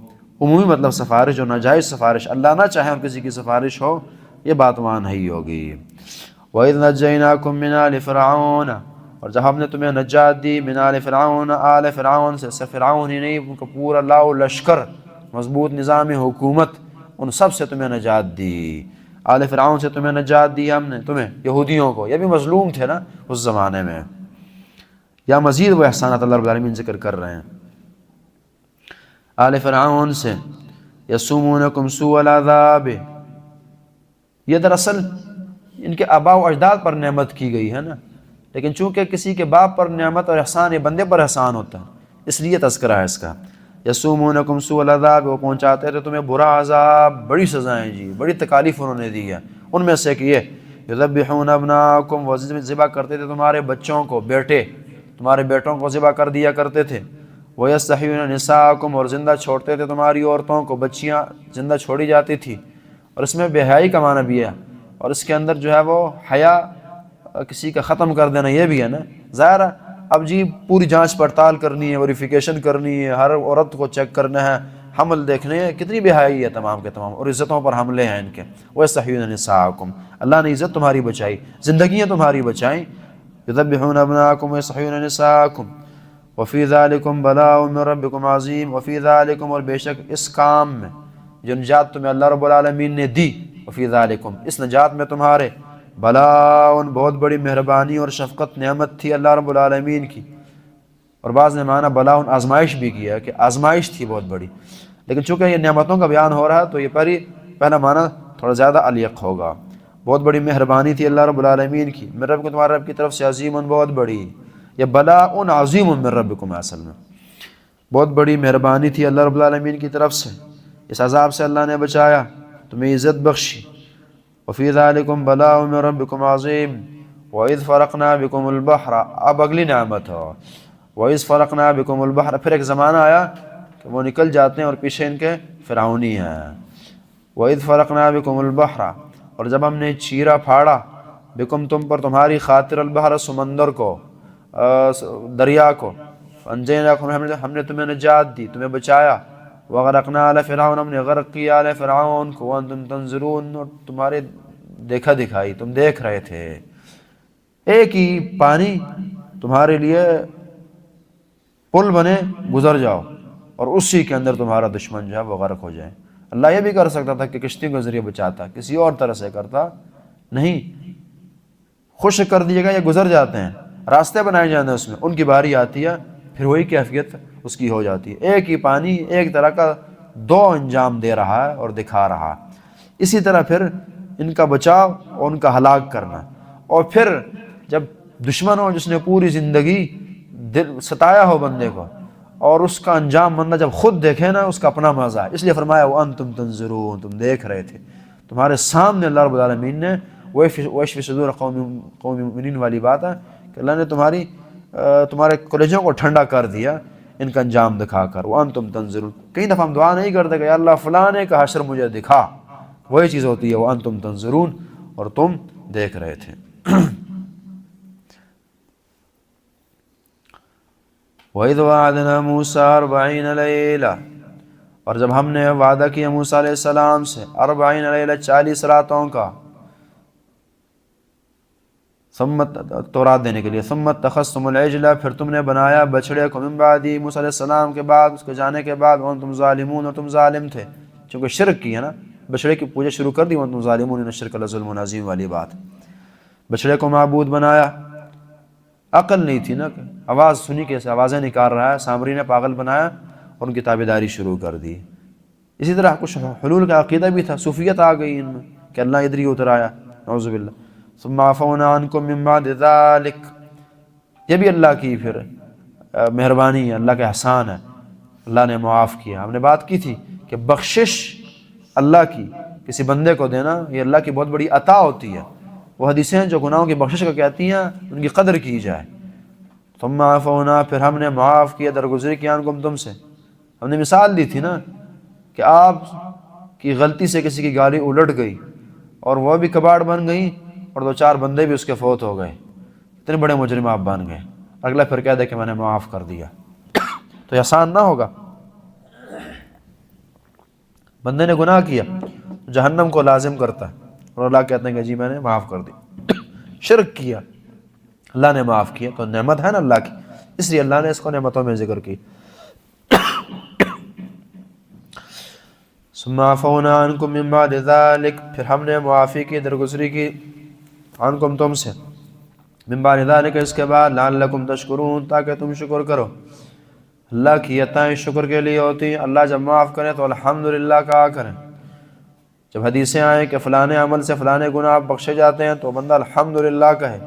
عمومی مطلب سفارش جو ناجائز سفارش، اللہ نہ چاہے اور کسی کی سفارش ہو، یہ بات وہاں نہیں ہوگی۔ وَإِذْ نَجَّيْنَاكُمْ مِنْ آلِ فِرْعَوْنَ، اور جب ہم نے تمہیں نجات دی، من آل فرعون، آل فرعون سے فرعون ہی نہیں، ان کا پورا لاؤ لشکر، مضبوط نظام حکومت، ان سب سے تمہیں نجات دی۔ آل فرعون سے تمہیں نجات دی ہم نے، تمہیں یہودیوں کو، یہ بھی مظلوم تھے نا اس زمانے میں۔ یا مزید وہ احسانات اللہ رب العالمین ذکر کر رہے ہیں۔ آل فرعون سے، یسومونکم سوء العذاب، یہ دراصل ان کے آباء و اجداد پر نعمت کی گئی ہے نا، لیکن چونکہ کسی کے باپ پر نعمت اور احسان یہ بندے پر احسان ہوتا ہے، اس لیے تذکرہ ہے اس کا۔ یسومونکم سوء العذاب، وہ پہنچاتے تھے تمہیں برا عذاب، بڑی سزائیں جی، بڑی تکالیف انہوں نے دی ہے۔ ان میں سے کہ یہ یذبحون ابناءکم، وہ ذبح کرتے تھے تمہارے بچوں کو، تمہارے بیٹوں کو ذبح کر دیا کرتے تھے۔ وَيَسْتَحْيُونَ نِسَاءَكُمْ، اور زندہ چھوڑتے تھے تمہاری عورتوں کو، بچیاں زندہ چھوڑی جاتی تھی، اور اس میں بے حیائی کا معنی بھی ہے، اور اس کے اندر جو ہے وہ حیا کسی کا ختم کر دینا یہ بھی ہے نا۔ ظاہر ہے اب جی پوری جانچ پڑتال کرنی ہے، ویریفیکیشن کرنی ہے، ہر عورت کو چیک کرنا ہے، حمل دیکھنے ہیں، کتنی بے حیائی ہے تمام کے تمام، اور عزتوں پر حملے ہیں ان کے۔ وَيَسْتَحْيُونَ نِسَاءَكُمْ، اللہ نے عزت تمہاری بچائی، زندگیاں تمہاری بچائیں۔ یذبحون ابناءکم ویستحیون نساءکم وفی ذالکم بلاء من ربکم عظیم، وفی ذالکم، اور بے شک اس کام میں جو نجات تمہیں اللہ رب العالمین نے دی، وفی ذالکم، اس نجات میں تمہارے، بلاء، بہت بڑی مہربانی اور شفقت نعمت تھی اللہ رب العالمین کی۔ اور بعض نے معنی بلاء آزمائش بھی کیا کہ آزمائش تھی بہت بڑی، لیکن چونکہ یہ نعمتوں کا بیان ہو رہا ہے تو یہ پہلا معنی تھوڑا زیادہ الیق ہوگا۔ بہت بڑی مہربانی تھی اللہ رب العالمین کی، میرے رب کو تمہارے رب کی طرف سے، عظیم، بہت بڑی، یہ بلاء عظیم من ربکم، اصل میں بہت بڑی مہربانی تھی اللہ رب العالمین کی طرف سے، اس عذاب سے اللہ نے بچایا، تمہیں عزت بخشی۔ وفی ذالکم بلاء من ربکم عظیم وَإِذْ فَرَقْنَا بِكُمُ الْبَحْرَ، اب اگلی نعمت ہو، وَإِذْ فَرَقْنَا بِكُمُ الْبَحْرَ، پھر ایک زمانہ آیا کہ وہ نکل جاتے ہیں اور پیچھے ان کے فرعونی ہیں۔ وَإِذْ فَرَقْنَا بِكُمُ الْبَحْرَ، اور جب ہم نے چیرا پھاڑا، بکم تم پر تمہاری خاطر، البحر سمندر کو، دریا کو، انجیناکم ہم نے تمہیں نجات دی، تمہیں بچایا، وغرقنا آل فرعون، ہم نے غرق کیا آل فرعون کو، وانتم تنظرون، اور تمہارے دیکھا دکھائی، تم دیکھ رہے تھے۔ ایک ہی پانی تمہارے لیے پل بنے، گزر جاؤ، اور اسی کے اندر تمہارا دشمن جو ہے وہ غرق ہو جائے۔ اللہ یہ بھی کر سکتا تھا کہ کشتی کے ذریعے بچاتا، کسی اور طرح سے کرتا نہیں، خشک کر دیے گا، یہ گزر جاتے ہیں، راستے بنائے جاتے ہیں، اس میں ان کی باری آتی ہے، پھر وہی کیفیت اس کی ہو جاتی ہے۔ ایک ہی پانی ایک طرح کا دو انجام دے رہا ہے اور دکھا رہا ہے۔ اسی طرح پھر ان کا بچاؤ اور ان کا ہلاک کرنا، اور پھر جب دشمن ہو جس نے پوری زندگی دل ستایا ہو بندے کو، اور اس کا انجام بندہ جب خود دیکھے نا، اس کا اپنا مزہ ہے۔ اس لیے فرمایا وَأَنْتُمْ تَنْظُرُونَ، تم دیکھ رہے تھے، تمہارے سامنے اللہ رب العالمین نے وَيَشْفِي صُدُورَ قَوْمٍ مُؤْمِنِينَ والی بات ہے کہ اللہ نے تمہارے کلیجوں کو ٹھنڈا کر دیا ان کا انجام دکھا کر۔ وَأَنْتُمْ تَنْظُرُونَ، کئی دفعہ ہم دعا نہیں کرتے کہ یا اللہ فلانے کا حشر مجھے دکھا، وہی چیز ہوتی ہے وَأَنْتُمْ تَنْظُرُونَ، اور تم دیکھ رہے تھے۔ وَإِذْ وَعَدْنَا مُوسَىٰ 40 لَيْلَةً، اور جب ہم نے وعدہ کیا موسیٰ علیہ السلام سے 40 لیلہ 40 راتوں کا، تورات دینے کے لیے، ثم اتخذتم العجل، پھر تم نے بنایا بچڑے کو، من بعدی، موسیٰ علیہ السلام کے بعد، اس کے جانے کے بعد، وانتم ظالمون، اور تم ظالم تھے، چونکہ شرک کی ہے نا، بچڑے کی پوجا شروع کر دی، وانتم ظالمون ان الشرک لظلم عظیم والی بات، بچڑے کو معبود بنایا۔ عقل نہیں تھی نا، آواز سنی کیسے، آوازیں نکال رہا ہے، سامری نے پاگل بنایا اور ان کی تابعداری شروع کر دی۔ اسی طرح کچھ حلول کا عقیدہ بھی تھا، صوفیت آ گئی ان میں کہ اللہ ادھر ہی اتر آیا، نعوذ باللہ۔ ثم عفونا عنکم من بعد ذلک، یہ بھی اللہ کی پھر مہربانی ہے، اللہ کا احسان ہے، اللہ نے معاف کیا۔ ہم نے بات کی تھی کہ بخشش اللہ کی کسی بندے کو دینا، یہ اللہ کی بہت بڑی عطا ہوتی ہے۔ وہ حدیثیں ہیں جو گناہوں کی بخشش کا کہتی ہیں، ان کی قدر کی جائے۔ ثم عفونا، پھر ہم نے معاف کیا، درگزر کیا، عنکم تم سے۔ ہم نے مثال دی تھی نا کہ آپ کی غلطی سے کسی کی گاڑی الٹ گئی اور وہ بھی کباڑ بن گئی اور 2-4 بندے بھی اس کے فوت ہو گئے، اتنے بڑے مجرم آپ بن گئے، اگلا پھر کہہ دے کہ میں نے معاف کر دیا، تو آسان نہ ہوگا۔ بندے نے گناہ کیا جہنم کو لازم کرتا ہے، اور اللہ کہتے ہیں کہ جی میں نے معاف کر دی۔ شرک کیا، اللہ نے معاف کیا، تو نعمت ہے نا اللہ کی، اس لیے اللہ نے اس کو نعمتوں میں ذکر کی۔ ثم عفونا عنکم من بعد ذلک، پھر ہم نے معافی کی، درگزری کی، عنکم تم سے، من بعد ذلک اس کے بعد، لعلکم تشکرون تاکہ تم شکر کرو۔ اللہ کی عطائیں شکر کے لیے ہوتی ہیں، اللہ جب معاف کرے تو الحمدللہ کہا کریں۔ جب حدیثیں آئیں کہ فلانے عمل سے فلانے گناہ بخشے جاتے ہیں تو بندہ الحمدللہ کہے،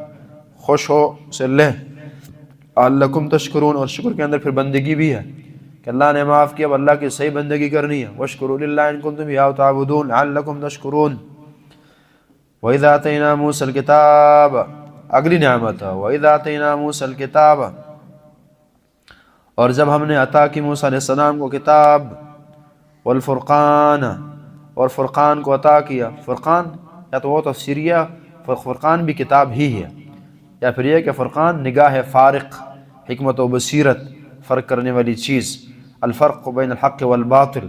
خوش ہو اسے لے۔ لعلکم تشکرون، اور شکر کے اندر پھر بندگی بھی ہے کہ اللہ نے معاف کیا، اب اللہ کی صحیح بندگی کرنی ہے۔ واشکروا للہ ان کنتم ایاہ تعبدون لعلکم تشکرون۔ وَإِذْ آتَيْنَا مُوسَى الْكِتَابَ، اگلی نعمت ہے وَإِذْ آتَيْنَا مُوسَى الْكِتَابَ، اور جب ہم نے عطا کی موسیٰ علیہ السلام کو کتاب، والفرقان، اور فرقان کو عطا کیا۔ فرقان یا تو وہ تفسیریہ، فرقان بھی کتاب ہی ہے، یا پھر یہ کہ فرقان نگاہ فارق، حکمت و بصیرت، فرق کرنے والی چیز، الفرق بین الحق والباطل،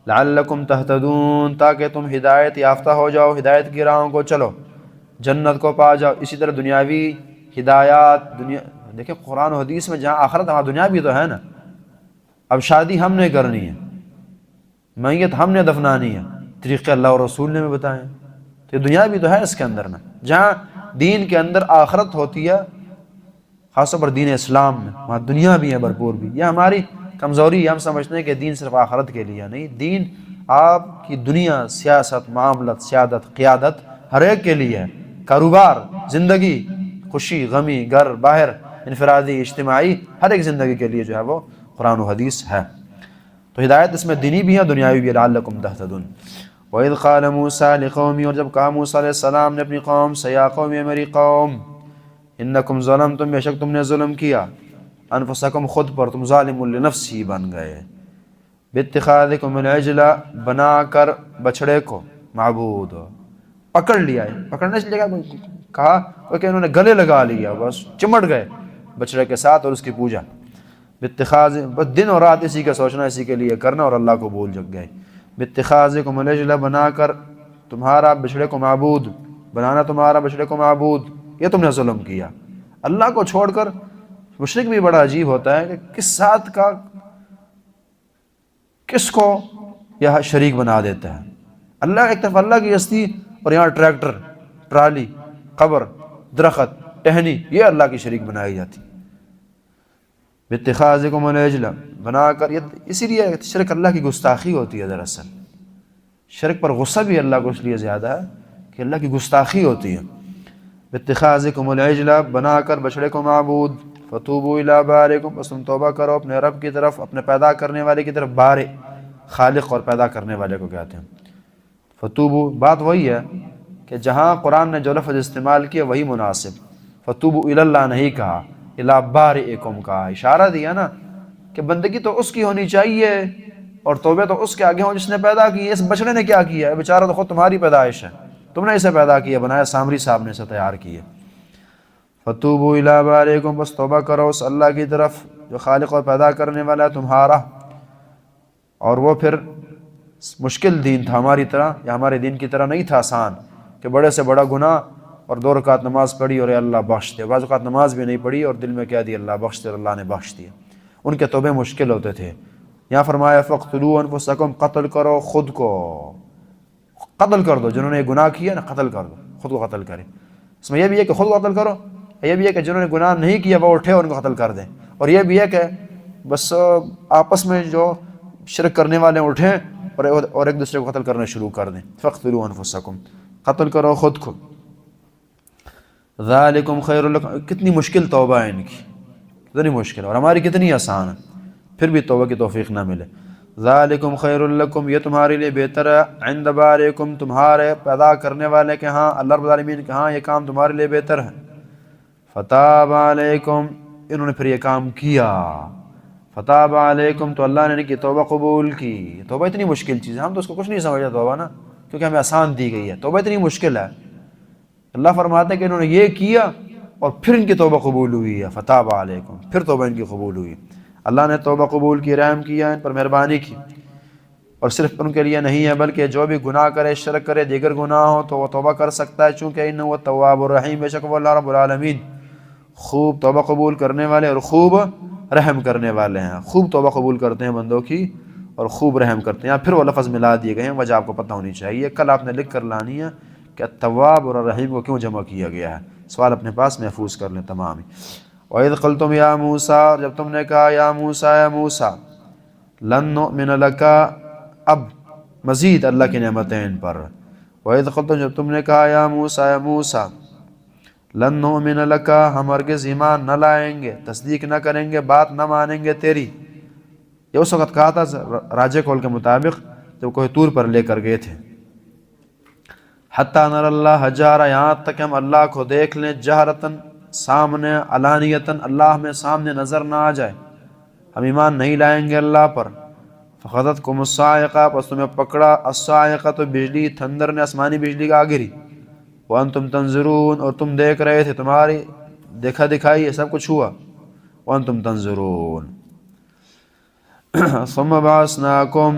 لعلکم تہتدون تاکہ تم ہدایت یافتہ ہو جاؤ، ہدایت کی راہوں کو چلو، جنت کو پا جاؤ۔ اسی طرح دنیاوی ہدایات، دیکھیں قرآن و حدیث میں جہاں آخرت وہاں دنیا بھی تو ہے نا۔ اب شادی ہم نے کرنی ہے، میت ہم نے دفنانی ہے، طریقے اللہ اور رسول نے بھی بتائے، تو یہ دنیا بھی تو ہے اس کے اندر نا۔ جہاں دین کے اندر آخرت ہوتی ہے، خاص طور پر دین اسلام میں، وہاں دنیا بھی ہے بھرپور بھی۔ یہ ہماری کمزوری ہے، ہم سمجھتے ہیں کہ دین صرف آخرت کے لیے، نہیں، دین آپ کی دنیا، سیاست، معاملت، سیادت، قیادت ہر ایک کے لیے ہے، کاروبار، زندگی، خوشی، غمی، گھر باہر، انفرادی، اجتماعی، ہر ایک زندگی کے لیے جو ہے وہ قرآن و حدیث ہے۔ تو ہدایت اس میں دینی بھی ہے، دنیاوی بھی ہے، لعلکم تہتدون۔ وَإِذْ قَالَ مُوسَىٰ لِقَوْمِهِ، اور جب کہا موسیٰ علیہ السلام نے اپنی قوم سے، یا قوم، میری قوم، انکم ظلمتم، بے شک تم نے ظلم کیا، انفسکم، خود پر، تم ظالم لنفسہ بن گئے، باتخاذکم العجل، بنا کر بچڑے کو، معبود، پکڑ لیا ہے، پکڑنے سے لگا کہا کہ انہوں نے گلے لگا لیا، بس چمٹ گئے بچڑے کے ساتھ اور اس کی پوجا، باتخاذ، بس دن اور رات اسی کا سوچنا، اسی کے لیے کرنا، اور اللہ کو بھول جگ گئے، باتخاذکم العجل، بنا کر تمہارا بچڑے کو معبود، بنانا تمہارا بچڑے کو معبود، یہ تم نے ظلم کیا۔ اللہ کو چھوڑ کر مشرک بھی بڑا عجیب ہوتا ہے کہ کس ساتھ کا کس کو یہ شریک بنا دیتا ہے۔ اللہ ایک طرف اللہ کی ہستی، اور یہاں ٹریکٹر، ٹرالی، قبر، درخت، ٹہنی، یہ اللہ کی شریک بنائی جاتی، باتخاذکم العجل، بنا کر، اسی لیے شرک اللہ کی گستاخی ہوتی ہے۔ دراصل شرک پر غصہ بھی اللہ کو اس لیے زیادہ ہے کہ اللہ کی گستاخی ہوتی ہے۔ باتخاذکم العجل، بنا کر بچڑے کو معبود، فتوبوا الی بارئکم، بس تم توبہ کرو اپنے رب کی طرف، اپنے پیدا کرنے والے کی طرف۔ بارئ خالق اور پیدا کرنے والے کو کہتے ہیں۔ فتوبوا، بات وہی ہے کہ جہاں قرآن نے جو لفظ استعمال کیا وہی مناسب، فتوبوا الی اللہ نہیں کہا، الی بارئکم کہا، اشارہ دیا نا کہ بندگی تو اس کی ہونی چاہیے اور توبے تو اس کے آگے ہوں جس نے پیدا کی ہے۔ اس بچڑے نے کیا کیا ہے؟ بیچارہ تو خود تمہاری پیدائش ہے، تم نے اسے پیدا کیا، بنایا، سامری صاحب نے اسے تیار کیا۔ فتوبوا الی بارئکم، بس توبہ کرو اس اللہ کی طرف جو خالق اور پیدا کرنے والا ہے تمہارا، اور وہ پھر مشکل دین تھا ہماری طرح، یا ہمارے دین کی طرح نہیں تھا آسان کہ بڑے سے بڑا گناہ اور 2 رکعت نماز پڑھی اور اے اللہ بخش دے، بعض اوقات نماز بھی نہیں پڑھی اور دل میں کہہ دی اللہ بخش دے، اور اللہ نے بخش دیا۔ ان کے توبے مشکل ہوتے تھے۔ یہاں فرمایا فَاقْتُلُوا أَنفُسَكُمْ، قتل کرو خود کو، قتل کر دو، جنہوں نے گناہ کیا نا قتل کر دو، خود کو قتل کریں۔ اس میں یہ بھی ہے کہ خود کو قتل کرو، یہ بھی ہے کہ جنہوں نے گناہ نہیں کیا وہ اٹھے اور ان کو قتل کر دیں، اور یہ بھی ہے کہ بس آپس میں جو شرک کرنے والے اٹھیں اور ایک دوسرے کو قتل کرنا شروع کر دیں۔ فَاقْتُلُوا أَنفُسَكُمْ، قتل کرو خود کو، ذَلِكُمْ خَيْرٌ لَكُمْ، کتنی مشکل توبہ ہے ان کی، کتنی مشکل، اور ہماری کتنی آسان ہے، پھر بھی توبہ کی توفیق نہ ملے۔ ذَلِكُمْ خَيْرٌ لَكُمْ، یہ تمہارے لیے بہتر ہے، عند بارئکم، تمہارے پیدا کرنے والے کے ہاں، اللہ رب العالمین کے ہاں یہ کام تمہارے لیے بہتر ہے۔ فتاب علیکم، انہوں نے پھر یہ کام کیا، فتاب علیکم، تو اللہ نے ان کی توبہ قبول کی۔ توبہ اتنی مشکل چیز ہے، ہم تو اس کو کچھ نہیں سمجھتے توبہ نا، کیونکہ ہمیں آسان دی گئی ہے۔ توبہ اتنی مشکل ہے، اللہ فرماتے ہیں کہ انہوں نے یہ کیا اور پھر ان کی توبہ قبول ہوئی ہے، فتاب علیکم، پھر توبہ ان کی قبول ہوئی۔ اللہ نے توبہ قبول کی، رحم کیا، ان پر مہربانی کی، اور صرف ان کے لیے نہیں ہے بلکہ جو بھی گناہ کرے، شرک کرے، دیگر گناہ ہو تو وہ توبہ کر سکتا ہے، چونکہ انہ التواب الرحیم، بے شک وہ اللہ رب العالمین خوب توبہ قبول کرنے والے اور خوب رحم کرنے والے ہیں۔ خوب توبہ قبول کرتے ہیں بندوں کی اور خوب رحم کرتے ہیں۔ پھر وہ لفظ ملا دیے گئے ہیں، وجہ آپ کو پتہ ہونی چاہیے، کل آپ نے لکھ کر لانی ہے کہ التواب اور الرحیم کو کیوں جمع کیا گیا ہے، سوال اپنے پاس محفوظ کر لیں تمام ہی۔ وَإِذْ قَلْتُمْ يَا مُوسَىٰ، جب تم نے کہا یا موسیٰ، یا موسیٰ، لَن نُؤْمِنَ لَكَ، اب مزید اللہ کی نعمتیں ان پر۔ وَإِذْ قَلْتُمْ، جب تم نے کہا یا موسیٰ، یا موسیٰ، لَن نُؤْمِنَ لَكَ، ہم ہرگز ایمان نہ لائیں گے، تصدیق نہ کریں گے، بات نہ مانیں گے تیری۔ یہ اس وقت کہا تھا راجہ قول کے مطابق جب کوہ طور پر لے کر گئے تھے، حتیٰ نر اللہ جہرہ، یہاں تک ہم اللہ کو دیکھ لیں، جہرتاً، سامنے، علانیتاً، اللہ ہمیں سامنے نظر نہ آ جائے، ہم ایمان نہیں لائیں گے اللہ پر۔ فَخَذَتْكُمُ الصَّاعِقَةُ، پس تمہیں پکڑا الصَّاعِقَةُ، تو بجلی، تھندر نے، آسمانی بجلی کا گری، وَأَنْتُمْ تَنْظُرُونَ، اور تم دیکھ رہے تھے، تمہاری دیکھا دکھائی یہ سب کچھ ہوا، وَأَنْتُمْ تَنْظُرُونَ۔ ثُمَّ بَعَثْنَاكُمْ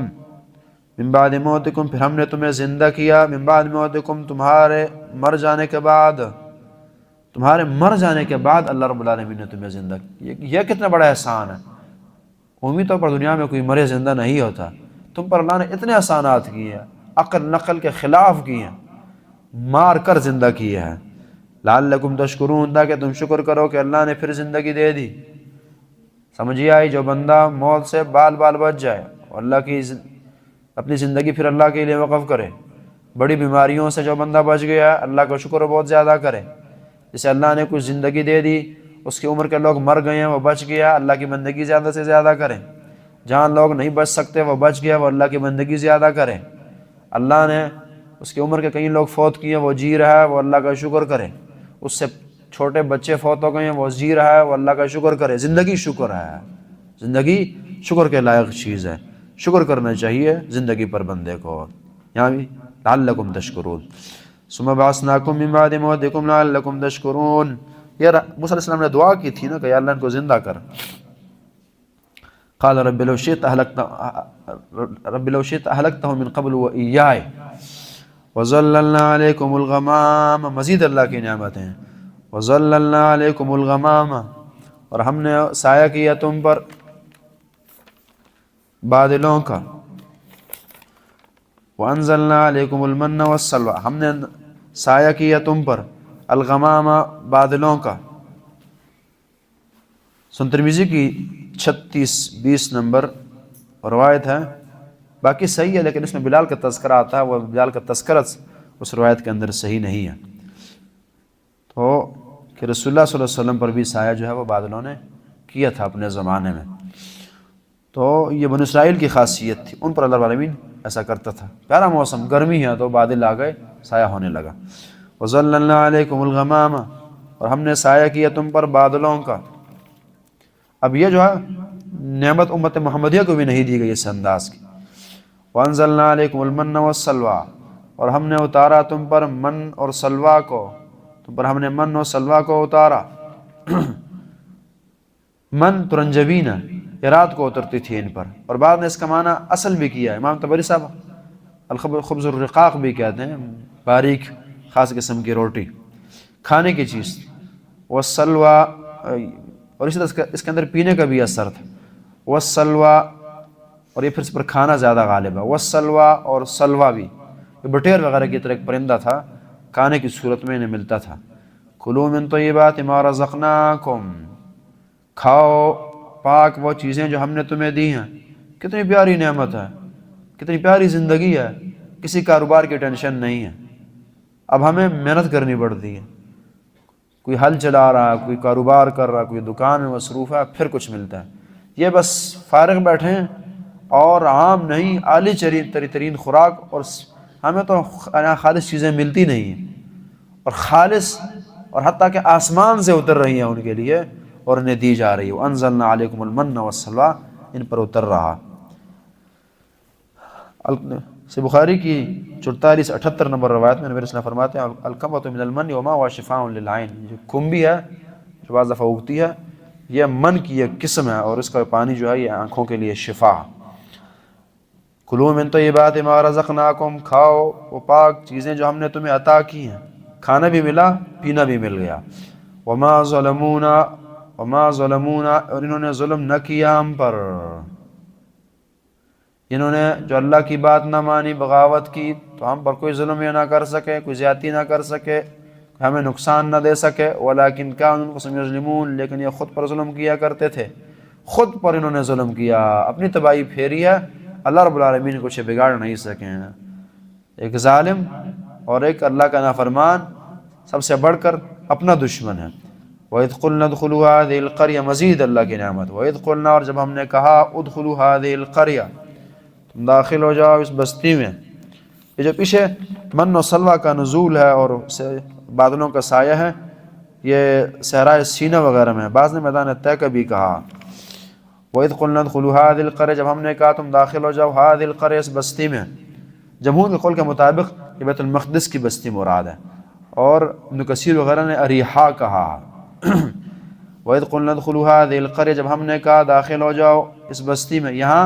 من بعد موتکم، پھر ہم نے تمہیں زندہ کیا، من بعد موتکم، تمہارے مر جانے کے بعد، تمہارے مر جانے کے بعد اللہ رب العالمین نے تمہیں زندہ کیا۔ یہ کتنا بڑا احسان ہے، عمومی طور پر دنیا میں کوئی مرے زندہ نہیں ہوتا، تم پر اللہ نے اتنے احسانات کیے ہیں، عقل نقل کے خلاف کیے ہیں، مار کر زندہ کیے ہیں، لعلکم تشکرون، تاکہ تم شکر کرو کہ اللہ نے پھر زندگی دے دی۔ سمجھیے آئی، جو بندہ موت سے بال بال بچ جائے اور اللہ کی اپنی زندگی پھر اللہ کے لیے وقف کرے، بڑی بیماریوں سے جو بندہ بچ گیا اللہ کا شکر بہت زیادہ کرے، جسے اللہ نے کچھ زندگی دے دی، اس کی عمر کے لوگ مر گئے ہیں وہ بچ گیا، اللہ کی بندگی زیادہ سے زیادہ کریں، جہاں لوگ نہیں بچ سکتے وہ بچ گیا، وہ اللہ کی بندگی زیادہ کریں، اللہ نے اس کی عمر کے کئی لوگ فوت کیے، وہ جی رہا ہے، وہ اللہ کا شکر کرے. اس سے چھوٹے بچے فوت ہو گئے ہیں، وہ جی رہا ہے، وہ اللہ کا شکر کرے. زندگی شکر ہے، زندگی شکر کے لائق چیز ہے. شکر کرنا چاہیے زندگی پر بندے کو. یہاں بھی لعلکم تشکرون، ثم بعثناکم من بعد موتکم لعلکم تشکرون. یہ موسیٰ علیہ السلام نے دعا کی تھی نا کہ یا اللہ ان کو زندہ کر. قال رب لو شئت اهلكتهم من قبل وإياي وظللنا عليكم الغمام. مزید اللہ کی نعمتیں ہیں. وظللنا عليكم الغمام، اور ہم نے سایہ کیا تم پر بادلوں کا. وانزلنا عليكم المن والسلوى، ہم نے سایہ کیا تم پر الغمام بادلوں کا. سنن ترمذی کی 36-20 نمبر روایت ہے، باقی صحیح ہے لیکن اس میں بلال کا تذکرہ آتا ہے، وہ بلال کا تذکرہ اس روایت کے اندر صحیح نہیں ہے. تو کہ رسول اللہ صلی اللہ علیہ وسلم پر بھی سایہ جو ہے وہ بادلوں نے کیا تھا اپنے زمانے میں. تو یہ بنو اسرائیل کی خاصیت تھی، ان پر اللہ رب العالمین ایسا کرتا تھا. پیارا موسم، گرمی ہے تو بادل آ گئے، سایہ ہونے لگا. وَظَلَّلْنَا عَلَيْكُمُ الْغَمَامَ، اور ہم نے سایہ کیا تم پر بادلوں کا. اب یہ جو ہے نعمت امت محمدیہ کو بھی نہیں دی گئی اس انداز کی. وَأَنزَلْنَا عَلَيْكُمُ الْمَنَّ وَالسَّلْوَىٰ، اور ہم نے اتارا تم پر من اور سلوا کو، تم پر ہم نے من اور سلوا کو اتارا. من ترنجبین ہے، یہ رات کو اترتی تھی ان پر، اور بعد نے اس کا معنی اصل بھی کیا. امام طبری صاحب الخبز الرقاق بھی کہتے ہیں، باریک خاص قسم کی روٹی، کھانے کی چیز. والسلویٰ، اور اسی طرح اس کے اندر پینے کا بھی اثر تھا. والسلویٰ، اور یہ پھر اس پر کھانا زیادہ غالب ہے. والسلویٰ، اور سلویٰ بھی یہ بٹیر وغیرہ کی طرح ایک پرندہ تھا، کھانے کی صورت میں انہیں ملتا تھا. کلوا من طیبات ما رزقناکم، کھاؤ پاک وہ چیزیں جو ہم نے تمہیں دی ہیں. کتنی پیاری نعمت ہے، کتنی پیاری زندگی ہے، کسی کاروبار کی ٹینشن نہیں ہے. اب ہمیں محنت کرنی پڑتی ہے، کوئی حل چلا رہا ہے، کوئی کاروبار کر رہا ہے، کوئی دکان میں مصروف ہے، پھر کچھ ملتا ہے. یہ بس فارغ بیٹھے ہیں اور عام نہیں، اعلی ترین خوراک، اور ہمیں تو خالص چیزیں ملتی نہیں ہیں، اور خالص اور حتیٰ کہ آسمان سے اتر رہی ہیں ان کے لیے اور انہیں دی جا رہی ہے. وَأَنزَلْنَا عَلَيْكُمُ الْمَنَّ وَالسَّلْوَىٰ، ان پر اتر رہا. سے بخاری کی 44-78 نمبر روایت میں نبی صلی اللہ علیہ وسلم فرماتے ہیں الکمۃ من المن وما هو شفاء للعین، جو کمبی ہے جو بعض دفعہ اگتی ہے، یہ من کی ایک قسم ہے اور اس کا پانی جو ہے یہ آنکھوں کے لیے شفا. کلوا من طیبات ما رزقناکم، کھاؤ وہ پاک چیزیں جو ہم نے تمہیں عطا کی ہیں. کھانا بھی ملا، پینا بھی مل گیا. وما ظلمونا، اور انہوں نے ظلم نہ کیا ہم پر، انہوں نے جو اللہ کی بات نہ مانی، بغاوت کی، تو ہم پر کوئی ظلم یہ نہ کر سکے، کوئی زیادتی نہ کر سکے، ہمیں نقصان نہ دے سکے. ولیکن کانوا انفسہم یظلمون، لیکن یہ خود پر ظلم کیا کرتے تھے، خود پر انہوں نے ظلم کیا، اپنی تباہی پھیری ہے. اللہ رب العالمین کچھ بگاڑ نہیں سکے ہیں. ایک ظالم اور ایک اللہ کا نافرمان سب سے بڑھ کر اپنا دشمن ہے. وَإِذْ قُلْنَا ادْخُلُوا هَٰذِهِ الْقَرْيَةَ، مزید اللہ کی نعمت. وَإِذْ قُلْنَا، اور جب ہم نے کہا ادْخُلُوا هَٰذِهِ الْقَرْيَةَ، تم داخل ہو جاؤ اس بستی میں. یہ جو پیچھے من و سلویٰ کا نزول ہے اور بادلوں کا سایہ ہے، یہ صحرائے سینہ وغیرہ میں، بعض نے میدان طے کا بھی کہا. وَإِذْ قُلْنَا ادْخُلُوا هَٰذِهِ الْقَرْيَةَ، جب ہم نے کہا تم داخل ہو جاؤ هَٰذِهِ الْقَرْيَةَ، اس بستی میں. جمہور کے قول کے مطابق یہ بیت المقدس کی بستی مراد ہے، اور ابن کثیر وغیرہ نے اریحا کہا. وَإِذْ قُلْنَا ادْخُلُوا هَٰذِهِ الْقَرْيَةَ، جب ہم نے کہا داخل ہو جاؤ اس بستی میں. یہاں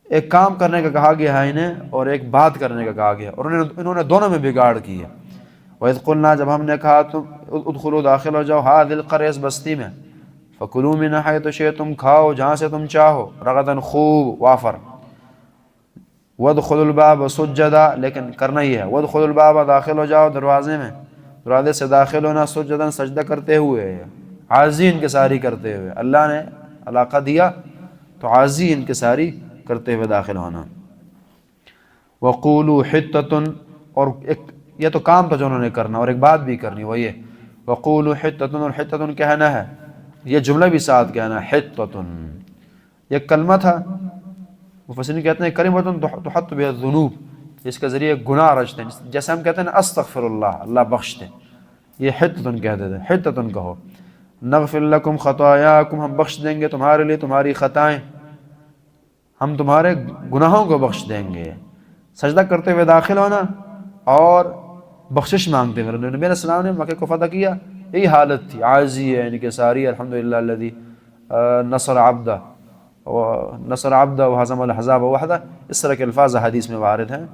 ایک کام کرنے کا کہا گیا ہے انہیں اور ایک بات کرنے کا کہا گیا، اور انہوں نے دونوں میں بگاڑ کی ہے. وَإِذْ قُلْنَا، جب ہم نے کہا تم ادخلوا، داخل ہو جاؤ هَٰذِهِ الْقَرْيَةَ، اس بستی میں. فَكُلُوا مِنْ حَيْثُ شِئْتُمْ، کھاؤ جہاں سے تم چاہو، رغداً، خوب وافر. وَادْخُلُوا الْبَابَ سُجَّدًا، لیکن کرنا ہی ہے. وَادْخُلُوا الْبَابَ، داخل ہو جاؤ دروازے میں، دروازے سے داخل ہونا، سجداً، سجدہ کرتے ہوئے، عاجزی انکساری کرتے ہوئے. اللہ نے علاقہ دیا تو عاجزی انکساری کرتے ہوئے داخل ہونا. وَقُولُوا حِطَّةٌ، اور یہ تو کام تھا جو انہوں نے کرنا، اور ایک بات بھی کرنی، وہ یہ وَقُولُوا حِطَّةٌ، اور حِطَّةٌ کہنا ہے، یہ جملہ بھی ساتھ کہنا ہے. حِطَّةٌ یہ کلمہ تھا، مفسرین کہتے ہیں کلمۃ تحط بها الذنوب، جس کے ذریعے گناہ رچتے ہیں، جیسے ہم کہتے ہیں نا استغفر اللہ، اللہ بخش دے، یہ حتتن کہتے تھے، حتتن کہو، نغفر لکم خطایاکم، ہم بخش دیں گے تمہارے لیے تمہاری خطائیں، ہم تمہارے گناہوں کو بخش دیں گے۔ سجدہ کرتے ہوئے داخل ہونا اور بخشش مانگتے ہوئے، نبی علیہ السلام نے مکہ کو فتح کیا، یہی حالت تھی، عاجزی ہے انکساری، الحمدللہ الذی نصر عبدہ نصر عبدہ وہزم الحزاب وحدہ، اس طرح کے الفاظ حدیث میں وارد ہیں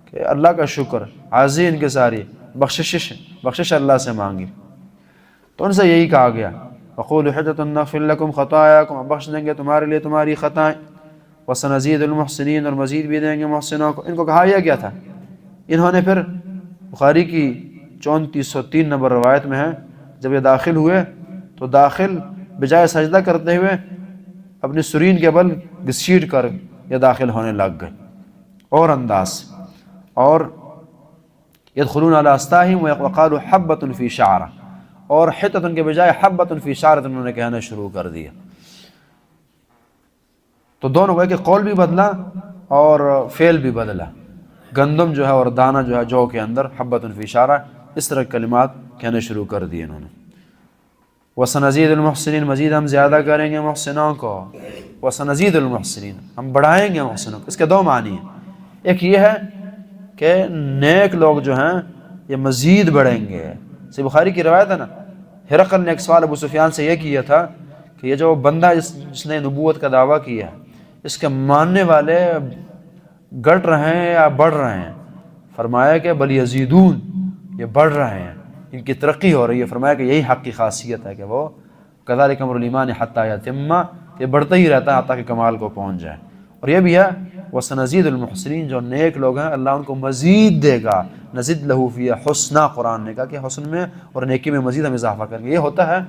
کہ اللہ کا شکر، عاجزی انکساری، بخشش اللہ سے مانگی۔ تو ان سے یہی کہا گیا وقولوا حجۃ نغفر لکم خطایاکم، ہم بخش دیں گے تمہارے لیے تمہاری خطائیں، وسنزید المحسنین، اور مزید بھی دیں گے محسنوں کو۔ ان کو کہا یہ کیا تھا؟ انہوں نے پھر بخاری کی 3403 نمبر روایت میں ہے، جب یہ داخل ہوئے تو داخل بجائے سجدہ کرتے ہوئے اپنی سرین کے بل گھسیٹ کر یہ داخل ہونے لگ گئے اور انداز، اور یدخلون علی استاہم وقالوا حبۃ فی شعرہ، اور حتۃ کے بجائے حبۃ فی شعرۃ انہوں نے کہنا شروع کر دیا۔ تو دونوں گئے کہ قول بھی بدلا اور فعل بھی بدلا، گندم جو ہے اور دانہ جو ہے جو کے اندر، حبۃ فی شعرہ، اس طرح کلمات کہنے شروع کر دیے انہوں نے۔ وسنزید المحسنین، مزید ہم زیادہ کریں گے محسنوں کو، وسنزید المحسنین، ہم بڑھائیں گے محسنوں کو۔ اس کے دو معنی ہیں، ایک یہ ہے کہ نیک لوگ جو ہیں یہ مزید بڑھیں گے۔ صحیح بخاری کی روایت ہے نا، ہرقل نے ایک سوال ابو سفیان سے یہ کیا تھا کہ یہ جو بندہ جس نے نبوت کا دعویٰ کیا ہے، اس کے ماننے والے گٹ رہے ہیں یا بڑھ رہے ہیں؟ فرمایا کہ بل یزیدون، یہ بڑھ رہے ہیں، ان کی ترقی ہو رہی ہے۔ فرمایا کہ یہی حق کی خاصیت ہے کہ وہ کذالک امر الایمان حتی یتم، یہ بڑھتا ہی رہتا ہے حتیٰ کہ کمال کو پہنچ جائے۔ اور یہ بھی ہے وسنزید المحسنین، جو نیک لوگ ہیں اللہ ان کو مزید دے گا، نزد لہ فی حسنا، قرآن نے کہا کہ حسن میں اور نیکی میں مزید ہم اضافہ کریں گے۔ یہ ہوتا ہے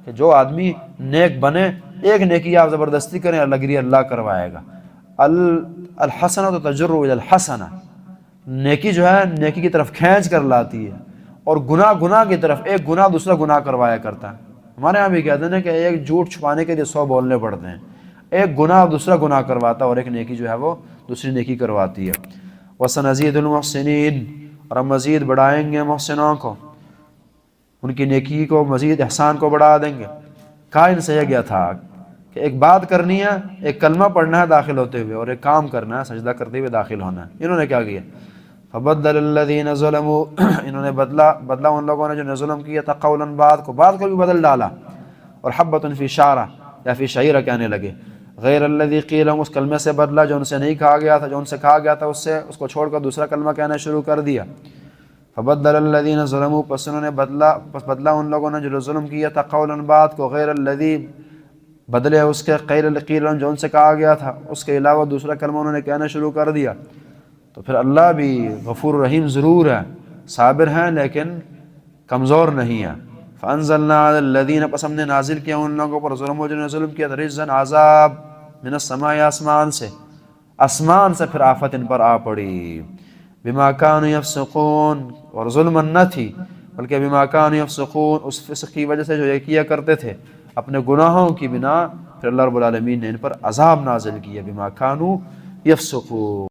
کہ جو آدمی نیک بنے، ایک نیکی آپ زبردستی کریں اللہ گری اللہ کروائے گا۔ الحسنۃ تجر الی الحسنہ، نیکی جو ہے نیکی کی طرف کھینچ کر لاتی ہے، اور گناہ کی طرف ایک گناہ دوسرا گناہ کروایا کرتا ہے۔ ہمارے یہاں بھی کہتے ہیں کہ ایک جھوٹ چھپانے کے لیے 100 بولنے پڑتے ہیں، ایک گناہ دوسرا گناہ کرواتا ہے اور ایک نیکی جو ہے وہ دوسری نیکی کرواتی ہے۔ وسنزید المحسنین، اور ہم مزید بڑھائیں گے محسنوں کو، ان کی نیکی کو مزید احسان کو بڑھا دیں گے۔ کہا ان سے یہ گیا تھا کہ ایک بات کرنی ہے، ایک کلمہ پڑھنا ہے داخل ہوتے ہوئے، اور ایک کام کرنا ہے سجدہ کرتے ہوئے داخل ہونا ہے۔ انہوں نے کیا کیا؟ فبدل الذین ظلموا، انہوں نے بدلا ان لوگوں نے جو نے ظلم کیا تھا، قولا، بات کو بھی بدل ڈالا، اور حبۃ فی شعرہ یا فی شعیرہ کہنے لگے، غیر الذی قیل، اس کلمے سے بدلا جو ان سے نہیں کہا گیا تھا، جو ان سے کہا گیا تھا اس کو چھوڑ کر دوسرا کلمہ کہنا شروع کر دیا۔ فبدل الذین ظلموا، پس انہوں نے بدلا ان لوگوں نے جو ظلم کیا تھا، قولا، بات کو، غیر الذی، بدلے اس کے، قیل جو ان سے کہا گیا تھا اس کے علاوہ دوسرا کلمہ انہوں نے کہنا شروع کر دیا۔ تو پھر اللہ بھی غفور رحیم ضرور ہے، صابر ہیں لیکن کمزور نہیں ہے۔ فانزلنا علی الذین، پس ہم نے نازل کیا ان لوگوں پر ظلم جنہوں نے ظلم کیا تھا، رجزا، عذاب، من السماء، آسمان سے پھر آفت ان پر آ پڑی، بما کانوا یفسقون، اور ظلم نہ تھی بلکہ بما کانوا یفسقون، اس فسق کی وجہ سے جو یہ کیا کرتے تھے اپنے گناہوں کی بنا، پھر اللہ رب العالمین نے ان پر عذاب نازل کیا، بما کانوا یفسقون۔